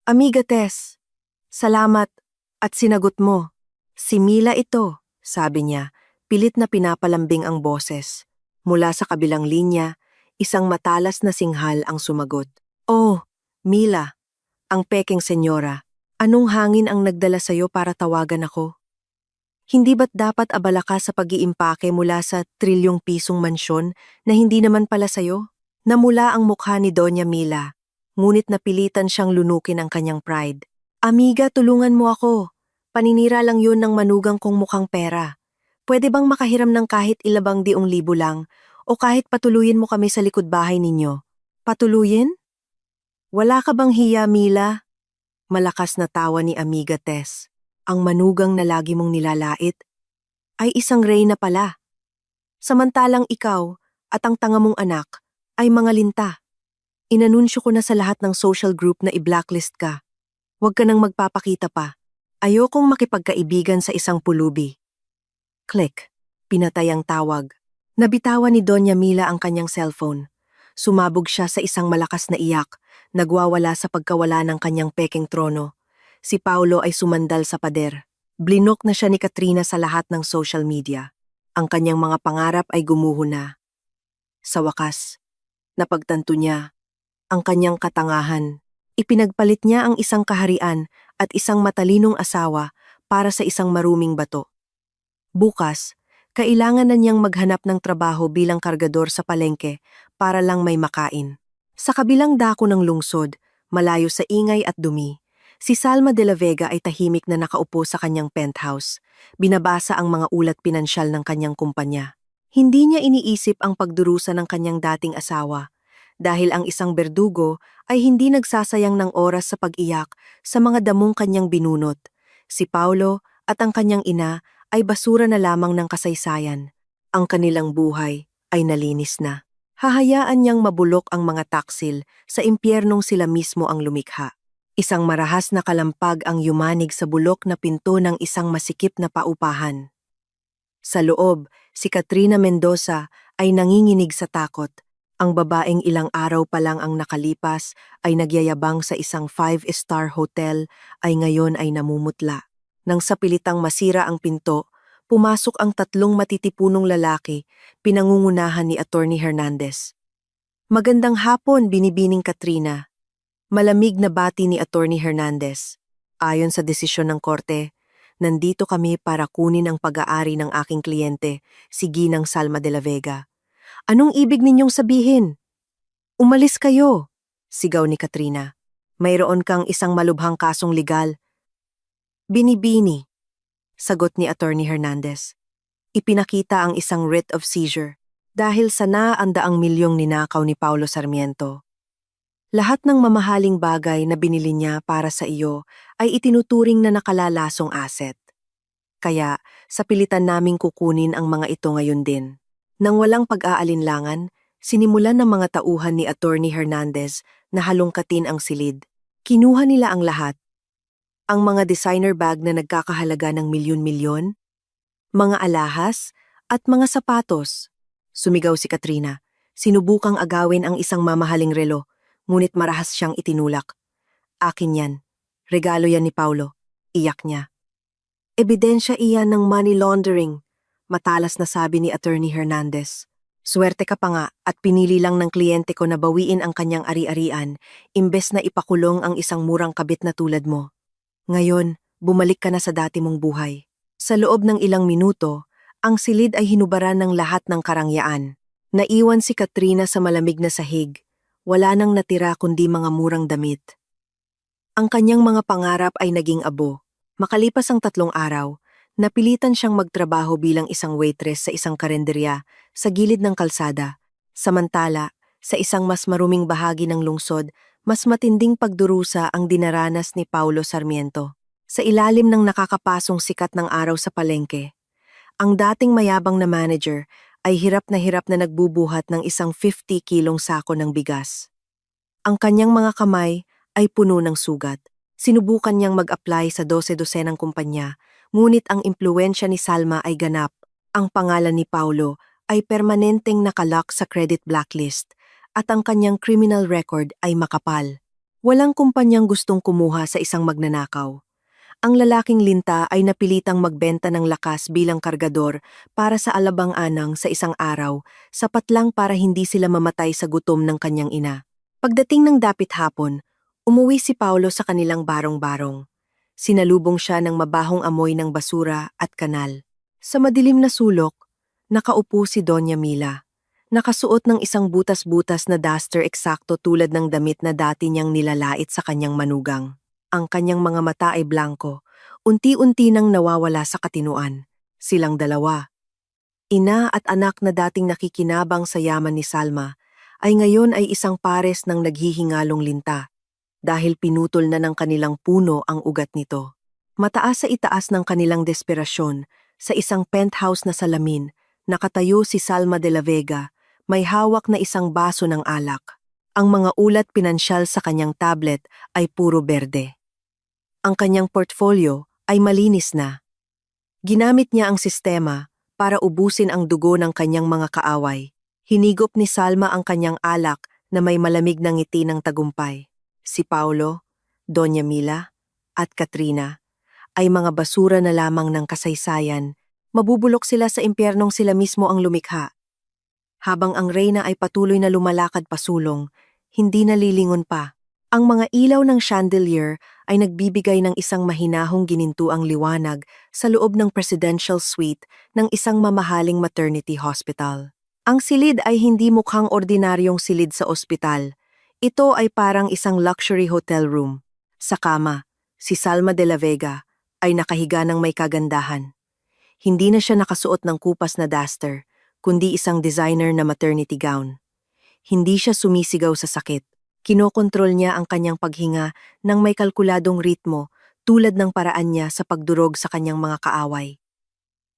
A: Amiga Tess. Salamat at sinagot mo. Si Mila ito, sabi niya, pilit na pinapalambing ang boses. Mula sa kabilang linya, isang matalas na singhal ang sumagot. Oh, Mila, ang peking senyora, anong hangin ang nagdala sa'yo para tawagan ako? Hindi ba't dapat abala ka sa pag-iimpake mula sa $1 trillion mansyon na hindi naman pala sa'yo? Namula ang mukha ni Doña Mila, ngunit napilitan siyang lunukin ang kanyang pride. Amiga, tulungan mo ako. Paninira lang yun ng manugang kong mukhang pera. Pwede bang makahiram ng kahit ilabang 2,000 lang o kahit patuluyin mo kami sa likod bahay ninyo? Patuluyin? Wala ka bang hiya, Mila? Malakas na tawa ni Amiga Tess. Ang manugang na lagi mong nilalait ay isang reyna pala. Samantalang ikaw at ang tanga mong anak ay mga linta. Inanunsyo ko na sa lahat ng social group na i-blacklist ka. Huwag ka nang magpapakita pa. Ayokong makipagkaibigan sa isang pulubi. Click. Pinatay ang tawag. Nabitawan ni Doña Mila ang kanyang cellphone. Sumabog siya sa isang malakas na iyak, nagwawala sa pagkawala ng kanyang pekeng trono. Si Paolo ay sumandal sa pader. Blinok na siya ni Katrina sa lahat ng social media. Ang kanyang mga pangarap ay gumuho na. Sa wakas, napagtanto niya ang kanyang katangahan. Ipinagpalit niya ang isang kaharian at isang matalinong asawa para sa isang maruming bato. Bukas, kailangan na niyang maghanap ng trabaho bilang kargador sa palengke para lang may makain. Sa kabilang dako ng lungsod, malayo sa ingay at dumi, si Salma de la Vega ay tahimik na nakaupo sa kanyang penthouse. Binabasa ang mga ulat pinansyal ng kanyang kumpanya. Hindi niya iniisip ang pagdurusa ng kanyang dating asawa dahil ang isang berdugo ay hindi nagsasayang ng oras sa pag-iyak sa mga damong kanyang binunot. Si Paolo at ang kanyang ina ay basura na lamang ng kasaysayan. Ang kanilang buhay ay nalinis na. Hahayaan niyang mabulok ang mga taksil sa impyernong sila mismo ang lumikha. Isang marahas na kalampag ang yumanig sa bulok na pinto ng isang masikip na paupahan. Sa loob, si Katrina Mendoza ay nanginginig sa takot. Ang babaeng ilang araw pa lang ang nakalipas ay nagyayabang sa isang 5-star hotel ay ngayon ay namumutla. Nang sa pilitang masira ang pinto, pumasok ang 3 matitipunong lalaki, pinangungunahan ni Attorney Hernandez. Magandang hapon, binibining Katrina. Malamig na bati ni Attorney Hernandez. Ayon sa desisyon ng korte, nandito kami para kunin ang pag-aari ng aking kliyente, si Ginang Salma de la Vega. Anong ibig ninyong sabihin? Umalis kayo, sigaw ni Katrina. Mayroon kang isang malubhang kasong legal. Binibini, sagot ni Attorney Hernandez. Ipinakita ang isang writ of seizure dahil sa naandaang milyong ninakaw ni Paulo Sarmiento. Lahat ng mamahaling bagay na binili niya para sa iyo ay itinuturing na nakalalasong asset. Kaya sa pilitan naming kukunin ang mga ito ngayon din. Nang walang pag-aalinlangan, Sinimulan ng mga tauhan ni Attorney Hernandez na halongkatin ang silid. Kinuha nila ang lahat. Ang mga designer bag na nagkakahalaga ng milyon-milyon, mga alahas, at mga sapatos. Sumigaw si Katrina. Sinubukang agawin ang isang mamahaling relo, ngunit marahas siyang itinulak. Akin yan. Regalo yan ni Paulo. Iyak niya. Ebidensya iyan ng money laundering, matalas na sabi ni Attorney Hernandez. Swerte ka pa nga at pinili lang ng kliyente ko na bawiin ang kanyang ari-arian, imbes na ipakulong ang isang murang kabit na tulad mo. Ngayon, bumalik ka na sa dati mong buhay. Sa loob ng ilang minuto, ang silid ay hinubaran ng lahat ng karangyaan. Naiwan si Katrina sa malamig na sahig. Wala nang natira kundi mga murang damit. Ang kanyang mga pangarap ay naging abo. Makalipas ang 3 araw, napilitan siyang magtrabaho bilang isang waitress sa isang karenderya sa gilid ng kalsada. Samantala, sa isang mas maruming bahagi ng lungsod, mas matinding pagdurusa ang dinaranas ni Paulo Sarmiento. Sa ilalim ng nakakapasong sikat ng araw sa palengke, ang dating mayabang na manager ay hirap na nagbubuhat ng isang 50 kilong sako ng bigas. Ang kanyang mga kamay ay puno ng sugat. Sinubukan niyang mag-apply sa 12-dosenang kumpanya, ngunit ang impluwensya ni Salma ay ganap. Ang pangalan ni Paulo ay permanenteng nakalock sa credit blacklist at ang kanyang criminal record ay makapal. Walang kumpanyang gustong kumuha sa isang magnanakaw. Ang lalaking linta ay napilitang magbenta ng lakas bilang kargador para sa alabang-anang sa isang araw, sapat lang para hindi sila mamatay sa gutom ng kanyang ina. Pagdating ng dapit hapon, umuwi si Paulo sa kanilang barong-barong. Sinalubong siya ng mabahong amoy ng basura at kanal. Sa madilim na sulok, nakaupo si Doña Mila. Nakasuot ng isang butas-butas na duster eksakto tulad ng damit na dati niyang nilalait sa kanyang manugang. Ang kanyang mga mata ay blanko, unti-unti nang nawawala sa katinuan. Silang dalawa, ina at anak na dating nakikinabang sa yaman ni Salma, ay ngayon ay isang pares ng naghihingalong linta. Dahil pinutol na ng kanilang puno ang ugat nito. Mataas sa itaas ng kanilang desperasyon, sa isang penthouse na salamin, nakatayo si Salma de la Vega, may hawak na isang baso ng alak. Ang mga ulat pinansyal sa kanyang tablet ay puro berde. Ang kanyang portfolio ay malinis na. Ginamit niya ang sistema para ubusin ang dugo ng kanyang mga kaaway. Hinigop ni Salma ang kanyang alak na may malamig na ngiti ng tagumpay. Si Paulo, Doña Mila, at Katrina ay mga basura na lamang ng kasaysayan. Mabubulok sila sa impyernong sila mismo ang lumikha. Habang ang reyna ay patuloy na lumalakad pasulong, hindi nalilingon pa. Ang mga ilaw ng chandelier ay nagbibigay ng isang mahinahong ginintuang liwanag sa loob ng presidential suite ng isang mamahaling maternity hospital. Ang silid ay hindi mukhang ordinaryong silid sa ospital. Ito ay parang isang luxury hotel room. Sa kama, si Salma de la Vega ay nakahiga ng may kagandahan. Hindi na siya nakasuot ng kupas na duster, kundi isang designer na maternity gown. Hindi siya sumisigaw sa sakit. Kinokontrol niya ang kanyang paghinga ng may kalkuladong ritmo tulad ng paraan niya sa pagdurog sa kanyang mga kaaway.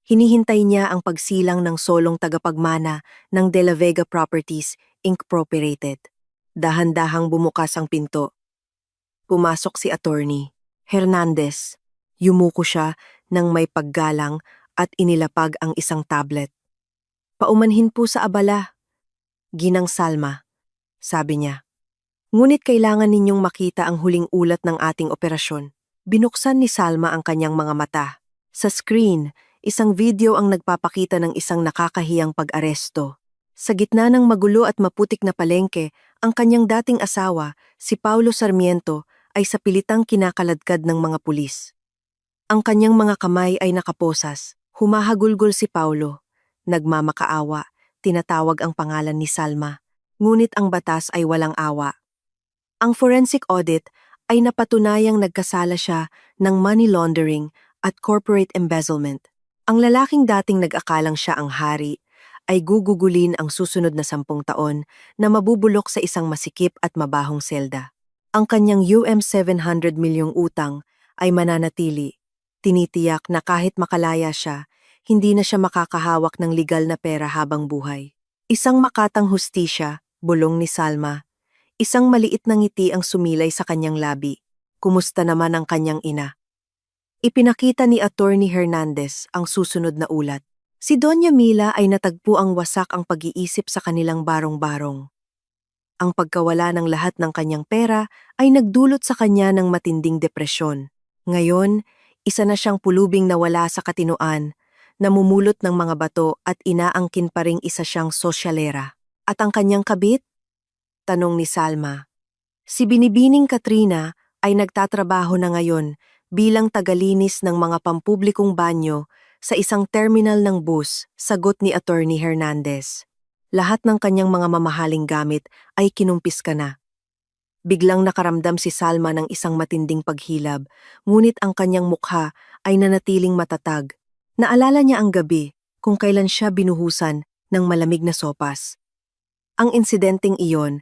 A: Hinihintay niya ang pagsilang ng solong tagapagmana ng De La Vega Properties Incorporated. Dahan-dahang bumukas ang pinto. Pumasok si Attorney Hernandez. Yumuko siya ng may paggalang at inilapag ang isang tablet. Paumanhin po sa abala, Ginang Salma, sabi niya. Ngunit kailangan ninyong makita ang huling ulat ng ating operasyon. Binuksan ni Salma ang kanyang mga mata. Sa screen, isang video ang nagpapakita ng isang nakakahiyang pag-aresto. Sa gitna ng magulo at maputik na palengke, ang kanyang dating asawa, si Paulo Sarmiento, ay sa pilitang kinakaladkad ng mga pulis. Ang kanyang mga kamay ay nakaposas. Humahagulgol si Paulo. Nagmamakaawa, tinatawag ang pangalan ni Salma. Ngunit ang batas ay walang awa. Ang forensic audit ay napatunayang nagkasala siya ng money laundering at corporate embezzlement. Ang lalaking dating nag-akalang siya ang hari ay gugugulin ang susunod na 10 taon na mabubulok sa isang masikip at mabahong selda. Ang kanyang ₱700 milyong utang ay mananatili. Tinitiyak na kahit makalaya siya, hindi na siya makakahawak ng legal na pera habang buhay. Isang makatang hustisya, bulong ni Salma. Isang maliit na ngiti ang sumilay sa kanyang labi. Kumusta naman ang kanyang ina? Ipinakita ni Attorney Hernandez ang susunod na ulat. Si Doña Mila ay natagpo ang wasak ang pag-iisip sa kanilang barong-barong. Ang pagkawala ng lahat ng kanyang pera ay nagdulot sa kanya ng matinding depresyon. Ngayon, isa na siyang pulubing nawala sa katinoan, namumulot ng mga bato at inaangkin pa ring isa siyang sosyalera. At ang kanyang kabit? Tanong ni Salma. Si Binibining Katrina ay nagtatrabaho na ngayon bilang tagalinis ng mga pampublikong banyo sa isang terminal ng bus, sagot ni Attorney Hernandez. Lahat ng kanyang mga mamahaling gamit ay kinumpis ka na. Biglang nakaramdam si Salma ng isang matinding paghilab, ngunit ang kanyang mukha ay nanatiling matatag. Naalala niya ang gabi kung kailan siya binuhusan ng malamig na sopas. Ang insidenteng iyon,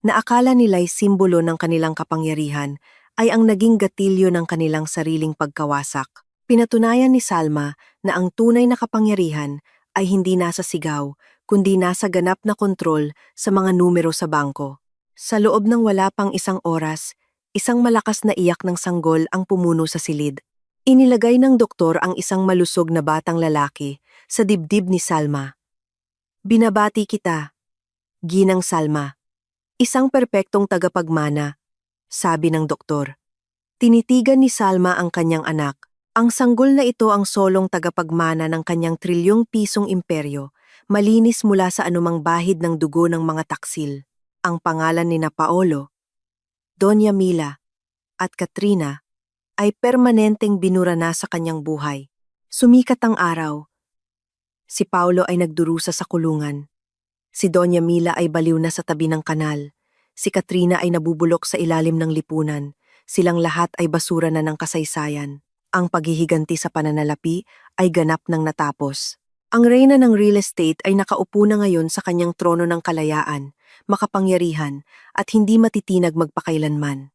A: na akala nila'y simbolo ng kanilang kapangyarihan, ay ang naging gatilyo ng kanilang sariling pagkawasak. Pinatunayan ni Salma na ang tunay na kapangyarihan ay hindi nasa sigaw, kundi nasa ganap na kontrol sa mga numero sa bangko. Sa loob ng wala pang isang oras, isang malakas na iyak ng sanggol ang pumuno sa silid. Inilagay ng doktor ang isang malusog na batang lalaki sa dibdib ni Salma. Binabati kita, Ginang Salma. Isang perpektong tagapagmana, sabi ng doktor. Tinitigan ni Salma ang kanyang anak. Ang sanggol na ito ang solong tagapagmana ng kanyang trilyong pisong imperyo, malinis mula sa anumang bahid ng dugo ng mga taksil. Ang pangalan ni Paolo, Doña Mila, at Katrina ay permanenteng binura na sa kanyang buhay. Sumikat ang araw. Si Paolo ay nagdurusa sa kulungan. Si Doña Mila ay baliw na sa tabi ng kanal. Si Katrina ay nabubulok sa ilalim ng lipunan. Silang lahat ay basura na ng kasaysayan. Ang paghihiganti sa pananalapi ay ganap nang natapos. Ang reyna ng real estate ay nakaupo na ngayon sa kanyang trono ng kalayaan, makapangyarihan, at hindi matitinag magpakailanman.